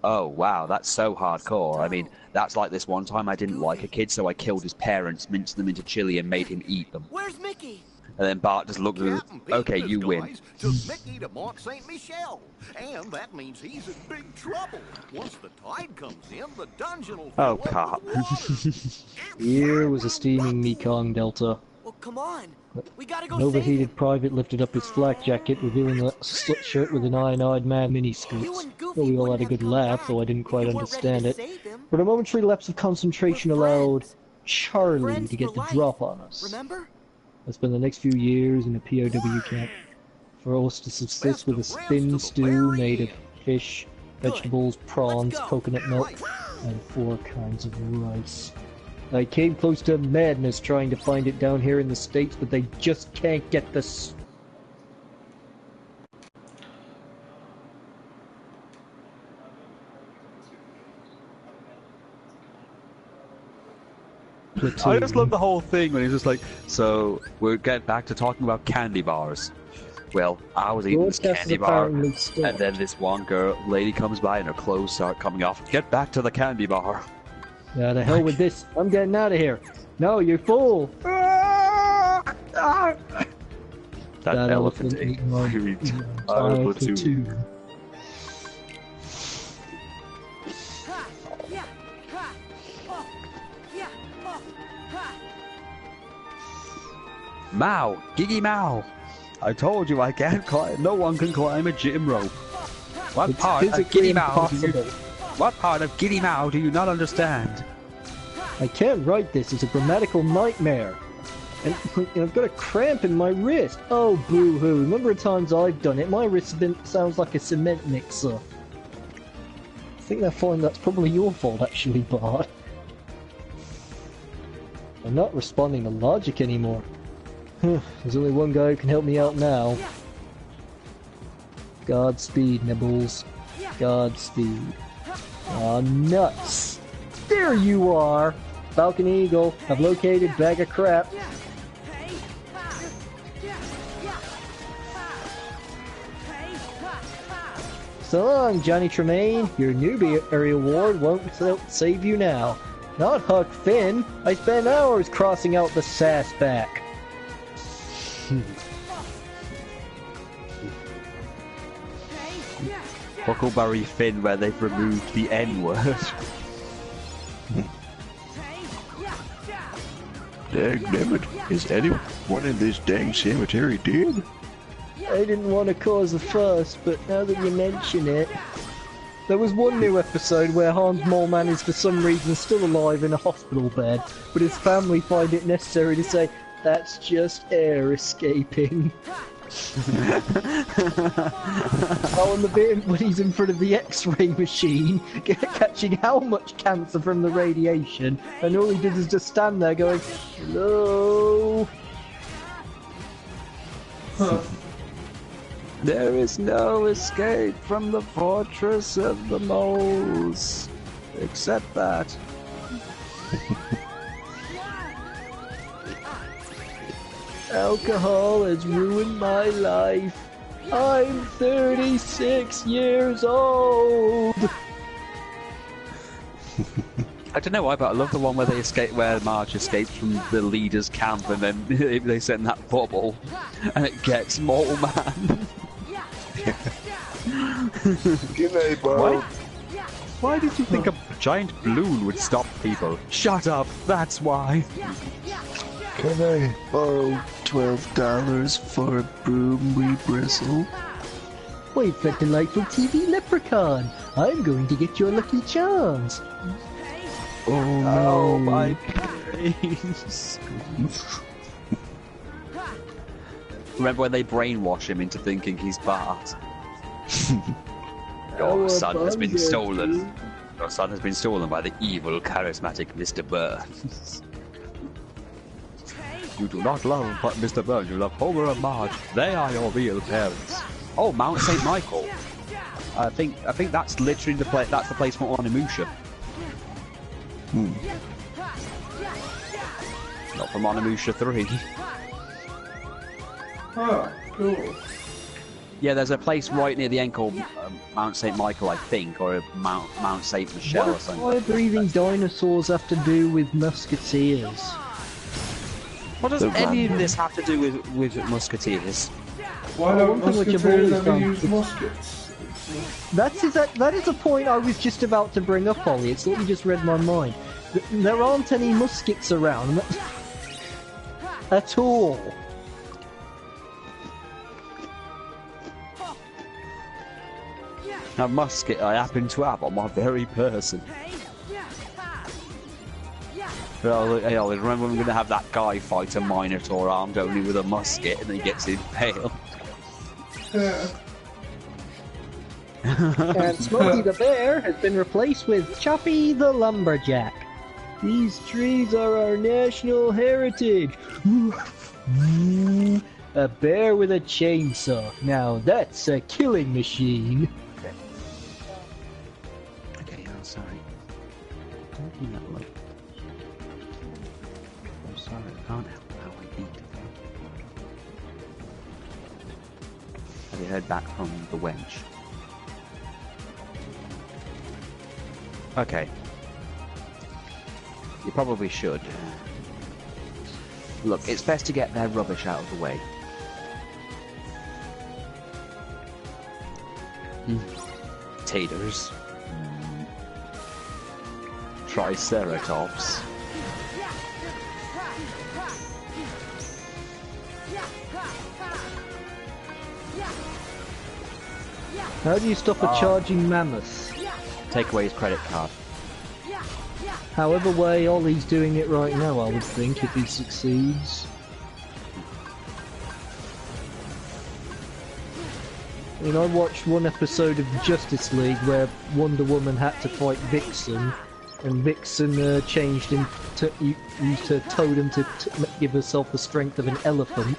Speaker 2: Oh wow, that's so hardcore. I mean, that's like this one time I didn't like a kid, so I killed his parents, minced them into chili, and made him eat them.
Speaker 12: Where's Mickey?
Speaker 2: And then Bart just looked at him. Okay, you win.
Speaker 13: Took Mickey to Mont Saint Michel, and that means he's in big trouble. Once the tide comes in, the dungeon will.
Speaker 2: Oh, Carp.
Speaker 1: Here was a steaming Mekong Delta.
Speaker 12: Well, come on. We gotta go.
Speaker 1: An overheated private lifted up his flak jacket, revealing a slit shirt with an iron-eyed man miniskirts. Well, we all had a good laugh, though I didn't quite understand it. But a momentary lapse of concentration allowed Charlie to get the drop on us.
Speaker 12: Remember?
Speaker 1: I spent the next few years in a POW camp, forced to subsist with a thin stew made of fish, vegetables, prawns, coconut milk, and 4 kinds of rice. I came close to madness trying to find it down here in the States, but they just can't get this.
Speaker 2: I just love the whole thing when he's just like, so we'll get back to talking about candy bars. Well, I was eating this candy bar, and then this one lady comes by and her clothes start coming off. Get back to the candy bar.
Speaker 1: Yeah, the hell with this. I'm getting out of here. No, you fool!
Speaker 2: That elephant
Speaker 1: ate my
Speaker 4: Horrible
Speaker 1: too.
Speaker 2: Mao, Giggy Mao. I told you I can't climb. No one can climb a gym rope. What part of Giddy Mao do you not understand?
Speaker 1: I can't write this. It's a grammatical nightmare. And I've got a cramp in my wrist. Oh, boo-hoo. Remember the times I've done it? My wrist sounds like a cement mixer. I think that's probably your fault, actually, Bart. I'm not responding to logic anymore. There's only one guy who can help me out now. Godspeed, Nibbles. Godspeed. Aw, nuts! There you are! Falcon Eagle, I've located bag of crap. So long, Johnny Tremaine. Your newbie area award won't save you now. Not Huck Finn. I spent hours crossing out the sass back.
Speaker 2: Huckleberry Finn, where they've removed the N-word.
Speaker 4: Dangnabbit, is anyone in this dang cemetery dead?
Speaker 1: I didn't want to cause a fuss, but now that you mention it... There was one new episode where Hans Moleman is for some reason still alive in a hospital bed, but his family find it necessary to say, that's just air escaping. Oh, and the bit when he's in front of the X-ray machine, catching how much cancer from the radiation, and all he did is just stand there going, hello?
Speaker 2: There is no escape from the fortress of the moles, except that.
Speaker 1: Alcohol has ruined my life. I'm 36 years old.
Speaker 2: I don't know why, but I love the one where they escape, where Marge escapes from the leader's camp, and then they send that bubble, and it gets Mole Man. Why did you think a giant balloon would stop people? Shut up, that's why.
Speaker 4: Can I borrow $12 for a broom we bristle?
Speaker 1: Wait for delightful TV Leprechaun. I'm going to get your Lucky Charms.
Speaker 4: Oh no.
Speaker 2: Oh my face. Remember when they brainwash him into thinking he's Bart? Your son has been stolen. Your son has been stolen by the evil, charismatic Mr. Burns. You do not love Mr. Burns, you love Homer and Marge. They are your real parents. Oh, Mount St. Michael. I think that's literally the place. That's the place for Onimusha. Not from Onimusha 3.
Speaker 3: Oh, cool.
Speaker 2: Yeah, there's a place right near the end called Mount St. Michael, I think, or Mount St. Michelle or something.
Speaker 1: What do fire-breathing dinosaurs have to do with musketeers?
Speaker 2: What does any of this have to do with musketeers?
Speaker 3: Why don't musketeers ever use muskets?
Speaker 1: That is a point I was just about to bring up, Ollie. It's like you just read my mind. There aren't any muskets around at all.
Speaker 2: A musket I happen to have on my very person. Hey, Ollie, remember we're going to have that guy fight a Minotaur armed only with a musket and he gets impaled?
Speaker 3: Yeah.
Speaker 1: And Smokey the Bear has been replaced with Choppy the Lumberjack. These trees are our national heritage. A bear with a chainsaw. Now that's a killing machine.
Speaker 2: Okay, I'm sorry. Don't do that, look. I'm sorry, I can't help how I eat. Have you heard back from the wench? Okay. You probably should. Look, it's best to get their rubbish out of the way. Taters. Triceratops.
Speaker 1: How do you stop a charging mammoth?
Speaker 2: Take away his credit card.
Speaker 1: However way Ollie's doing it right now, I would think, if he succeeds. I mean, I watched one episode of the Justice League where Wonder Woman had to fight Vixen, and Vixen changed into used her totem to give herself the strength of an elephant,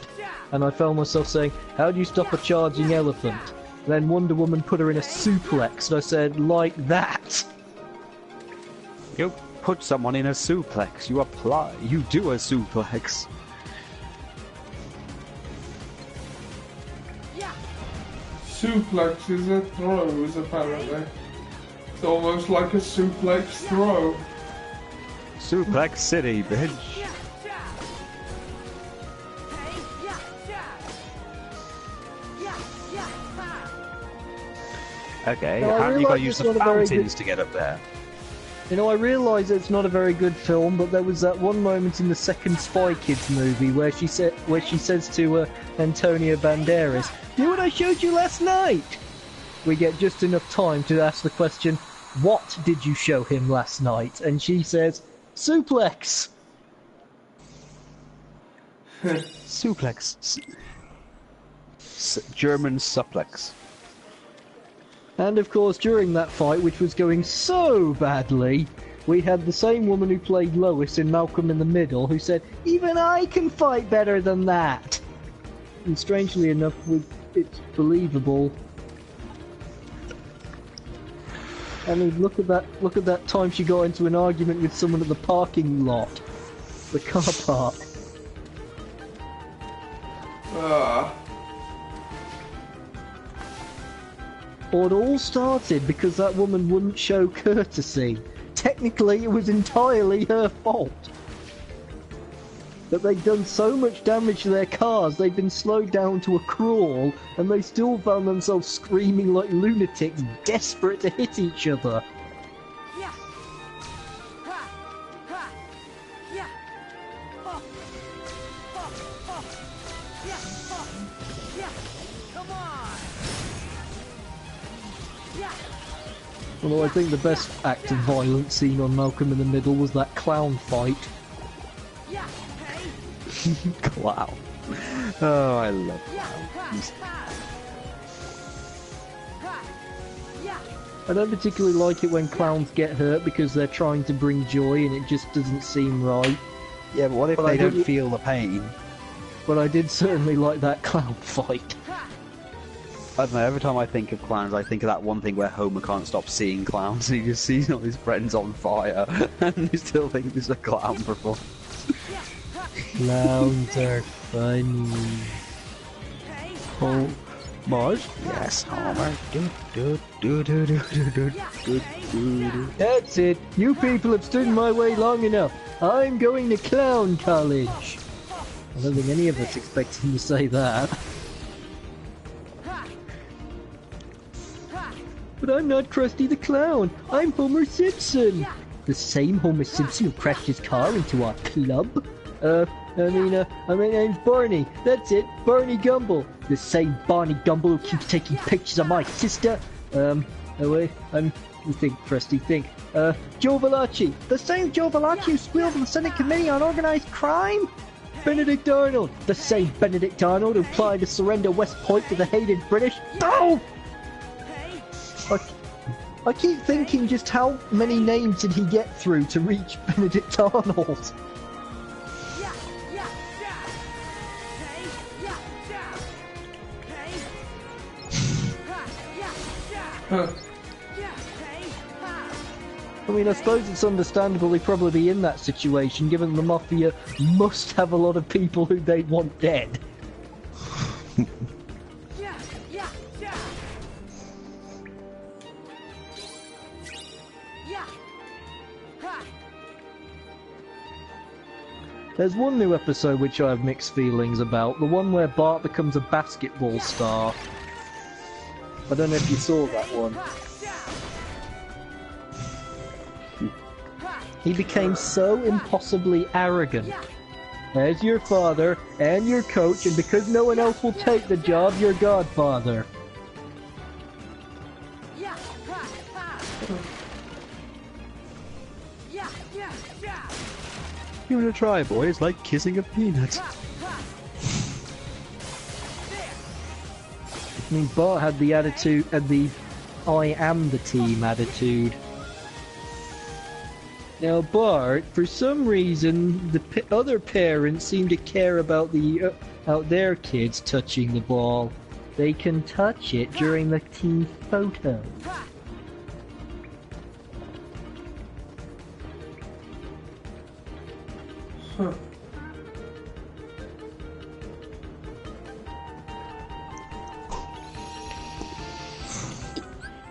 Speaker 1: and I found myself saying, how do you stop a charging elephant? Then Wonder Woman put her in a suplex, and I said, like that!
Speaker 2: You put someone in a suplex, you do a suplex.
Speaker 3: Suplex is a throws, apparently. It's almost like a suplex throw.
Speaker 2: Suplex City, bitch. Okay,
Speaker 1: now,
Speaker 2: how do you gotta use the fountains to get up there?
Speaker 1: You know, I realise it's not a very good film, but there was that one moment in the second Spy Kids movie where she says to Antonio Banderas, "Do what I showed you last night." We get just enough time to ask the question, "What did you show him last night?" And she says, "Suplex."
Speaker 2: Suplex. German suplex.
Speaker 1: And of course, during that fight, which was going so badly, we had the same woman who played Lois in Malcolm in the Middle who said, "Even I can fight better than that." And strangely enough, it's believable. I mean, look at that time she got into an argument with someone at the parking lot. The car park. Well, it all started because that woman wouldn't show courtesy. Technically, it was entirely her fault. That they'd done so much damage to their cars, they'd been slowed down to a crawl, and they still found themselves screaming like lunatics, desperate to hit each other. Although I think the best act of violence seen on Malcolm in the Middle was that clown fight.
Speaker 2: Clown. Oh, I love clowns.
Speaker 1: I don't particularly like it when clowns get hurt because they're trying to bring joy and it just doesn't seem right.
Speaker 2: Yeah, but what if they don't feel the pain?
Speaker 1: But I did certainly like that clown fight.
Speaker 2: I don't know, every time I think of clowns, I think of that one thing where Homer can't stop seeing clowns, and he just sees all his friends on fire, and he still thinks it's a clown performance.
Speaker 1: Clowns are funny.
Speaker 2: Oh, Marge? Yes, Homer.
Speaker 1: That's it. You people have stood in my way long enough. I'm going to clown college. I don't think any of us expected him to say that. But I'm not Krusty the Clown. I'm Homer Simpson. The same Homer Simpson who crashed his car into our club. My name's Barney. That's it, Barney Gumble. The same Barney Gumble who keeps taking pictures of my sister. Think, Krusty, think. Joe Valachi. The same Joe Valachi who squealed on the Senate Committee on Organized Crime. Benedict Arnold. The same Benedict Arnold who planned to surrender West Point to the hated British. Oh! I keep thinking just how many names did he get through to reach Benedict Arnold? I mean, I suppose it's understandable he'd probably be in that situation, given the Mafia must have a lot of people who they'd want dead. There's one new episode which I have mixed feelings about. The one where Bart becomes a basketball star. I don't know if you saw that one. He became so impossibly arrogant. As your father and your coach, and because no one else will take the job, your godfather.
Speaker 2: Give it a try, boy. It's like kissing a peanut.
Speaker 1: I mean, Bart had the attitude, the I am the team attitude. Now, Bart, for some reason, the other parents seem to care about their kids touching the ball. They can touch it during the team photo.
Speaker 3: Huh.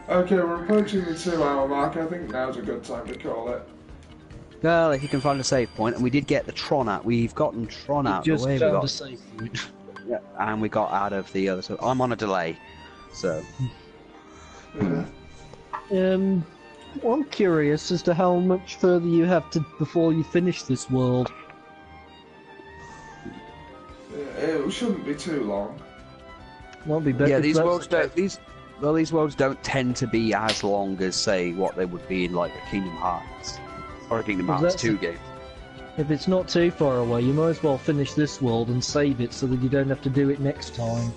Speaker 3: Okay, we're approaching the 2-hour mark. I think now's a good time to call it.
Speaker 2: Well, if you can find a save point, and we did get the Tron out. We've gotten Tron out.
Speaker 1: Just
Speaker 2: the way.
Speaker 1: found a save point.
Speaker 2: Yeah, and we got out of the other. So I'm on a delay. So.
Speaker 3: Yeah.
Speaker 1: I'm curious as to how much further you have to before you finish this world.
Speaker 3: It shouldn't be too long.
Speaker 1: Won't be better.
Speaker 2: Yeah, these worlds don't tend to be as long as, say, what they would be in like a Kingdom Hearts or a Kingdom Hearts 2 game.
Speaker 1: If it's not too far away, you might as well finish this world and save it so that you don't have to do it next time.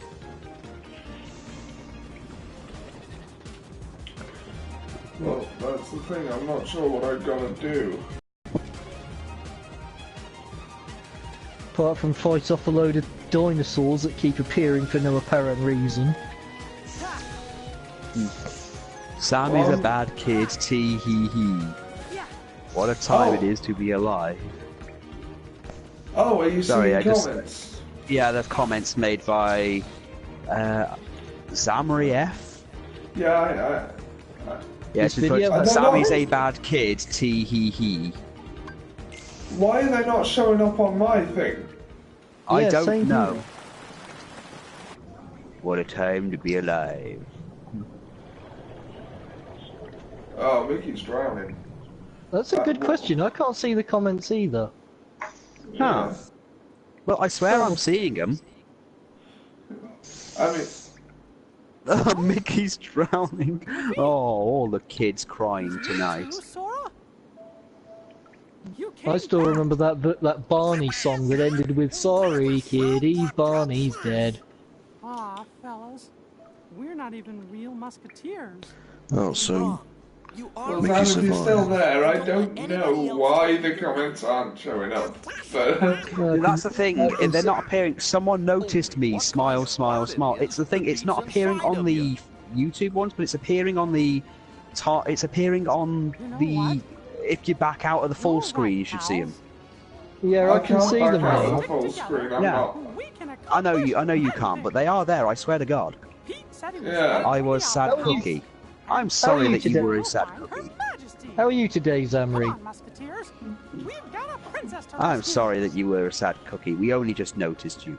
Speaker 3: Well, that's the thing. I'm not sure what I've got to do.
Speaker 1: Apart from fight off a load of dinosaurs that keep appearing for no apparent reason.
Speaker 2: Sam is a bad kid, tee hee hee. What a time it is to be alive.
Speaker 3: Oh, are you seeing comments?
Speaker 2: Yeah, there's comments made by Zamri F.
Speaker 3: Yeah,
Speaker 2: Yeah, Sammy's a bad kid, tee hee hee.
Speaker 3: Why are they not showing up on my thing?
Speaker 2: I don't know. What a time to be alive.
Speaker 3: Oh, Mickey's drowning.
Speaker 1: That's a good question. I can't see the comments either.
Speaker 2: Huh. Well, I swear I'm seeing them.
Speaker 3: I mean...
Speaker 2: Oh, Mickey's drowning. Oh, all the kids crying tonight.
Speaker 1: I still remember that Barney song that ended with "Sorry, kiddies, Barney's dead."
Speaker 11: Ah, fellas, we're not even real musketeers.
Speaker 4: Oh, so...
Speaker 3: Well, Sam, if you're still there, I don't know why the comments aren't showing up. But
Speaker 2: that's the thing, they're not appearing. Someone noticed me, smile, smile, smile. It's the thing, it's not appearing on the YouTube ones, but it's appearing on the... If you back out of the full screen, you should see them.
Speaker 1: Yeah, I can see them now.
Speaker 3: Full screen, I'm
Speaker 2: Yeah.
Speaker 3: not.
Speaker 2: I know you can't, but they are there, I swear to God.
Speaker 3: Yeah.
Speaker 2: I was Sad Cookie. I'm sorry that you were a Sad Cookie.
Speaker 1: How are you today, Zamri?
Speaker 2: I'm sorry that you were a Sad Cookie. We only just noticed you.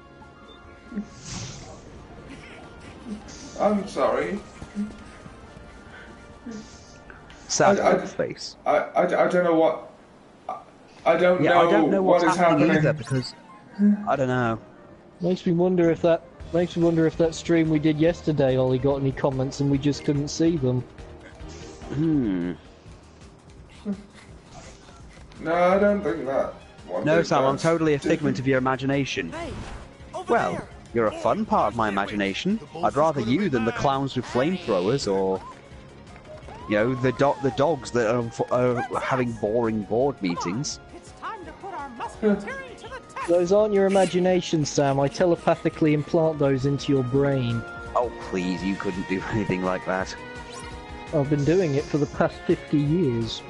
Speaker 3: I'm sorry.
Speaker 2: Sad face.
Speaker 3: I don't know what... I don't know
Speaker 2: what's
Speaker 3: what is
Speaker 2: happening
Speaker 3: happening.
Speaker 2: either, because... I don't know.
Speaker 1: Makes me wonder if that stream we did yesterday, Ollie, got any comments and we just couldn't see them.
Speaker 3: No, I don't think that.
Speaker 2: No, Sam, I'm totally a figment of your imagination. Well, you're a fun part of my imagination. I'd rather you than the clowns with flamethrowers, or... You know, the dogs that are having boring board meetings.
Speaker 1: Those aren't your imaginations, Sam. I telepathically implant those into your brain.
Speaker 2: Oh, please, you couldn't do anything like that.
Speaker 1: I've been doing it for the past 50 years.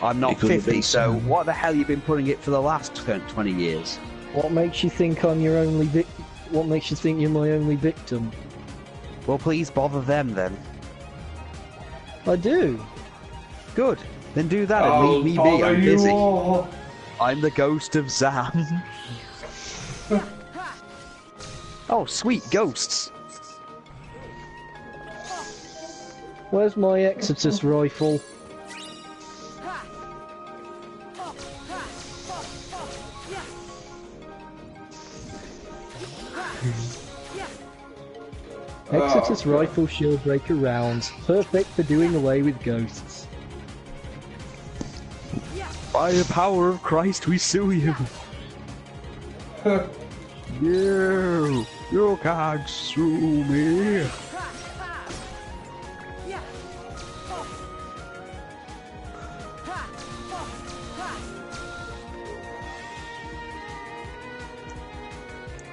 Speaker 2: I'm not 50, so what the hell have you been putting it for the last 20 years?
Speaker 1: What makes you think I'm your only What makes you think you're my only victim?
Speaker 2: Well, please bother them then.
Speaker 1: I do.
Speaker 2: Good. Then do that and leave me be. I'm busy. I'm the ghost of Zam. Oh, sweet ghosts.
Speaker 1: Where's my Exodus rifle? Exodus rifle shield breaker rounds, perfect for doing away with ghosts.
Speaker 2: By the power of Christ, we sue you. You can't sue me.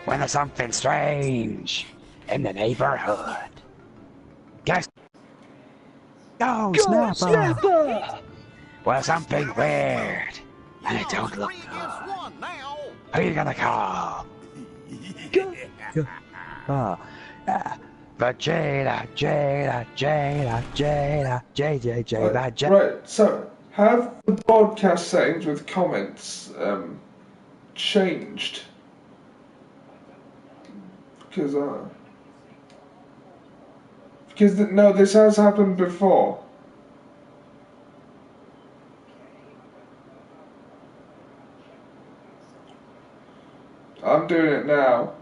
Speaker 2: When there's something strange in the neighborhood. Guess. Go, Snapper! Well, something weird, and it don't look good. Who are you gonna call? Vegeta, Vegeta.
Speaker 3: Right, so have the broadcast settings with comments changed? Because no, this has happened before. I'm doing it now.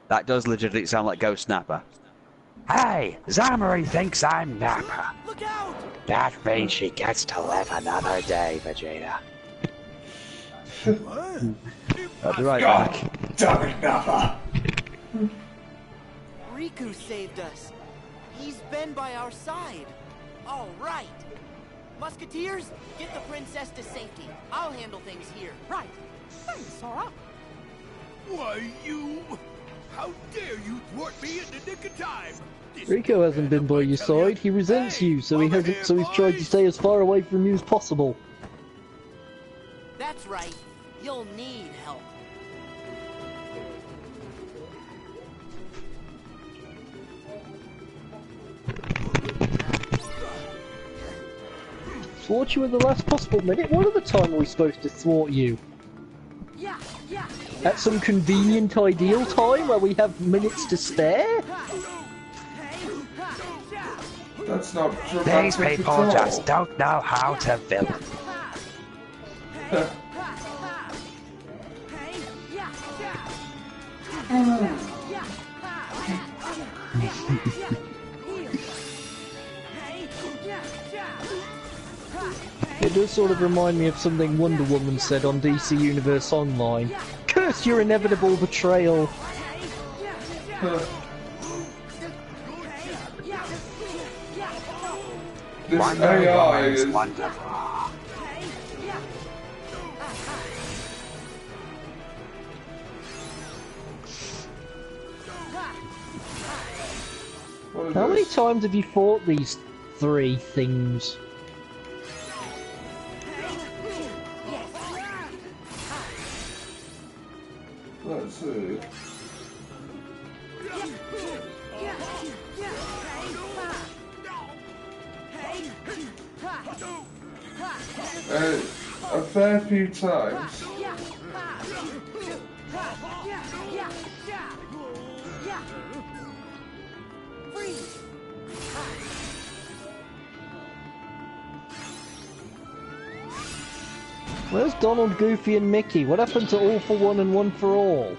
Speaker 2: That does legitimately sound like Ghost Snapper. Hey, Zamari thinks I'm Nappa.
Speaker 12: Look out!
Speaker 2: That means she gets to live another day, Vegeta. I'll be right back.
Speaker 3: Damn it, Nappa!
Speaker 12: Riku saved us. He's been by our side. All right. Musketeers, get the princess to safety. I'll handle things here.
Speaker 11: Right. Thanks, Sora.
Speaker 10: Why, you... How dare you thwart me in the nick of time?
Speaker 1: Rico hasn't been by your side. He resents you, so he's tried to stay as far away from you as possible.
Speaker 12: That's right. You'll need help.
Speaker 1: Thwart you at the last possible minute? What other time are we supposed to thwart you? At some convenient ideal time where we have minutes to spare?
Speaker 3: That's not dramatic.
Speaker 2: These people just don't know how to villain.
Speaker 1: It does sort of remind me of something Wonder Woman said on DC Universe Online. Curse your inevitable betrayal!
Speaker 3: This AI is
Speaker 2: wonderful.
Speaker 1: How many times have you fought these three things?
Speaker 3: Let's see. A fair few times.
Speaker 1: Where's Donald, Goofy and Mickey? What happened to All for One and One for All?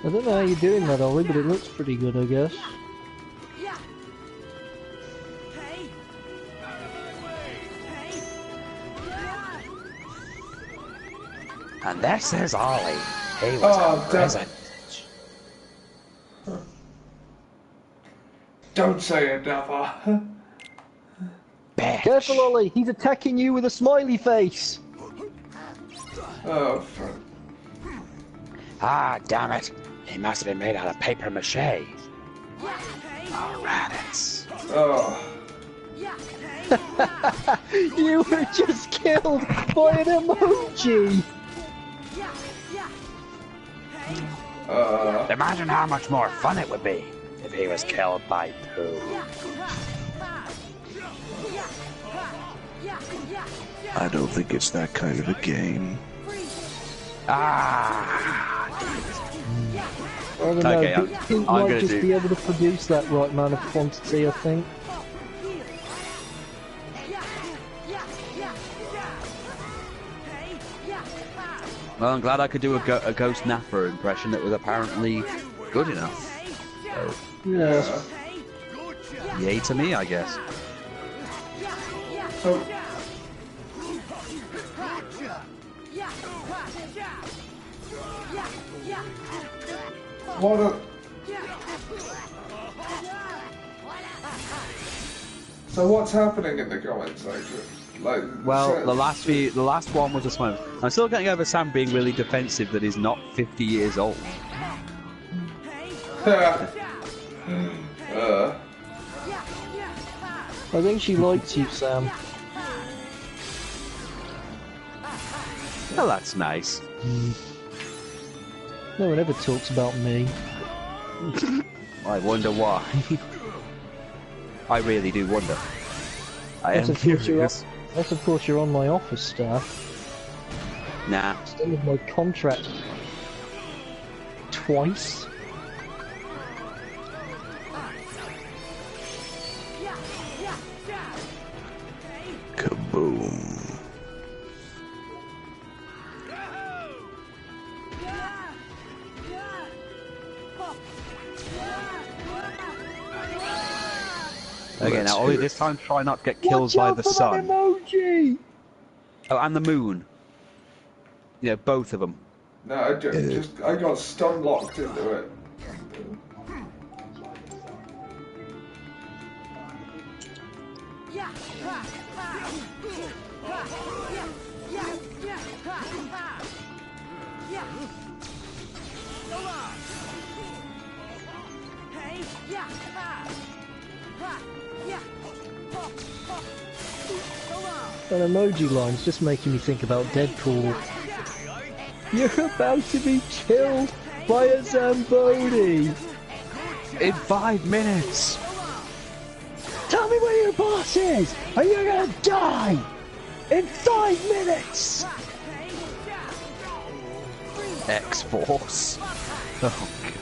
Speaker 1: I don't know how you're doing that, Ollie, but it looks pretty good, I guess.
Speaker 2: And this is Ollie. He was in prison.
Speaker 3: Don't say it, Nappa.
Speaker 2: Bitch.
Speaker 1: Careful, Ollie. He's attacking you with a smiley face.
Speaker 3: Oh, fuck.
Speaker 2: Ah, damn it. He must have been made out of paper mache. Oh, rabbits.
Speaker 3: Oh.
Speaker 1: You were just killed by an emoji.
Speaker 2: Imagine how much more fun it would be if he was killed by poo.
Speaker 4: I don't think it's that kind of a game.
Speaker 2: Ah!
Speaker 1: I don't know,
Speaker 2: Okay,
Speaker 1: Pete
Speaker 2: I'm
Speaker 1: might
Speaker 2: gonna
Speaker 1: just
Speaker 2: do...
Speaker 1: be able to produce that right amount of quantity, I think.
Speaker 2: Well, I'm glad I could do a Ghost Napper impression that was apparently good enough. So,
Speaker 1: Yeah.
Speaker 2: yay to me, I guess.
Speaker 3: So, what a... So what's happening in the comments section? Like,
Speaker 2: Well,
Speaker 3: so-
Speaker 2: the last one was a smoke. I'm still getting over Sam being really defensive that he's not 50 years old.
Speaker 1: I think she likes you, Sam.
Speaker 2: Well, that's nice.
Speaker 1: No one ever talks about me.
Speaker 2: I wonder why. I really do wonder. I am
Speaker 1: That's of course you're on my office staff.
Speaker 2: Nah.
Speaker 1: Extended my contract twice.
Speaker 4: Kaboom.
Speaker 2: Okay, now Ollie, this time try not to get killed by the sun.
Speaker 1: Emoji!
Speaker 2: Oh, and the moon. Yeah, both of them.
Speaker 3: No, I got stun locked into it.
Speaker 1: An emoji line's just making me think about Deadpool. You're about to be killed by a Zamboni!
Speaker 2: In 5 minutes!
Speaker 1: Tell me where your boss is, or you're gonna die! In 5 minutes!
Speaker 2: X-Force. Oh, God.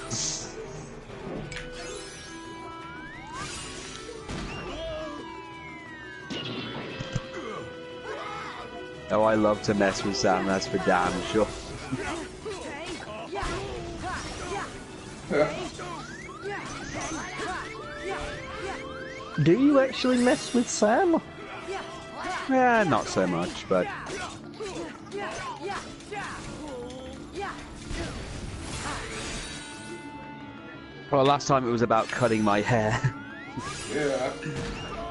Speaker 2: Oh, I love to mess with Sam, that's for damn sure.
Speaker 1: Do you actually mess with Sam?
Speaker 2: Yeah, not so much, but... Well, last time it was about cutting my hair.
Speaker 3: Yeah.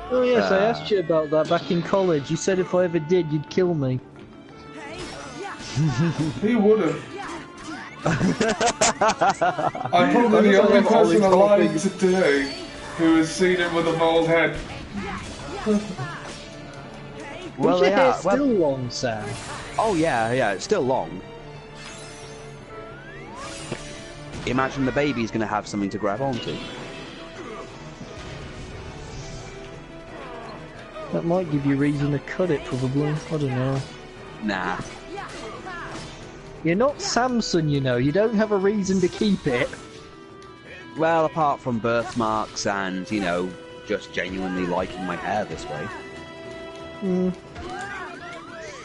Speaker 1: Oh yes, I asked you about that back in college. You said if I ever did, you'd kill me.
Speaker 3: He would have. I'm probably the only person alive today who has seen him with a bald head.
Speaker 2: Well,
Speaker 1: your
Speaker 2: yeah,
Speaker 1: hair's still long, Sam.
Speaker 2: Oh yeah, it's still long. Imagine the baby's gonna have something to grab onto.
Speaker 1: That might give you reason to cut it, probably. I don't know.
Speaker 2: Nah.
Speaker 1: You're not Samson, you know. You don't have a reason to keep it.
Speaker 2: Well, apart from birthmarks and, you know, just genuinely liking my hair this way.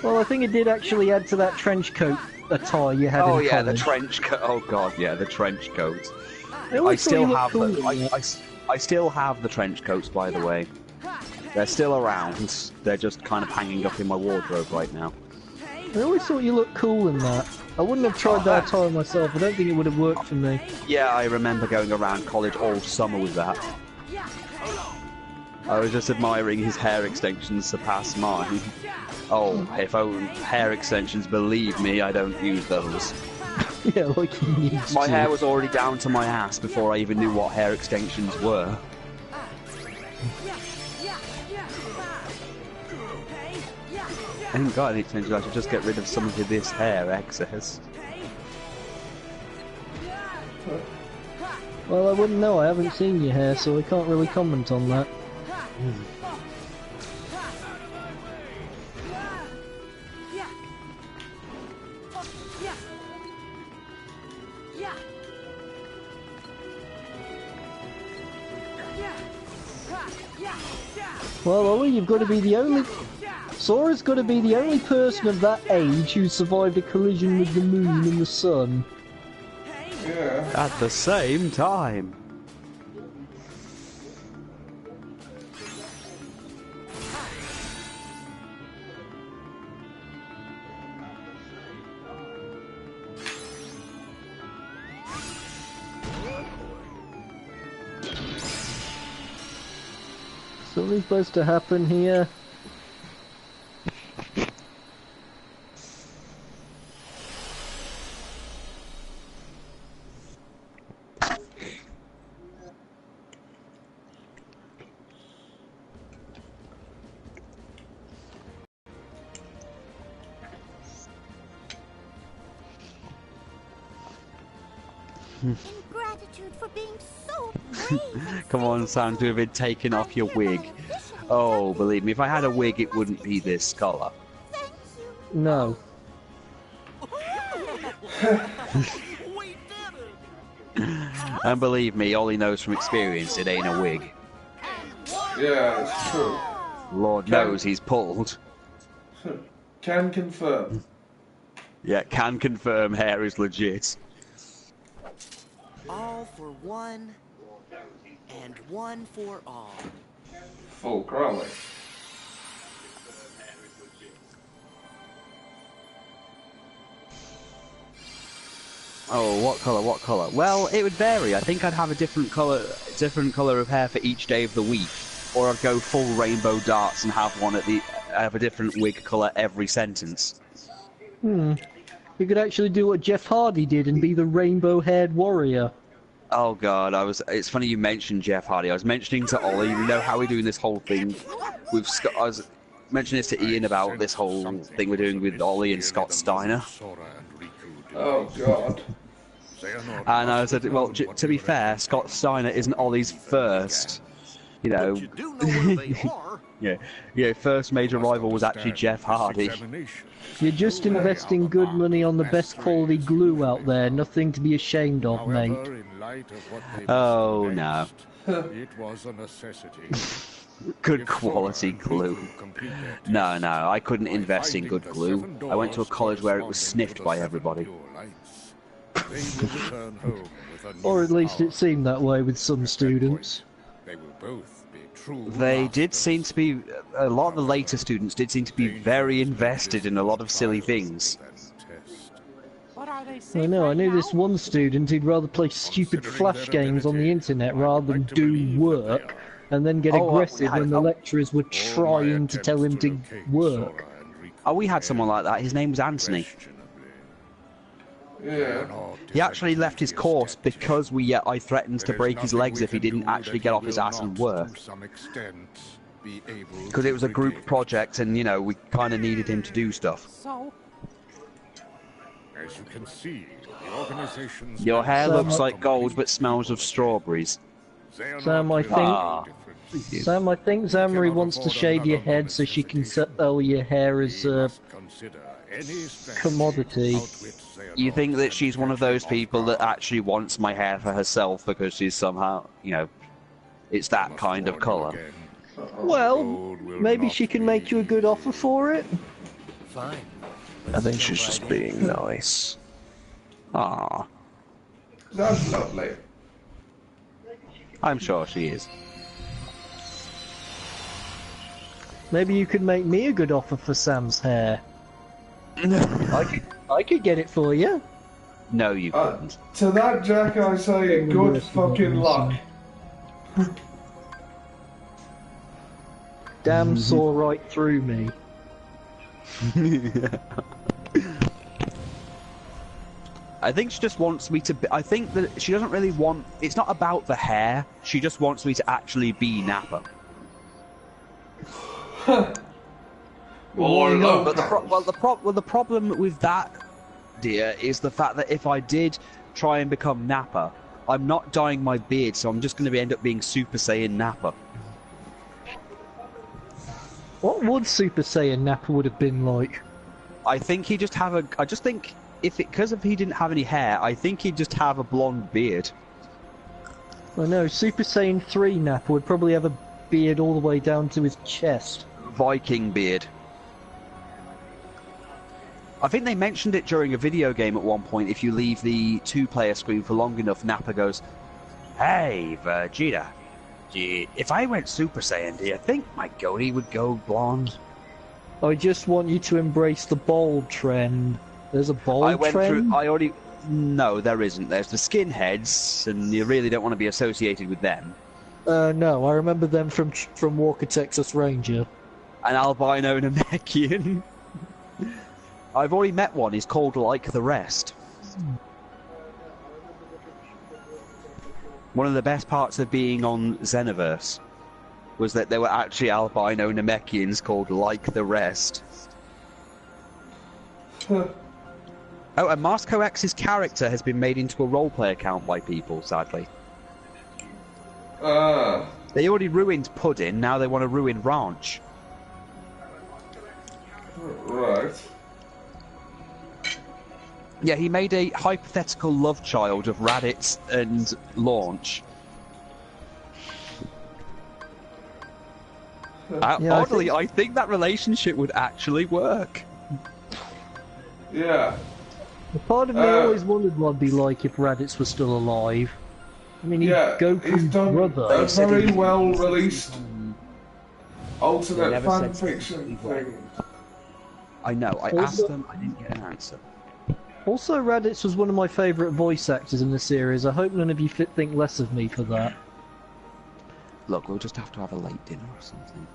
Speaker 1: Well, I think it did actually add to that trench coat attire you had in college.
Speaker 2: Oh yeah, the trench coat. Oh god, yeah, the trench coat.
Speaker 1: I still have
Speaker 2: them. I still have the trench coats, by the way. They're still around. They're just kind of hanging up in my wardrobe right now.
Speaker 1: I always thought you looked cool in that. I wouldn't have tried that attire myself. I don't think it would have worked for me.
Speaker 2: Yeah, I remember going around college all summer with that. I was just admiring his hair extensions surpass mine. Oh, if I own hair extensions, believe me, I don't use those.
Speaker 1: Yeah, like he needs
Speaker 2: My
Speaker 1: to.
Speaker 2: hair was already down to my ass before I even knew what hair extensions were. I ain't got any extensions, I should just get rid of some of this hair excess.
Speaker 1: Well, I wouldn't know. I haven't seen your hair, so I can't really comment on that. Well, Ollie, you've got to be the only... Sora's got to be the only person of that age who survived a collision with the moon and the sun.
Speaker 3: Yeah.
Speaker 2: At the same time.
Speaker 1: Something's supposed to happen here.
Speaker 14: In gratitude for being so brave.
Speaker 2: Come on, Sam, to have been taken off your wig. Oh, believe me, if I had a wig, it wouldn't be this colour.
Speaker 1: No.
Speaker 2: And believe me, Ollie knows from experience it ain't a wig.
Speaker 3: Yeah, it's true.
Speaker 2: Lord knows he's pulled.
Speaker 3: Can confirm.
Speaker 2: Yeah, can confirm hair is legit.
Speaker 12: All for one, and one for all.
Speaker 3: Full Crowley.
Speaker 2: Oh, what colour, what colour? Well, it would vary. I think I'd have a different colour of hair for each day of the week. Or I'd go full rainbow darts and have have a different wig colour every sentence.
Speaker 1: You could actually do what Jeff Hardy did and be the rainbow-haired warrior.
Speaker 2: Oh god, it's funny you mentioned Jeff Hardy. I was mentioning to Ollie, you know how we're doing this whole thing with Scott. I was mentioning this to Ian about this whole thing we're doing with Ollie and Scott Steiner.
Speaker 3: Oh god.
Speaker 2: And I said, well, to be fair, Scott Steiner isn't Ollie's first, you know. yeah, first major rival was actually Jeff Hardy.
Speaker 1: You're just investing good money on the best quality glue out there, nothing to be ashamed of, mate.
Speaker 2: Oh no.
Speaker 10: It was a necessity.
Speaker 2: Good quality glue. No, I couldn't invest in good glue. I went to a college where it was sniffed by everybody.
Speaker 1: Or at least it seemed that way with some students.
Speaker 2: They did seem to be, a lot of the later students did seem to be very invested in a lot of silly things.
Speaker 1: I know, I knew this one student who'd rather play stupid flash games on the internet rather than do work, and then get aggressive when the lecturers were trying to tell him to work.
Speaker 2: Oh, we had someone like that. His name was Anthony.
Speaker 3: Yeah.
Speaker 2: He actually left his course because I threatened to break his legs if he didn't actually get off his ass and work. Because it was a group project and, you know, we kind of needed him to do stuff.
Speaker 11: So,
Speaker 10: as you can see, the organization's...
Speaker 2: Your hair looks like gold but smells of strawberries.
Speaker 1: Sam, I think Zamri wants to shave your head so she can sell your hair as a commodity.
Speaker 2: You think that she's one of those people that actually wants my hair for herself because she's somehow, you know, it's that kind of colour?
Speaker 1: Well, maybe she can make you a good offer for it.
Speaker 12: Fine.
Speaker 4: I think she's just being nice.
Speaker 2: Ah,
Speaker 3: That's lovely.
Speaker 2: I'm sure she is.
Speaker 1: Maybe you could make me a good offer for Sam's hair. I could get it for you.
Speaker 2: No, you couldn't.
Speaker 3: To that, Jack, I say good fucking luck.
Speaker 1: damn saw right through me.
Speaker 2: I think she just wants me to be, I think that she doesn't really want, it's not about the hair, she just wants me to actually be Nappa.
Speaker 3: Or no,
Speaker 2: but the problem with that, dear, is the fact that if I did try and become Nappa, I'm not dyeing my beard, so I'm just going to end up being Super Saiyan Nappa.
Speaker 1: What would Super Saiyan Nappa would have been like?
Speaker 2: I think he'd just have I just think, because if he didn't have any hair, I think he'd just have a blonde beard.
Speaker 1: I know, Super Saiyan 3 Nappa would probably have a beard all the way down to his chest.
Speaker 2: Viking beard. I think they mentioned it during a video game at one point. If you leave the 2-player screen for long enough, Nappa goes, "Hey, Vegeta, if I went Super Saiyan, do you think my goatee would go blonde?"
Speaker 1: I just want you to embrace the bald trend. There's a bald trend?
Speaker 2: No, there isn't. There's the skinheads, and you really don't want to be associated with them.
Speaker 1: No, I remember them from Walker, Texas Ranger.
Speaker 2: An albino Namekian. I've already met one. He's called Like the Rest. One of the best parts of being on Xenoverse was that there were actually albino Namekians called Like the Rest. Oh, and Moscow X's character has been made into a roleplay account by people, sadly. They already ruined Puddin', now they want to ruin Ranch.
Speaker 3: Right.
Speaker 2: Yeah, he made a hypothetical love child of Raditz and Launch. Oddly, I think that relationship would actually work.
Speaker 3: Yeah.
Speaker 1: A part of me always wondered what it'd be like if Raditz was still alive. I mean, Goku's brother.
Speaker 3: A very well-released alternate fan fiction thing.
Speaker 2: I know, I asked them, I didn't get an answer.
Speaker 1: Also, Raditz was one of my favourite voice actors in the series. I hope none of you think less of me for that.
Speaker 2: Look, we'll just have to have a late dinner or something.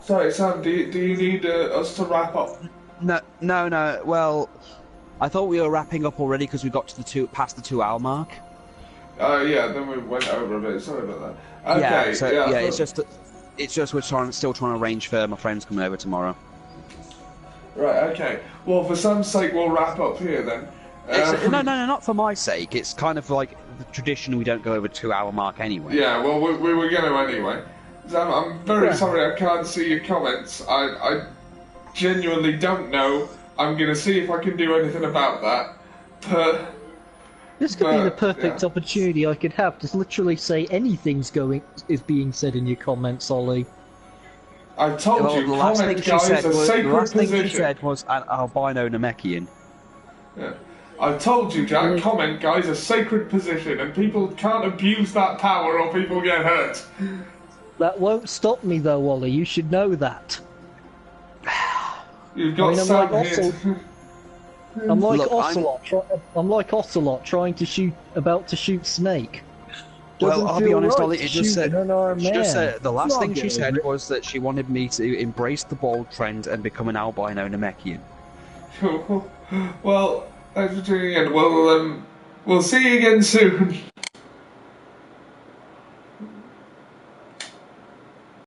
Speaker 3: Sorry, Sam, do you need us to wrap up?
Speaker 2: No, well, I thought we were wrapping up already because we got to past the 2-hour mark.
Speaker 3: Yeah, then we went over a bit, sorry about that. Okay,
Speaker 2: it's just we're still trying to arrange for my friends coming over tomorrow.
Speaker 3: Right, okay. Well, for Sam's sake, we'll wrap up here then.
Speaker 2: No, not for my sake. It's kind of like the tradition we don't go over 2-hour mark anyway.
Speaker 3: Yeah, well, we were going to anyway. Sam, I'm very sorry I can't see your comments. I genuinely don't know. I'm going to see if I can do anything about that. But
Speaker 1: this could be the perfect opportunity I could have to literally say anything's is being said in your comments, Ollie.
Speaker 3: I told you, comment, guys, a sacred position.
Speaker 2: The last thing she said was an albino Namekian.
Speaker 3: Yeah. I told you, Jack, comment, guys, a sacred position, and people can't abuse that power or people get hurt.
Speaker 1: That won't stop me, though, Ollie. You should know that.
Speaker 3: You've got Sam here.
Speaker 1: I'm like Ocelot trying to about to shoot Snake.
Speaker 2: Well, I'll be honest, Ollie, the last thing she said was that she wanted me to embrace the bald trend and become an albino Namekian.
Speaker 3: Well, thanks for tuning in. We'll see you again soon.